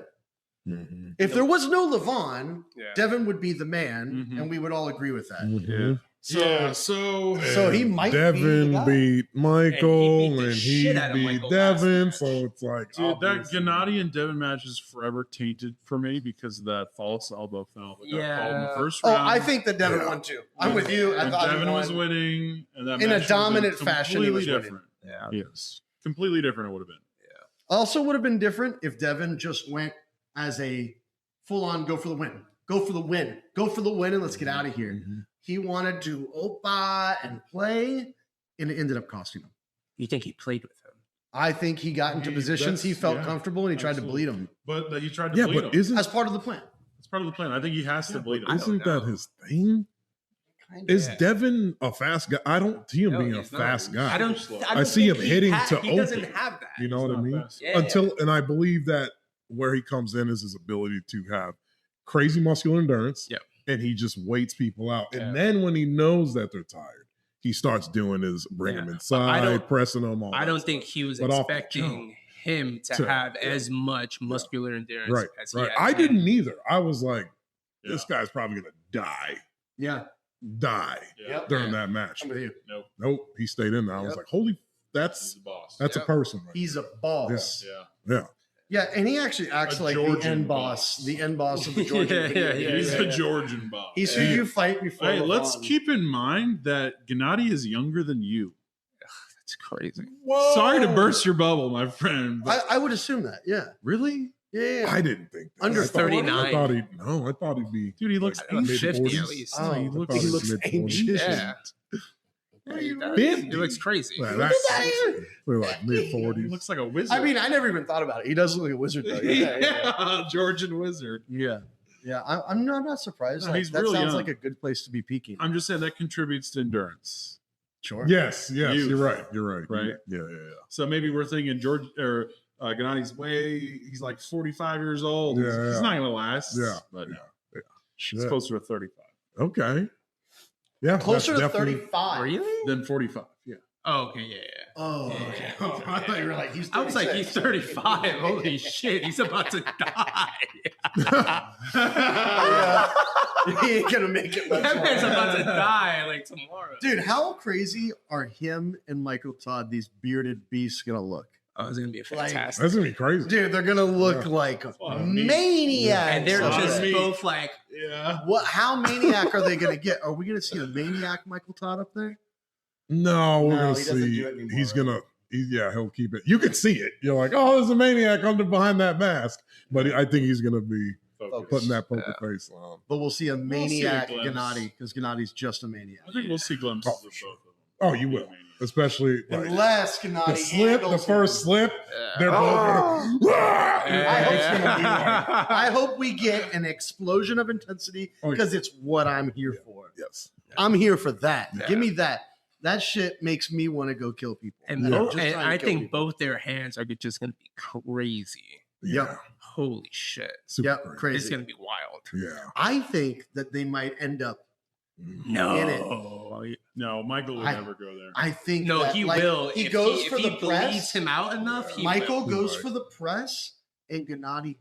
Speaker 4: Mhm.
Speaker 1: If there was no Levon,
Speaker 5: Yeah.
Speaker 1: Devin would be the man,
Speaker 3: Mhm.
Speaker 1: and we would all agree with that.
Speaker 4: Mhm.
Speaker 1: So
Speaker 3: So
Speaker 1: he might be the
Speaker 4: Devin
Speaker 1: guy.
Speaker 4: beat Michael,
Speaker 5: And he beat the
Speaker 4: and
Speaker 5: shit
Speaker 4: he
Speaker 5: out of
Speaker 4: beat
Speaker 5: Michael last
Speaker 4: Devin.
Speaker 5: match.
Speaker 4: So it's like,
Speaker 3: dude, that
Speaker 4: obviously-
Speaker 3: Gennady and Devin match is forever tainted for me because of that false elbow foul that got called in the
Speaker 5: Yeah.
Speaker 3: first
Speaker 1: Oh,
Speaker 3: round.
Speaker 1: I think that Devin
Speaker 4: Yeah.
Speaker 1: won too. I'm with you. I
Speaker 3: And
Speaker 1: thought he
Speaker 3: Devin was
Speaker 1: won.
Speaker 3: winning, and that
Speaker 1: In a
Speaker 3: match
Speaker 1: dominant
Speaker 3: would've been
Speaker 1: fashion, he was
Speaker 3: completely
Speaker 1: winning.
Speaker 3: different. Yes, completely different. It would have been.
Speaker 1: Also, would have been different if Devin just went as a full-on go for the win, go for the win, go for the win, and let's get out of here.
Speaker 4: Mhm.
Speaker 1: He wanted to opa and play, and it ended up costing him.
Speaker 2: You think he played with him?
Speaker 1: I think he got into positions he
Speaker 3: that's-
Speaker 1: felt
Speaker 3: yeah,
Speaker 1: comfortable, and he tried to bleed him
Speaker 3: But that he tried to
Speaker 4: Yeah,
Speaker 3: bleed
Speaker 4: but
Speaker 3: him.
Speaker 4: isn't
Speaker 1: as part of the plan.
Speaker 3: It's part of the plan. I think he has to bleed him.
Speaker 2: I don't
Speaker 4: isn't that
Speaker 2: know.
Speaker 4: his thing?
Speaker 1: Kind
Speaker 4: Is
Speaker 5: Yeah.
Speaker 4: Devin a fast guy? I don't see him
Speaker 5: No,
Speaker 4: being a
Speaker 5: he's not.
Speaker 4: fast guy.
Speaker 5: I don't.
Speaker 3: Slow.
Speaker 5: I, don't
Speaker 4: see
Speaker 5: think
Speaker 4: him
Speaker 5: he
Speaker 4: hitting
Speaker 5: ha-
Speaker 4: to
Speaker 5: He doesn't
Speaker 4: open.
Speaker 5: have that.
Speaker 4: You know
Speaker 3: He's
Speaker 4: what I
Speaker 3: not
Speaker 4: mean?
Speaker 3: fast.
Speaker 5: Yeah.
Speaker 4: And I believe that where he comes in is his ability to have crazy muscular endurance.
Speaker 2: Yep.
Speaker 4: And he just waits people out.
Speaker 5: Yeah.
Speaker 4: And then when he knows that they're tired, he starts doing his bring
Speaker 2: Yeah.
Speaker 4: them
Speaker 2: I
Speaker 4: inside,
Speaker 2: don't-
Speaker 4: pressing them all.
Speaker 2: I
Speaker 4: that
Speaker 2: don't
Speaker 4: stuff.
Speaker 2: think he was
Speaker 4: But off the
Speaker 2: expecting him to
Speaker 4: To-
Speaker 2: have as much muscular endurance
Speaker 4: Right,
Speaker 2: as he
Speaker 4: right.
Speaker 2: had.
Speaker 4: I didn't either. I was like, this
Speaker 3: Yeah.
Speaker 4: guy's probably gonna die
Speaker 1: Yeah.
Speaker 3: Yeah.
Speaker 1: Yep.
Speaker 4: during that match.
Speaker 1: I'm with you.
Speaker 3: Nope.
Speaker 4: Nope, he stayed in there. I was
Speaker 1: Yep.
Speaker 4: like, holy,
Speaker 3: He's
Speaker 4: that's
Speaker 3: the boss.
Speaker 4: a
Speaker 5: Yep.
Speaker 4: person. Right
Speaker 1: He's a boss.
Speaker 3: Yeah.
Speaker 4: Yeah.
Speaker 1: Yeah, and he actually acts
Speaker 3: A
Speaker 1: like the
Speaker 3: Georgian
Speaker 1: end boss,
Speaker 3: boss.
Speaker 1: the end boss of the Georgian
Speaker 2: Yeah,
Speaker 1: video
Speaker 2: yeah,
Speaker 1: game.
Speaker 2: yeah,
Speaker 3: He's
Speaker 2: yeah,
Speaker 3: a
Speaker 2: yeah.
Speaker 3: Georgian boss.
Speaker 1: He's who you fight before.
Speaker 3: Hey, let's
Speaker 1: LeBron.
Speaker 3: keep in mind that Gennady is younger than you.
Speaker 2: That's crazy.
Speaker 4: Whoa.
Speaker 3: Sorry to burst your bubble, my friend. But
Speaker 1: I would assume that. Yeah.
Speaker 3: really?
Speaker 1: Yeah.
Speaker 4: I didn't think that.
Speaker 1: Under
Speaker 4: I thought-
Speaker 2: 39.
Speaker 4: I thought he'd be.
Speaker 3: Dude, he looks
Speaker 4: like,
Speaker 2: Like
Speaker 3: ancient.
Speaker 2: 50 at
Speaker 4: mid-40s.
Speaker 2: least.
Speaker 1: Oh,
Speaker 3: he
Speaker 4: I
Speaker 3: looks-
Speaker 4: thought
Speaker 1: he
Speaker 4: was
Speaker 1: looks
Speaker 4: mid-40s.
Speaker 1: ancient.
Speaker 2: Yeah.
Speaker 1: What are you
Speaker 2: He
Speaker 1: doing?
Speaker 2: He looks crazy.
Speaker 4: Yeah, that's we're like mid
Speaker 3: He
Speaker 4: 40s.
Speaker 3: looks like a wizard.
Speaker 1: I mean, I never even thought about it. He does look like a wizard, though. Yeah.
Speaker 3: Georgian wizard.
Speaker 1: Yeah. I'm not surprised.
Speaker 3: No,
Speaker 1: Like,
Speaker 3: he's
Speaker 1: that
Speaker 3: really
Speaker 1: sounds
Speaker 3: young.
Speaker 1: like a good place to be peaking.
Speaker 3: I'm just saying that contributes to endurance,
Speaker 1: Sure.
Speaker 4: Yes,
Speaker 3: Youth.
Speaker 4: you're right. You're right.
Speaker 3: Right?
Speaker 4: Yeah.
Speaker 3: so maybe we're thinking George or Gennady's way. He's like 45 years old.
Speaker 4: Yeah,
Speaker 3: He's
Speaker 4: yeah.
Speaker 3: not going to last.
Speaker 4: Yeah,
Speaker 3: but no, it's
Speaker 4: Shit.
Speaker 3: closer to 35
Speaker 4: Okay. Yeah.
Speaker 1: Closer to
Speaker 4: that's definitely-
Speaker 1: 35.
Speaker 2: Really?
Speaker 3: than 45. Yeah.
Speaker 2: Oh, okay, yeah.
Speaker 1: Oh, okay. I thought you were like, he's 36.
Speaker 2: I was like, he's 35. Holy shit, he's about to die.
Speaker 1: Yeah. He ain't going to make it. much
Speaker 2: That man's
Speaker 1: longer.
Speaker 2: about to die like tomorrow.
Speaker 1: Dude, how crazy are him and Michael Todd, these bearded beasts, going to look?
Speaker 2: Oh, it's gonna be
Speaker 1: Like-
Speaker 2: fantastic.
Speaker 4: That's gonna be crazy.
Speaker 1: Dude, they're going to look
Speaker 4: Yeah.
Speaker 1: like
Speaker 3: meat.
Speaker 1: maniacs.
Speaker 2: And they're
Speaker 3: Lot of
Speaker 2: just
Speaker 3: meat.
Speaker 2: both like,
Speaker 3: Yeah.
Speaker 1: What? How maniac are they going to get? Are we going to see the maniac Michael Todd up there?
Speaker 4: No, we're
Speaker 1: No,
Speaker 4: gonna
Speaker 1: he doesn't
Speaker 4: see.
Speaker 1: do it anymore,
Speaker 4: He's
Speaker 1: right?
Speaker 4: gonna. He'll keep it. You can see it. You're like, oh, there's a maniac under behind that mask. But I think he's gonna be
Speaker 3: Focus.
Speaker 4: putting that poker face on.
Speaker 1: But we'll see a maniac
Speaker 3: glimpse.
Speaker 1: Gennady because Gennady's just a maniac.
Speaker 3: I think we'll see glimpses
Speaker 4: Oh,
Speaker 3: of
Speaker 4: sure.
Speaker 3: both of them.
Speaker 4: Oh, you will. Especially like
Speaker 1: Unless Gennady
Speaker 4: the slip, the
Speaker 1: handles
Speaker 4: first
Speaker 1: him.
Speaker 4: slip. They're both.
Speaker 1: I hope it's gonna be like- I hope we get an explosion of intensity
Speaker 4: Oh, yeah.
Speaker 1: because it's what I'm here for.
Speaker 4: Yes.
Speaker 1: I'm here for that.
Speaker 2: Yeah.
Speaker 1: Give me that. That shit makes me want to go kill people.
Speaker 2: and,
Speaker 4: Yeah.
Speaker 2: both,
Speaker 1: Just
Speaker 2: and
Speaker 1: trying to
Speaker 2: I
Speaker 1: kill
Speaker 2: think
Speaker 1: people.
Speaker 2: both their hands are just gonna be crazy.
Speaker 1: Yep.
Speaker 2: Holy shit,
Speaker 4: Super
Speaker 1: Yep,
Speaker 4: crazy.
Speaker 1: crazy.
Speaker 2: it's gonna be wild.
Speaker 4: Yeah.
Speaker 1: I think that they might end up.
Speaker 2: No,
Speaker 1: In it.
Speaker 3: No, Michael would
Speaker 1: I-
Speaker 3: never go there.
Speaker 1: I think
Speaker 2: no,
Speaker 1: that,
Speaker 2: he
Speaker 1: like,
Speaker 2: will.
Speaker 1: He
Speaker 2: If
Speaker 1: goes
Speaker 2: if
Speaker 1: for
Speaker 2: he
Speaker 1: the
Speaker 2: bleeds
Speaker 1: press.
Speaker 2: him out enough. He
Speaker 1: Michael
Speaker 2: will.
Speaker 1: goes
Speaker 4: Right.
Speaker 1: for the press, and Gennady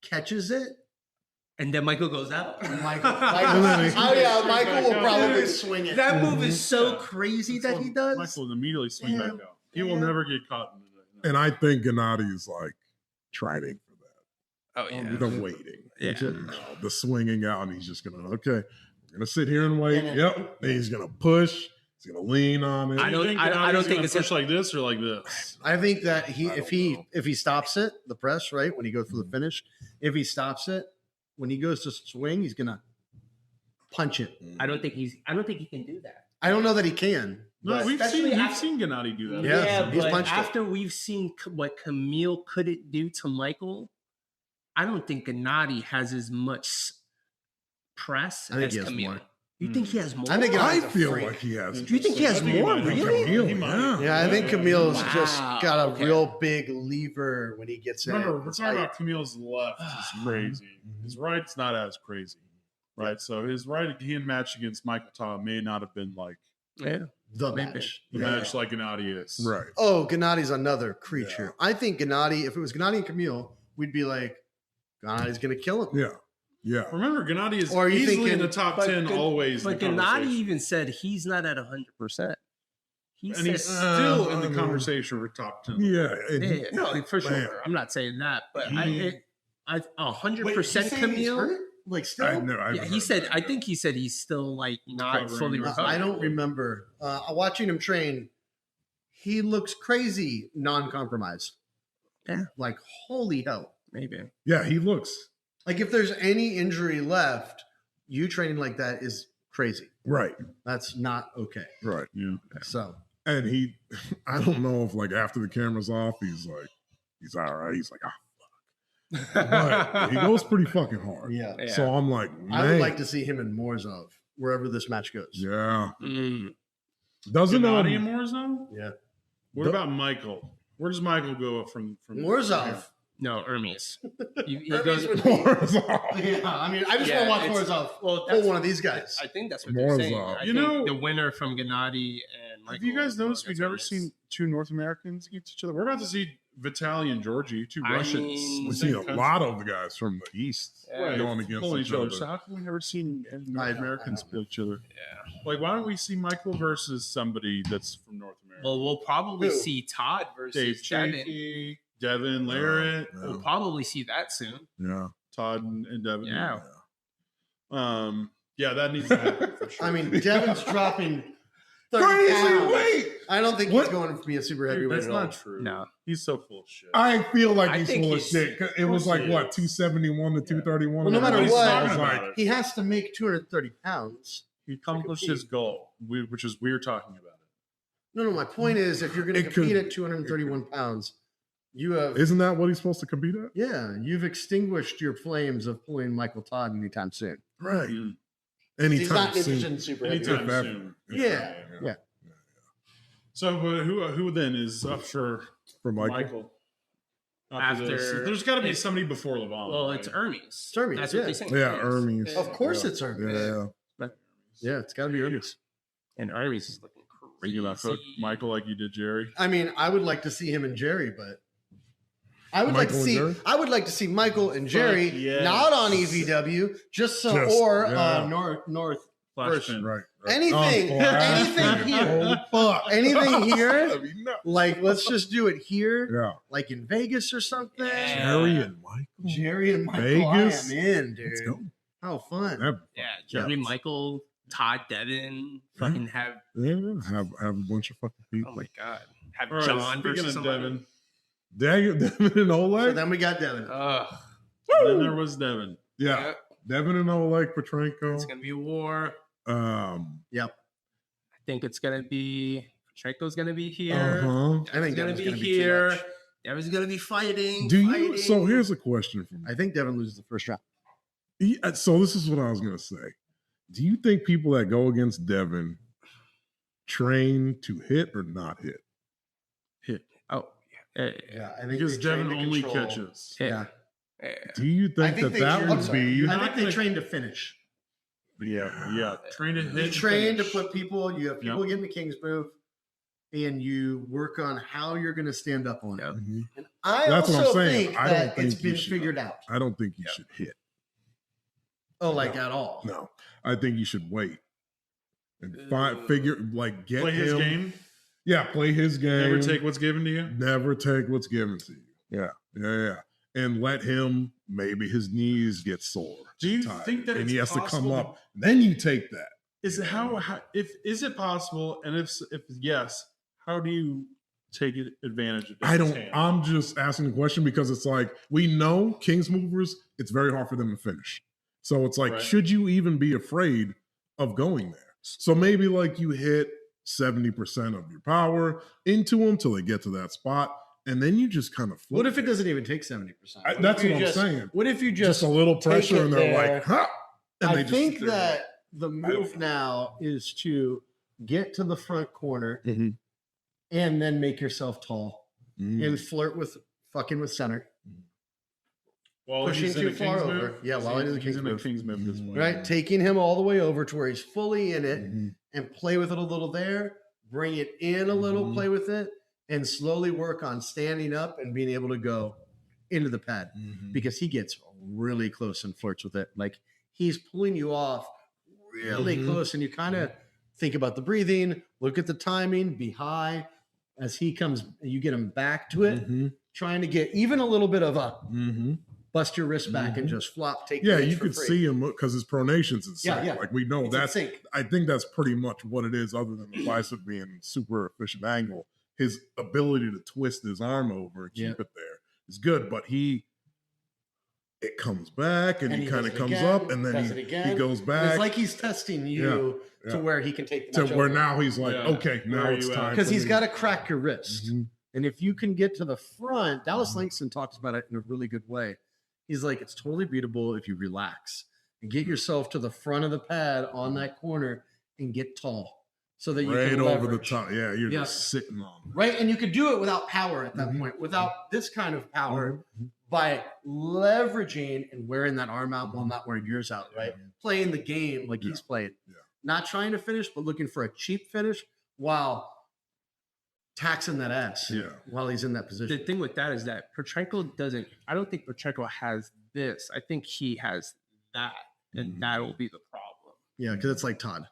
Speaker 1: catches it.
Speaker 2: and then Michael goes out.
Speaker 1: Michael,
Speaker 4: And then he-
Speaker 1: oh yeah, Michael will
Speaker 3: Back
Speaker 1: probably
Speaker 3: out.
Speaker 1: swing it.
Speaker 2: That move is so
Speaker 3: Yeah.
Speaker 2: crazy that he does.
Speaker 3: Michael would immediately swing
Speaker 1: Yeah.
Speaker 3: back out. He will
Speaker 1: Yeah.
Speaker 3: never get caught in it.
Speaker 4: And I think Gennady is like training for that.
Speaker 2: Oh yeah,
Speaker 4: The waiting.
Speaker 2: Yeah.
Speaker 4: The swinging out, and he's just gonna we're gonna sit here and wait.
Speaker 1: And then-
Speaker 4: Yep. And he's gonna push. He's gonna lean on it.
Speaker 2: I don't-
Speaker 3: think
Speaker 2: I don't
Speaker 3: Gennady's
Speaker 2: think
Speaker 3: gonna
Speaker 2: it's
Speaker 3: push like this or like this.
Speaker 1: I think that
Speaker 4: I don't know.
Speaker 1: if he stops it, the press, right, when he goes for the finish, if he stops it, when he goes to swing, he's gonna punch it.
Speaker 2: I don't think he can do that.
Speaker 1: I don't know that he can.
Speaker 3: No,
Speaker 1: but-
Speaker 3: we've
Speaker 2: especially
Speaker 3: seen Gennady do that.
Speaker 1: Yeah, he's
Speaker 2: but
Speaker 1: punched it.
Speaker 2: after we've seen what Camille couldn't do to Michael, I don't think Gennady has as much press
Speaker 1: I think
Speaker 2: as
Speaker 1: he has
Speaker 2: Camille.
Speaker 1: more.
Speaker 2: You think he has more?
Speaker 1: I think
Speaker 4: I
Speaker 1: Gennadi's a
Speaker 4: feel
Speaker 1: freak.
Speaker 4: like he has.
Speaker 2: Do you think he has
Speaker 3: I think
Speaker 2: more?
Speaker 3: might have
Speaker 2: Really?
Speaker 3: Camille,
Speaker 4: He might.
Speaker 1: Yeah, I think Camille's just
Speaker 2: Wow,
Speaker 1: got a
Speaker 2: okay.
Speaker 1: real big lever when he gets in.
Speaker 3: Remember, we're
Speaker 1: It's
Speaker 3: talking
Speaker 1: like-
Speaker 3: about Camille's left is crazy. His right's not as crazy, right? So his right hand match against Michael Todd may not have been like
Speaker 2: Yeah.
Speaker 1: the
Speaker 2: Maybe.
Speaker 1: match.
Speaker 3: the
Speaker 1: Yeah.
Speaker 3: match like Gennady is.
Speaker 4: Right.
Speaker 1: Oh, Gennady's another creature. I think Gennady, if it was Gennady and Camille, we'd be like, Gennady's going to kill him.
Speaker 4: Yeah. Yeah.
Speaker 3: Remember, Gennady is
Speaker 1: Or are you
Speaker 3: easily
Speaker 1: thinking-
Speaker 3: in the top
Speaker 2: but
Speaker 3: 10
Speaker 2: Gen-
Speaker 3: always.
Speaker 2: But
Speaker 3: in the
Speaker 2: Gennady
Speaker 3: conversation.
Speaker 2: even said he's not at 100%. He
Speaker 3: And
Speaker 2: said,
Speaker 3: he's still in
Speaker 4: I
Speaker 3: the
Speaker 4: mean,
Speaker 3: conversation for top 10.
Speaker 4: Yeah. and
Speaker 2: yeah,
Speaker 4: he-
Speaker 2: yeah, no, for sure.
Speaker 4: Man.
Speaker 2: I'm not saying that, but
Speaker 3: Mhm.
Speaker 2: I
Speaker 1: Wait,
Speaker 2: 100%
Speaker 1: he's saying he's
Speaker 2: Camille.
Speaker 1: hurt? Like, still?
Speaker 4: I know.
Speaker 2: Yeah, he said. I think he said he's still like not
Speaker 3: Recovering.
Speaker 2: fully
Speaker 3: No,
Speaker 2: recovered.
Speaker 1: I don't remember. Watching him train, he looks crazy non-compromised.
Speaker 2: Yeah.
Speaker 1: Like, holy hell.
Speaker 2: Maybe.
Speaker 4: Yeah, he looks
Speaker 1: Like, if there's any injury left, you training like that is crazy.
Speaker 4: right.
Speaker 1: That's not okay.
Speaker 4: Right.
Speaker 3: Yeah.
Speaker 1: So,
Speaker 4: And he, I don't know if like after the camera's off, he's all right. He's like, but he goes pretty fucking hard.
Speaker 1: yeah.
Speaker 2: Yeah.
Speaker 4: So I'm like, man,
Speaker 1: I would like to see him in Morzov, wherever this match goes.
Speaker 4: yeah.
Speaker 2: Mm.
Speaker 4: Doesn't
Speaker 3: Gennady and Morzov?
Speaker 1: Yeah.
Speaker 3: What
Speaker 4: The-
Speaker 3: about Michael? Where does Michael go from
Speaker 1: Morzov.
Speaker 2: No, Hermes. He
Speaker 1: Hermes
Speaker 2: goes.
Speaker 1: would be-
Speaker 4: Morzov.
Speaker 1: Yeah, I mean, I just
Speaker 2: Yeah,
Speaker 1: want to watch
Speaker 2: it's-
Speaker 1: Morzov
Speaker 2: Well,
Speaker 1: pull
Speaker 2: that's,
Speaker 1: one of these guys.
Speaker 2: I think that's what they're saying.
Speaker 4: Morzov.
Speaker 2: I
Speaker 3: You
Speaker 2: think
Speaker 3: know-
Speaker 2: the winner from Gennady and Michael.
Speaker 3: Have you guys noticed
Speaker 2: goes
Speaker 3: we've never
Speaker 2: Hermes.
Speaker 3: seen two North Americans against each other? We're about to see Vitaly and Georgie, two
Speaker 2: I
Speaker 3: Russians.
Speaker 2: mean-
Speaker 4: We
Speaker 3: the
Speaker 4: see
Speaker 3: same
Speaker 4: a
Speaker 3: country.
Speaker 4: lot of the guys from the East
Speaker 2: Yeah.
Speaker 4: going against
Speaker 3: Pulling
Speaker 4: each
Speaker 3: each other.
Speaker 4: other.
Speaker 3: So how come we never seen any
Speaker 1: I
Speaker 3: North
Speaker 1: know,
Speaker 3: Americans
Speaker 1: I know.
Speaker 3: play each other?
Speaker 2: Yeah.
Speaker 3: Like, why don't we see Michael versus somebody that's from North America?
Speaker 2: Well, we'll probably
Speaker 1: Who?
Speaker 2: see Todd
Speaker 3: Dave
Speaker 2: versus Devin.
Speaker 3: Chafee, Devin Larrett,
Speaker 4: Yeah.
Speaker 2: We'll probably see that soon.
Speaker 4: Yeah.
Speaker 3: Todd and Devin.
Speaker 2: Yeah.
Speaker 3: Yeah, that needs to happen for sure.
Speaker 1: I mean, Devin's dropping 30
Speaker 4: Crazy
Speaker 1: pounds.
Speaker 4: weight.
Speaker 1: I don't think
Speaker 4: What?
Speaker 1: he's going to be a super heavyweight
Speaker 3: That's
Speaker 1: at all.
Speaker 3: not true.
Speaker 2: No.
Speaker 3: He's so full of shit.
Speaker 4: I feel like
Speaker 2: I
Speaker 4: he's
Speaker 2: think
Speaker 4: full of
Speaker 2: he's-
Speaker 4: shit. 'Cause It was
Speaker 3: course
Speaker 4: like
Speaker 3: he
Speaker 4: what
Speaker 3: is.
Speaker 4: 271 to 231.
Speaker 1: Well, no matter
Speaker 3: Nobody's
Speaker 1: what,
Speaker 3: talking
Speaker 4: I was
Speaker 3: about
Speaker 4: like,
Speaker 3: it.
Speaker 1: He has to make 230 pounds.
Speaker 3: He accomplished his goal, which is we're talking about it.
Speaker 1: No, my point is, if you're going to
Speaker 4: It could-
Speaker 1: compete at 231 pounds, you have,
Speaker 4: isn't that what he's supposed to compete at?
Speaker 1: yeah, you've extinguished your flames of pulling Michael Todd anytime soon.
Speaker 4: Right.
Speaker 3: Mm.
Speaker 4: Anytime
Speaker 1: He's not
Speaker 4: soon.
Speaker 1: interested in super
Speaker 3: Anytime
Speaker 1: heavyweight.
Speaker 3: soon.
Speaker 1: Yeah, yeah.
Speaker 3: So who then is up for
Speaker 4: For Michael.
Speaker 3: Michael?
Speaker 2: After-
Speaker 3: this? There's got to be
Speaker 2: if-
Speaker 3: somebody before Levon.
Speaker 2: Well,
Speaker 3: right?
Speaker 2: it's Hermes.
Speaker 1: Hermes,
Speaker 2: That's
Speaker 1: yeah.
Speaker 2: what they say.
Speaker 4: Yeah, Hermes.
Speaker 1: Of course it's Hermes.
Speaker 4: Yeah.
Speaker 1: Yeah, it's got to be Hermes.
Speaker 2: And Hermes is looking
Speaker 3: Are you about to
Speaker 2: crazy.
Speaker 3: fuck Michael like you did Jerry?
Speaker 1: I mean, I would like to see him and Jerry, but I would like to
Speaker 4: Michael and
Speaker 1: see
Speaker 4: Jerry?
Speaker 1: I would like to see Michael and Jerry
Speaker 3: yes.
Speaker 1: not on EVW, just so
Speaker 4: Just-
Speaker 1: or
Speaker 4: yeah.
Speaker 1: North.
Speaker 3: Flashman.
Speaker 4: Right.
Speaker 1: Anything, anything here.
Speaker 4: Fuck.
Speaker 1: Anything here?
Speaker 4: That'd be nuts.
Speaker 1: Like, let's just do it here,
Speaker 4: Yeah.
Speaker 1: like in Vegas or something.
Speaker 2: Yeah.
Speaker 4: Jerry and Michael.
Speaker 1: Jerry and Michael,
Speaker 4: Vegas?
Speaker 1: I am in, dude.
Speaker 4: Let's go.
Speaker 1: How fun!
Speaker 4: Have,
Speaker 2: Yeah, Jerry, Michael, Todd, Devin, fucking have.
Speaker 4: yeah, have a bunch of fucking people.
Speaker 2: Oh my god, have
Speaker 3: All right,
Speaker 2: John
Speaker 3: speaking
Speaker 2: versus
Speaker 3: of
Speaker 2: somebody.
Speaker 3: Devin,
Speaker 4: Devin and Oleg.
Speaker 1: So then we got Devin.
Speaker 2: Ugh.
Speaker 3: then there was Devin.
Speaker 4: yeah.
Speaker 2: Yep,
Speaker 4: Devin and Oleg Petrenko.
Speaker 2: it's gonna be a war.
Speaker 1: Yep.
Speaker 2: I think it's gonna be Petrenko's gonna be here.
Speaker 4: Uh-huh.
Speaker 1: I think
Speaker 2: Devin's gonna
Speaker 1: Devin's
Speaker 2: be
Speaker 1: going to be
Speaker 2: here.
Speaker 1: too much.
Speaker 2: Devin's gonna be fighting.
Speaker 4: Do you?
Speaker 2: fighting.
Speaker 4: So here's a question for me.
Speaker 1: I think Devin loses the first round.
Speaker 4: Yeah, so this is what I was gonna say. Do you think people that go against Devin train to hit or not hit?
Speaker 2: Oh, yeah.
Speaker 1: Yeah, I think
Speaker 3: Because
Speaker 1: they train
Speaker 3: Devin
Speaker 1: to
Speaker 3: only
Speaker 1: control-
Speaker 3: catches.
Speaker 2: Yeah.
Speaker 4: Do you think,
Speaker 1: think
Speaker 4: that
Speaker 1: they
Speaker 4: that
Speaker 1: train-
Speaker 4: would
Speaker 1: I'm sorry.
Speaker 4: be?
Speaker 3: You're
Speaker 1: I
Speaker 3: not
Speaker 1: think they
Speaker 3: gonna-
Speaker 1: train to finish.
Speaker 3: Yeah. Train to hit.
Speaker 1: You
Speaker 3: and
Speaker 1: train to
Speaker 3: finish.
Speaker 1: put people. You have people
Speaker 3: Yep.
Speaker 1: getting the king's move, and you work on how you're going to stand up on it.
Speaker 2: Yep.
Speaker 4: Mhm.
Speaker 1: And I
Speaker 4: That's what I'm
Speaker 1: also
Speaker 4: saying.
Speaker 1: think
Speaker 4: I don't
Speaker 1: that
Speaker 4: think
Speaker 1: it's
Speaker 4: you
Speaker 1: been
Speaker 4: should-
Speaker 1: figured out.
Speaker 4: I don't think you should hit.
Speaker 1: Oh, like at all?
Speaker 4: No, I think you should wait and figure like get
Speaker 3: Play his
Speaker 4: him.
Speaker 3: game.
Speaker 4: Yeah, play his game.
Speaker 3: Never take what's given to you.
Speaker 4: Never take what's given to you. Yeah. And let him. Maybe his knees get sore.
Speaker 3: Do you
Speaker 4: tired,
Speaker 3: think that
Speaker 4: and
Speaker 3: it's
Speaker 4: he has to come
Speaker 3: possible to-
Speaker 4: up? Then you take that.
Speaker 3: Is it how if is it possible? And if yes, how do you take advantage of?
Speaker 4: I
Speaker 3: Devin's
Speaker 4: don't.
Speaker 3: hand?
Speaker 4: I'm just asking the question because it's like we know Kings movers. It's very hard for them to finish. So it's like,
Speaker 3: Right.
Speaker 4: should you even be afraid of going there? So maybe like you hit 70% of your power into them till they get to that spot, and then you just kind of float.
Speaker 1: What if it doesn't even take 70%?
Speaker 4: That's what I'm saying.
Speaker 1: What if you
Speaker 4: Just
Speaker 1: just
Speaker 4: a little
Speaker 1: take
Speaker 4: pressure,
Speaker 1: it
Speaker 4: and they're
Speaker 1: there?
Speaker 4: like, huh? And
Speaker 1: I
Speaker 4: they just
Speaker 1: think
Speaker 4: sit there
Speaker 1: that the move now is to get to the front corner
Speaker 4: like, mhm,
Speaker 1: and then make yourself tall
Speaker 4: mhm.
Speaker 1: and flirt with fucking with center.
Speaker 3: Well,
Speaker 1: Pushing
Speaker 3: he's in
Speaker 1: too
Speaker 3: a
Speaker 1: far
Speaker 3: King's
Speaker 1: over.
Speaker 3: move.
Speaker 1: Yeah, while he's in a
Speaker 3: he's
Speaker 1: King's
Speaker 3: in a
Speaker 1: move.
Speaker 3: King's move this point.
Speaker 1: Right? Taking him all the way over to where he's fully in it
Speaker 4: Mhm.
Speaker 1: and play with it a little there, bring it in a little,
Speaker 4: Mhm.
Speaker 1: play with it, and slowly work on standing up and being able to go into the pad
Speaker 4: Mhm.
Speaker 1: because he gets really close and flirts with it. Like he's pulling you off really
Speaker 4: Mhm.
Speaker 1: close, and you kind of think about the breathing, look at the timing, be high. As he comes, you get him back to it,
Speaker 4: Mhm.
Speaker 1: trying to get even a little bit of a
Speaker 4: Mhm.
Speaker 1: bust your wrist back and
Speaker 4: Mhm.
Speaker 1: just flop, take
Speaker 4: Yeah,
Speaker 1: the edge
Speaker 4: you
Speaker 1: for
Speaker 4: could
Speaker 1: free.
Speaker 4: see him because his pronation's insane.
Speaker 1: Yeah, yeah.
Speaker 4: Like we know
Speaker 1: It's in
Speaker 4: that's.
Speaker 1: sync.
Speaker 4: I think that's pretty much what it is, other than the bicep being super efficient angle. His ability to twist his arm over and keep it there is good, but it comes back and,
Speaker 1: And
Speaker 4: he
Speaker 1: he
Speaker 4: kind
Speaker 1: does
Speaker 4: of
Speaker 1: it
Speaker 4: comes
Speaker 1: again,
Speaker 4: up and
Speaker 1: does
Speaker 4: then
Speaker 1: it
Speaker 4: he
Speaker 1: again.
Speaker 4: goes
Speaker 1: And
Speaker 4: back.
Speaker 1: it's like he's testing you
Speaker 4: Yeah.
Speaker 1: to where he can take the
Speaker 4: to
Speaker 1: match
Speaker 4: where
Speaker 1: over.
Speaker 4: now he's like,
Speaker 3: Yeah.
Speaker 4: okay,
Speaker 3: Where
Speaker 4: now
Speaker 3: are
Speaker 4: it's
Speaker 3: you at?
Speaker 4: time.
Speaker 1: Because
Speaker 4: for
Speaker 1: he's
Speaker 4: me.
Speaker 1: got to crack your wrist.
Speaker 4: Mhm.
Speaker 1: And if you can get to the front, Dallas Langston talks about it in a really good way. He's like, it's totally beatable if you relax and get yourself to the front of the pad on that corner and get tall so that you
Speaker 4: right
Speaker 1: can
Speaker 4: over the
Speaker 1: leverage.
Speaker 4: top. Yeah, you're
Speaker 1: Yeah.
Speaker 4: just sitting on it.
Speaker 1: Right. And you could do it without power at that
Speaker 4: Mhm.
Speaker 1: point, without this kind of power,
Speaker 4: Mhm.
Speaker 1: by leveraging and wearing that arm out while not wearing yours out, right? Playing the game like he's playing.
Speaker 4: Yeah.
Speaker 1: Not trying to finish, but looking for a cheap finish while taxing that ass
Speaker 4: Yeah.
Speaker 1: while he's in that
Speaker 2: The
Speaker 1: position.
Speaker 2: thing with that is that Petrenko doesn't. I don't think Petrenko has this. I think he has that, and
Speaker 4: Mhm.
Speaker 2: that will be the problem.
Speaker 1: Yeah, because it's like Todd.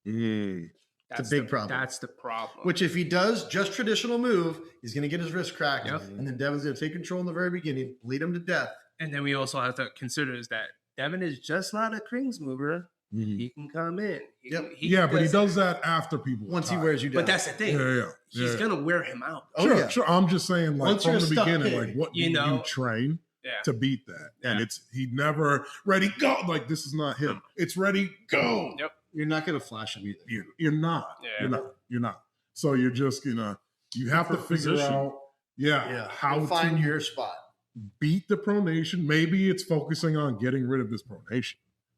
Speaker 4: Mm.
Speaker 2: That's
Speaker 1: big
Speaker 2: the,
Speaker 1: problem.
Speaker 2: That's the problem.
Speaker 1: Which, if he does just traditional move, he's going to get his wrist cracked,
Speaker 2: Yep.
Speaker 1: and then Devin's going to take control in the very beginning, bleed him to death.
Speaker 2: and then we also have to consider is that Devin is just not a Kings mover.
Speaker 4: Mhm.
Speaker 2: He can come in.
Speaker 1: Yep.
Speaker 4: Yeah, but he does that after people.
Speaker 1: Once he
Speaker 4: retire.
Speaker 1: wears you down.
Speaker 2: But that's the thing.
Speaker 4: Yeah.
Speaker 2: He's
Speaker 4: yeah.
Speaker 2: gonna wear him out.
Speaker 1: Oh,
Speaker 4: sure,
Speaker 1: yeah.
Speaker 4: sure. I'm just saying, like
Speaker 1: Once
Speaker 4: from
Speaker 1: you're
Speaker 4: the
Speaker 1: a stuck
Speaker 4: beginning,
Speaker 1: pig,
Speaker 4: like what
Speaker 2: you
Speaker 4: do
Speaker 2: know.
Speaker 4: you train
Speaker 2: Yeah.
Speaker 4: to beat that? And
Speaker 2: Yeah.
Speaker 4: it's he never ready go. Like this is not him. It's ready go.
Speaker 2: Yep.
Speaker 1: You're not going to flash him either.
Speaker 4: You're not.
Speaker 2: Yeah.
Speaker 4: You're not. So you're just you have to
Speaker 3: For
Speaker 4: figure
Speaker 3: position.
Speaker 4: out how
Speaker 1: And find
Speaker 4: to
Speaker 1: your spot.
Speaker 4: beat the pronation. Maybe it's focusing on getting rid of this pronation.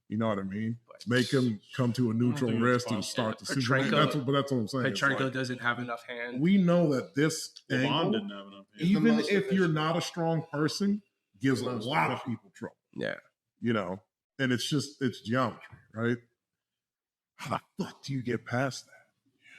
Speaker 4: You know what I mean?
Speaker 2: But
Speaker 4: Make him come to a neutral
Speaker 3: think it's
Speaker 4: wrist and
Speaker 3: possible.
Speaker 4: start to see.
Speaker 2: Petrenko-
Speaker 4: That's what I'm saying. It's
Speaker 2: Petrenko
Speaker 4: like,
Speaker 2: doesn't have enough hand.
Speaker 4: we know that this
Speaker 3: Levon
Speaker 4: angle,
Speaker 3: didn't have enough.
Speaker 1: He's the
Speaker 4: even
Speaker 1: most
Speaker 4: if you're
Speaker 1: efficient.
Speaker 4: not a strong person, gives a
Speaker 1: Most
Speaker 4: lot of people trouble.
Speaker 2: Yeah.
Speaker 4: And it's geometry, right? How the fuck do you get past that?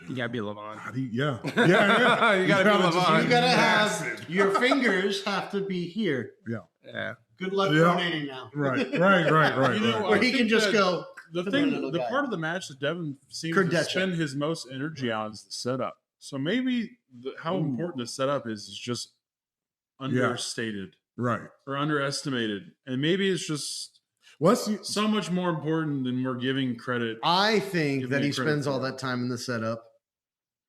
Speaker 2: You gotta be Levon.
Speaker 4: How do you, yeah.
Speaker 2: You gotta be
Speaker 4: just
Speaker 2: LeVar.
Speaker 1: You got to have
Speaker 4: massive.
Speaker 1: your fingers have to be here.
Speaker 2: Yeah.
Speaker 1: Good luck
Speaker 4: Yeah.
Speaker 1: pronating now.
Speaker 4: Right.
Speaker 3: You know,
Speaker 1: Where he
Speaker 3: I
Speaker 1: can
Speaker 3: think
Speaker 1: just
Speaker 3: that
Speaker 1: go.
Speaker 3: The
Speaker 1: Come on,
Speaker 3: thing,
Speaker 1: little
Speaker 3: the
Speaker 1: guy.
Speaker 3: part of the match that Devin seems
Speaker 1: Kurt
Speaker 3: to
Speaker 1: Detcher.
Speaker 3: spend his most energy on is the setup. So maybe how
Speaker 4: Ooh.
Speaker 3: important the setup is just understated
Speaker 4: Right.
Speaker 3: or underestimated, and maybe it's just
Speaker 4: Well, that's,
Speaker 3: so much more important than we're giving credit.
Speaker 1: I think
Speaker 3: Give
Speaker 1: that
Speaker 3: me
Speaker 1: he
Speaker 3: credit
Speaker 1: spends all
Speaker 3: for it.
Speaker 1: that time in the setup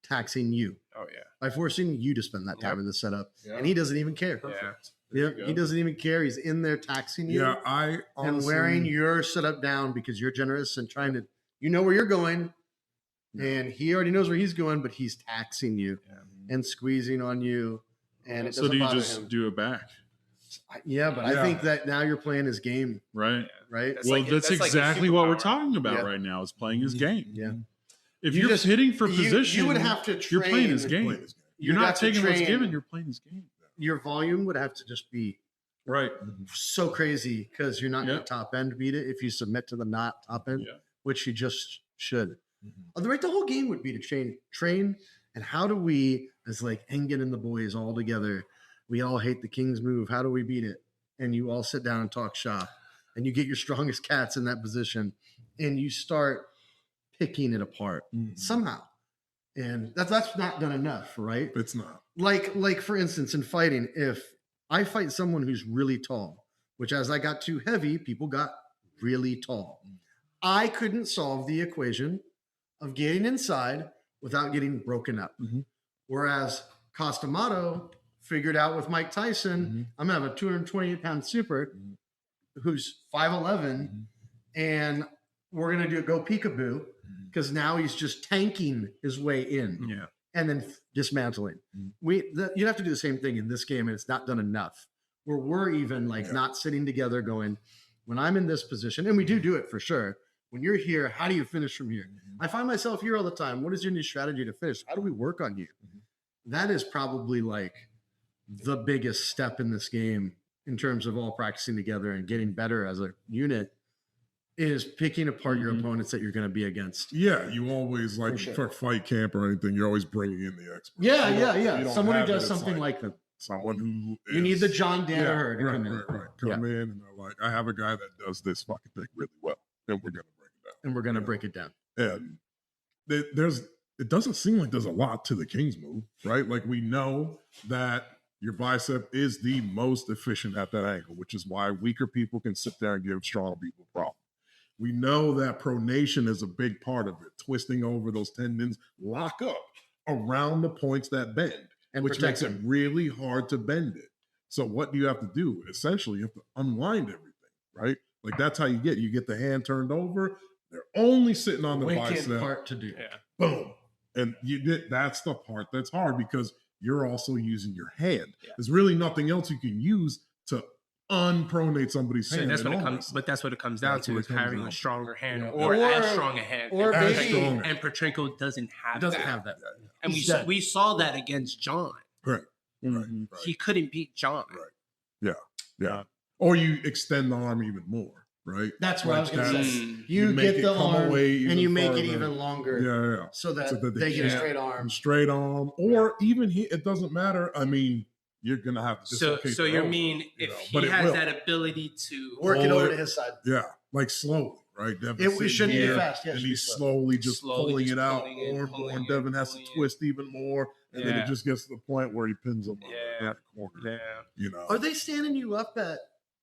Speaker 1: taxing you
Speaker 2: Oh yeah.
Speaker 1: by forcing you to spend that time
Speaker 2: Yep.
Speaker 1: in the setup.
Speaker 4: Yeah.
Speaker 1: And he doesn't even care.
Speaker 2: Yeah.
Speaker 3: There
Speaker 1: Yeah,
Speaker 3: you go.
Speaker 1: he doesn't even care. He's in there taxing you
Speaker 4: yeah, I
Speaker 1: and
Speaker 4: honestly,
Speaker 1: wearing your setup down because you're generous and trying to, you know where you're going. And he already knows where he's going, but he's taxing you and squeezing on you. And it
Speaker 3: So
Speaker 1: doesn't
Speaker 3: do you
Speaker 1: bother
Speaker 3: just
Speaker 1: him.
Speaker 3: do it back,
Speaker 1: Yeah, but I
Speaker 4: Yeah.
Speaker 1: think that now you're playing his game,
Speaker 3: right?
Speaker 1: right?
Speaker 2: That's
Speaker 3: Well,
Speaker 2: like-
Speaker 3: that's
Speaker 2: that's like a
Speaker 3: exactly what we're
Speaker 2: superpower.
Speaker 3: talking about
Speaker 1: Yeah.
Speaker 3: right now. Is playing his game.
Speaker 1: Yeah.
Speaker 3: If
Speaker 1: You
Speaker 3: you're
Speaker 1: just-
Speaker 3: hitting for
Speaker 1: You-
Speaker 3: position,
Speaker 1: You would have to train.
Speaker 3: you're playing his game.
Speaker 4: playing his game.
Speaker 3: You're
Speaker 1: You'd
Speaker 3: not
Speaker 1: have to
Speaker 3: taking what's
Speaker 1: train-
Speaker 3: given. You're playing his game.
Speaker 1: Your volume would have to just be
Speaker 3: Right.
Speaker 1: so crazy because you're not going
Speaker 3: Yep.
Speaker 1: to top end beat it if you submit to the not top end,
Speaker 3: Yeah.
Speaker 1: which you just should.
Speaker 4: Mhm.
Speaker 1: The whole game would be to train. And how do we, as like Engen and the boys all together, we all hate the King's move. How do we beat it? And you all sit down and talk shop, and you get your strongest cats in that position, and you start picking it apart
Speaker 4: Mhm.
Speaker 1: somehow. And that's not done enough, right?
Speaker 4: It's not.
Speaker 1: Like for instance, in fighting, if I fight someone who's really tall, which as I got too heavy, people got really tall. I couldn't solve the equation of getting inside without getting broken up.
Speaker 4: Mhm.
Speaker 1: Whereas Costamato figured out with Mike Tyson,
Speaker 4: Mhm.
Speaker 1: I'm gonna have a 228-pound super
Speaker 4: Mhm.
Speaker 1: who's 5'11", and we're gonna go peekaboo because now he's just tanking his way in.
Speaker 2: Yeah.
Speaker 1: And then dismantling. You'd have to do the same thing in this game, and it's not done enough. Where we're even like not sitting together, going, when I'm in this position, and we do it for sure. When you're here, how do you finish from here? I find myself here all the time. What is your new strategy to finish? How do we work on you? That is probably like the biggest step in this game in terms of all practicing together and getting better as a unit. Is picking apart your opponents that you're going to be against.
Speaker 4: Yeah, you always like for fight camp or anything. You're always bringing in the expert.
Speaker 1: Yeah.
Speaker 4: You don't
Speaker 1: Someone who
Speaker 4: have
Speaker 1: does
Speaker 4: it, it's
Speaker 1: something like that.
Speaker 4: someone who
Speaker 1: You need the John Danaher to come in.
Speaker 4: Right. Come in and they're like, I have a guy that does this fucking thing really well, and we're gonna break it down.
Speaker 1: And we're going to break it down.
Speaker 4: And it doesn't seem like there's a lot to the King's move, right? Like we know that your bicep is the most efficient at that angle, which is why weaker people can sit there and give stronger people problems. We know that pronation is a big part of it. Twisting over those tendons lock up around the points that bend,
Speaker 1: And
Speaker 4: which
Speaker 1: protect
Speaker 4: makes it
Speaker 1: them.
Speaker 4: really hard to bend it. So what do you have to do? Essentially, you have to unwind everything, right? Like that's how you get the hand turned over. They're only sitting on the
Speaker 1: Wicked
Speaker 4: bicep.
Speaker 1: part to do.
Speaker 2: Yeah.
Speaker 4: Boom. And that's the part that's hard because you're also using your hand.
Speaker 2: Yeah.
Speaker 4: There's really nothing else you can use to unpronate somebody's
Speaker 2: So
Speaker 4: hand.
Speaker 2: that's what
Speaker 4: in
Speaker 2: it
Speaker 4: all
Speaker 2: comes.
Speaker 4: this.
Speaker 2: But that's what it comes down
Speaker 4: That's
Speaker 2: to
Speaker 4: what
Speaker 2: is
Speaker 4: it comes
Speaker 2: having
Speaker 4: down
Speaker 2: a
Speaker 4: to.
Speaker 2: stronger hand
Speaker 4: Yeah.
Speaker 2: or
Speaker 1: Or-
Speaker 2: as strong a hand.
Speaker 1: or
Speaker 2: and
Speaker 1: maybe-
Speaker 4: strong.
Speaker 2: and Petrenko doesn't have
Speaker 1: It doesn't
Speaker 2: that.
Speaker 1: have that.
Speaker 5: And
Speaker 1: He's dead.
Speaker 5: we saw that against John.
Speaker 4: Right.
Speaker 1: Mhm.
Speaker 4: Right.
Speaker 5: He couldn't beat John.
Speaker 4: Right. Yeah. Or you extend the arm even more, right?
Speaker 1: That's what I was
Speaker 4: Like
Speaker 1: going to
Speaker 4: that's-
Speaker 1: say.
Speaker 5: Mm.
Speaker 1: You
Speaker 4: make
Speaker 1: get
Speaker 4: it
Speaker 1: the
Speaker 4: come
Speaker 1: arm
Speaker 4: away even
Speaker 1: and you make it
Speaker 4: farther.
Speaker 1: even longer
Speaker 4: Yeah.
Speaker 1: so that,
Speaker 4: So that
Speaker 1: they get a
Speaker 4: can't-
Speaker 1: straight arm.
Speaker 4: Straight arm, or even it doesn't matter. I mean, you're gonna have to
Speaker 5: So
Speaker 4: dislocate
Speaker 5: so
Speaker 4: the
Speaker 5: you
Speaker 4: elbow,
Speaker 5: mean if
Speaker 4: know,
Speaker 5: he
Speaker 4: but it
Speaker 5: has
Speaker 4: will.
Speaker 5: that ability to
Speaker 1: Work it
Speaker 4: Hold
Speaker 1: over
Speaker 4: it.
Speaker 1: to his side.
Speaker 4: Yeah, like slowly, right? Devin's
Speaker 1: It
Speaker 4: sitting
Speaker 1: shouldn't be
Speaker 4: here,
Speaker 1: fast. Yeah, it
Speaker 4: and
Speaker 1: should be
Speaker 4: he's
Speaker 1: slow.
Speaker 4: slowly just
Speaker 5: Slowly
Speaker 4: pulling
Speaker 5: just
Speaker 4: it out
Speaker 5: pulling it,
Speaker 4: more and more.
Speaker 5: pulling
Speaker 4: And
Speaker 5: it,
Speaker 4: Devin has to
Speaker 5: pulling it.
Speaker 4: twist even more, and then
Speaker 2: Yeah.
Speaker 4: it just gets to the point where he pins him
Speaker 2: Yeah.
Speaker 4: in that corner.
Speaker 2: Yeah.
Speaker 4: You know,
Speaker 1: Are they standing you up at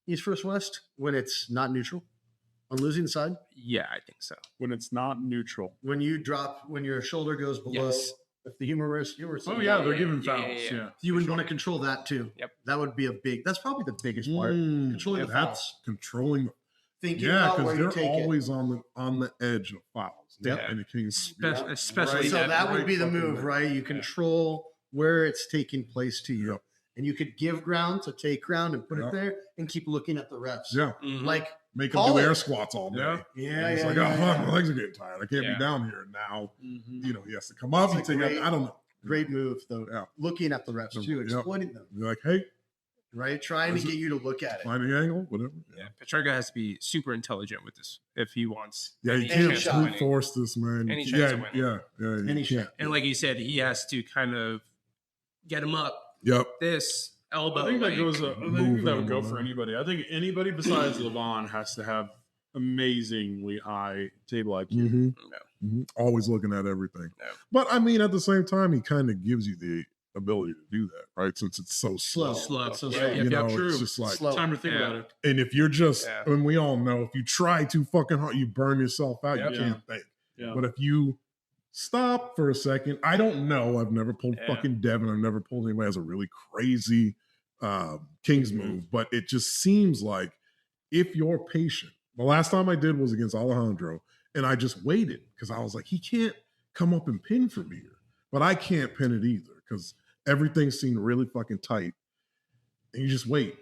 Speaker 1: East First West when it's not neutral? On losing side?
Speaker 2: Yeah, I think so.
Speaker 3: When it's not neutral.
Speaker 1: When you drop, when your shoulder goes below,
Speaker 2: Yes.
Speaker 1: if the humerus,
Speaker 3: Oh yeah, they're
Speaker 5: yeah,
Speaker 3: giving
Speaker 5: yeah,
Speaker 3: fouls.
Speaker 5: yeah.
Speaker 3: Yeah.
Speaker 1: you would want to control that too.
Speaker 2: Yep.
Speaker 1: That would be that's probably the biggest part. Controlling the
Speaker 4: that's
Speaker 1: fouls.
Speaker 4: controlling.
Speaker 1: Thinking
Speaker 4: Yeah,
Speaker 1: about where
Speaker 4: because
Speaker 1: you
Speaker 4: they're
Speaker 1: take
Speaker 4: always on the edge of fouls.
Speaker 1: Yep.
Speaker 4: And the Kings.
Speaker 2: Especially
Speaker 1: it. So
Speaker 2: that
Speaker 1: that would
Speaker 4: right
Speaker 1: be the
Speaker 4: fucking
Speaker 1: move,
Speaker 4: there.
Speaker 1: right? You control where it's taking place to you.
Speaker 4: Yep.
Speaker 1: And you could give ground to take ground and put
Speaker 4: Yep.
Speaker 1: it there and keep looking at the refs.
Speaker 4: Yeah,
Speaker 5: Mhm.
Speaker 1: Like,
Speaker 4: make them
Speaker 1: Call
Speaker 4: do
Speaker 1: it.
Speaker 4: air squats all day.
Speaker 3: Yeah.
Speaker 1: yeah,
Speaker 4: It's
Speaker 1: yeah,
Speaker 4: like,
Speaker 1: yeah,
Speaker 4: oh,
Speaker 1: yeah.
Speaker 4: fuck, my legs are getting tired. I can't
Speaker 2: Yeah.
Speaker 4: be down here. And now,
Speaker 5: Mhm.
Speaker 4: you know, he has to come up and
Speaker 1: It's a
Speaker 4: take
Speaker 1: great-
Speaker 4: out. I don't know.
Speaker 1: Great move, though.
Speaker 4: Yeah.
Speaker 1: Looking at the refs too,
Speaker 4: Yep.
Speaker 1: exploiting them,
Speaker 4: You're like, hey,
Speaker 1: right? Trying to
Speaker 4: Is it-
Speaker 1: get you to look at it.
Speaker 4: find the angle, whatever.
Speaker 2: Yeah, Petrenko has to be super intelligent with this if he wants.
Speaker 4: Yeah, you
Speaker 2: any
Speaker 1: Any
Speaker 4: can't
Speaker 2: chance of
Speaker 1: shot.
Speaker 4: brute
Speaker 2: winning.
Speaker 4: force this, man.
Speaker 2: Any
Speaker 4: yeah,
Speaker 2: chance of winning.
Speaker 4: yeah, yeah. You
Speaker 1: Any
Speaker 4: can't.
Speaker 1: shot.
Speaker 2: And like you said, he has to kind of get him up
Speaker 4: Yep.
Speaker 2: this elbow.
Speaker 3: I think that
Speaker 2: like-
Speaker 3: goes. I think
Speaker 4: moving
Speaker 3: that would
Speaker 4: them
Speaker 3: go
Speaker 4: around.
Speaker 3: for anybody. I think anybody besides Levon has to have amazingly high table IQ.
Speaker 4: Mm-hmm.
Speaker 2: No.
Speaker 4: Always looking at everything.
Speaker 2: No.
Speaker 4: But I mean, at the same time, he kind of gives you the ability to do that, right? Since it's so slow.
Speaker 2: Slow.
Speaker 1: It's so
Speaker 2: Yeah,
Speaker 1: slow.
Speaker 2: yep,
Speaker 4: You
Speaker 2: yep,
Speaker 4: know,
Speaker 2: true.
Speaker 4: it's just like,
Speaker 1: Slow.
Speaker 3: Time to think
Speaker 2: Yeah.
Speaker 3: about it.
Speaker 4: and if you're just,
Speaker 2: Yeah.
Speaker 4: and we all know, if you try too fucking hard, you burn yourself out.
Speaker 2: Yep.
Speaker 4: You can't think.
Speaker 3: Yeah.
Speaker 4: But if you stop for a second, I don't know. I've never pulled
Speaker 2: Yeah.
Speaker 4: fucking Devin. I've never pulled anybody who has a really crazy King's move. But it just seems like if you're patient, the last time I did was against Alejandro, and I just waited because I was like, he can't come up and pin from here. But I can't pin it either because everything seemed really fucking tight. And you just wait.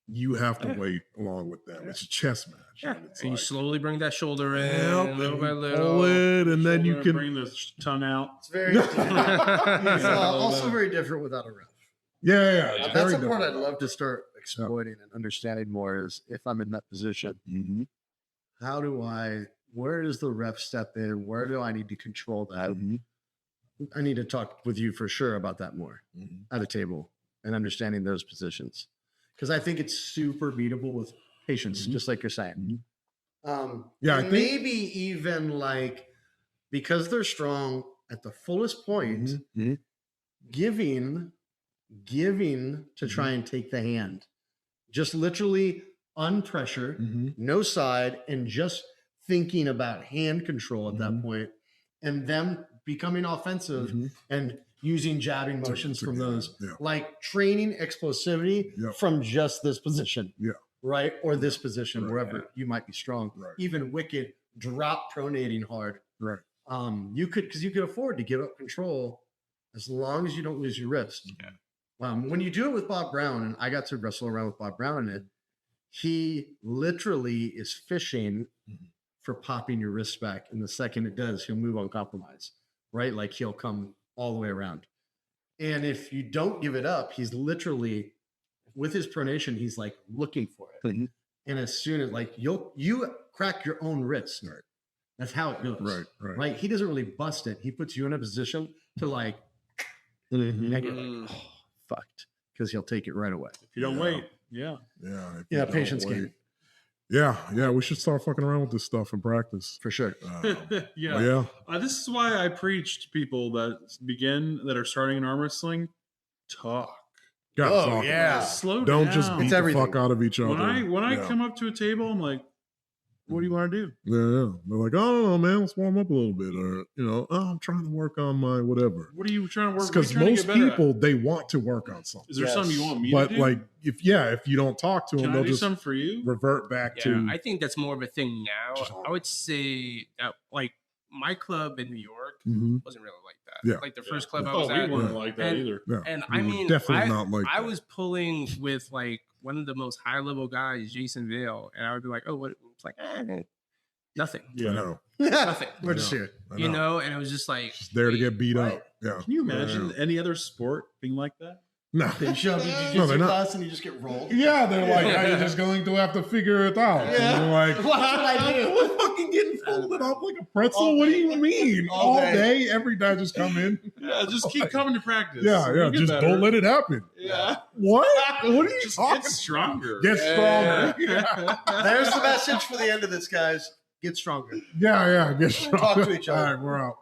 Speaker 4: You have to
Speaker 2: Yeah.
Speaker 4: wait along with them. It's a chess match.
Speaker 2: Yeah,
Speaker 4: And it's
Speaker 2: and you
Speaker 4: like,
Speaker 2: slowly bring that shoulder in,
Speaker 4: yep,
Speaker 2: little
Speaker 4: and
Speaker 2: by
Speaker 4: you
Speaker 2: little.
Speaker 4: pull it, and then you
Speaker 3: Shoulder,
Speaker 4: can
Speaker 3: bring the tongue out.
Speaker 1: It's very it's
Speaker 2: Yeah.
Speaker 1: also very different without a ref.
Speaker 4: Yeah.
Speaker 2: Yeah.
Speaker 4: it's
Speaker 1: That's
Speaker 4: very
Speaker 1: the part I'd
Speaker 4: different.
Speaker 1: love to start exploiting and understanding more is if I'm in that position,
Speaker 4: Mhm.
Speaker 1: where does the ref step in? Where do I need to control that?
Speaker 4: Mhm.
Speaker 1: I need to talk with you for sure about that more
Speaker 4: Mhm.
Speaker 1: at a table and understanding those positions. Because I think it's super beatable with patience,
Speaker 4: Mhm.
Speaker 1: just like you're saying.
Speaker 4: Yeah, I
Speaker 1: and
Speaker 4: think-
Speaker 1: maybe even like because they're strong at the fullest point,
Speaker 4: Mhm.
Speaker 1: giving to try and take the hand, just literally unpressure,
Speaker 4: Mhm.
Speaker 1: no side, and just thinking about hand control at that
Speaker 4: Mhm.
Speaker 1: point, and them becoming offensive
Speaker 4: Mhm.
Speaker 1: and using jabbing motions
Speaker 4: to
Speaker 1: from
Speaker 4: get
Speaker 1: those,
Speaker 4: in, yeah.
Speaker 1: like training explosivity
Speaker 4: Yeah.
Speaker 1: from just this position.
Speaker 4: Yeah.
Speaker 1: right? Or this position,
Speaker 4: Right.
Speaker 1: wherever you might be strong.
Speaker 4: Right.
Speaker 1: Even wicked drop pronating hard.
Speaker 4: Right.
Speaker 1: You could afford to give up control as long as you don't lose your wrist.
Speaker 3: Yeah.
Speaker 1: When you do it with Bob Brown, and I got to wrestle around with Bob Brown in it, he literally is fishing for popping your wrist back. And the second it does, he'll move on compromise, right? Like he'll come all the way around. And if you don't give it up, he's literally with his pronation, he's like looking for it.
Speaker 2: Mhm.
Speaker 1: And as soon as like you crack your own wrist, right? That's how it goes. Right. He doesn't really bust it. He puts you in a position to like make it fucked because he'll take it right away.
Speaker 3: If you don't
Speaker 4: Yeah.
Speaker 3: wait, yeah.
Speaker 4: Yeah. if you
Speaker 1: Yeah,
Speaker 4: don't
Speaker 1: patience
Speaker 4: wait.
Speaker 1: game
Speaker 4: Yeah. We should start fucking around with this stuff in practice.
Speaker 1: for sure.
Speaker 4: But
Speaker 3: Yeah.
Speaker 4: yeah.
Speaker 3: This is why I preach to people that are starting in arm wrestling. Talk.
Speaker 4: Gotta
Speaker 1: Oh,
Speaker 4: talk
Speaker 1: yeah.
Speaker 4: about it.
Speaker 3: Slow
Speaker 4: Don't
Speaker 3: down.
Speaker 4: just beat
Speaker 1: It's
Speaker 4: the
Speaker 1: everything.
Speaker 4: fuck out of each other.
Speaker 3: When I
Speaker 4: Yeah.
Speaker 3: come up to a table, I'm like, what do you want to do?
Speaker 4: Yeah. They're like, oh, man, let's warm up a little bit. Or, oh, I'm trying to work on my whatever.
Speaker 3: What are you trying to work?
Speaker 4: Because most people, they want to work on something.
Speaker 3: Is there
Speaker 1: Yes.
Speaker 3: something you want me
Speaker 4: But
Speaker 3: to do?
Speaker 4: like, if you don't talk to them,
Speaker 3: can I
Speaker 4: they'll
Speaker 3: do
Speaker 4: just
Speaker 3: something for you?
Speaker 4: revert back
Speaker 2: Yeah,
Speaker 4: to.
Speaker 2: I think that's more of a thing now.
Speaker 4: Just-
Speaker 2: I would say that like my club in New York
Speaker 4: Mhm.
Speaker 2: wasn't really like that.
Speaker 4: Yeah.
Speaker 2: Like the first club I
Speaker 3: Oh,
Speaker 2: was
Speaker 3: we
Speaker 2: at,
Speaker 3: weren't
Speaker 4: Yeah.
Speaker 3: like that
Speaker 2: And-
Speaker 3: either.
Speaker 4: Yeah.
Speaker 2: and
Speaker 4: We
Speaker 2: I
Speaker 4: were
Speaker 2: mean,
Speaker 4: definitely
Speaker 2: I,
Speaker 4: not like
Speaker 2: I
Speaker 4: that.
Speaker 2: was pulling with like one of the most high level guys, Jason Vale, and I would be like, oh, what? It's like nothing,
Speaker 4: I
Speaker 3: Yeah.
Speaker 4: know.
Speaker 2: nothing.
Speaker 1: We're just
Speaker 4: I
Speaker 1: here.
Speaker 4: I
Speaker 2: You know, and it was just like
Speaker 4: Just there to get beat
Speaker 1: Right.
Speaker 4: up. Yeah.
Speaker 3: Can you imagine
Speaker 4: Yeah.
Speaker 3: any other sport being like that?
Speaker 4: No.
Speaker 1: They show up in
Speaker 4: No,
Speaker 1: jiu-jitsu
Speaker 4: they're not.
Speaker 1: class and you just get rolled.
Speaker 4: Yeah, they're like, "Are you just going to have to figure it out?"
Speaker 1: Yeah.
Speaker 4: And you're like,
Speaker 1: Watch what I do.
Speaker 4: We're fucking getting folded up like a pretzel.
Speaker 1: All
Speaker 4: What do
Speaker 1: day.
Speaker 4: you mean?
Speaker 1: All
Speaker 4: All
Speaker 1: day.
Speaker 4: day, every day, just come in.
Speaker 3: Yeah, just keep coming to practice.
Speaker 4: Yeah,
Speaker 3: You'll get
Speaker 4: just
Speaker 3: better.
Speaker 4: don't let it happen.
Speaker 3: Yeah.
Speaker 4: What? What are you
Speaker 3: Just
Speaker 4: talking
Speaker 3: get stronger.
Speaker 4: Get stronger.
Speaker 1: There's the message for the end of this, guys. Get stronger.
Speaker 4: Yeah, get stronger.
Speaker 1: Talk to each other.
Speaker 4: All right, we're out.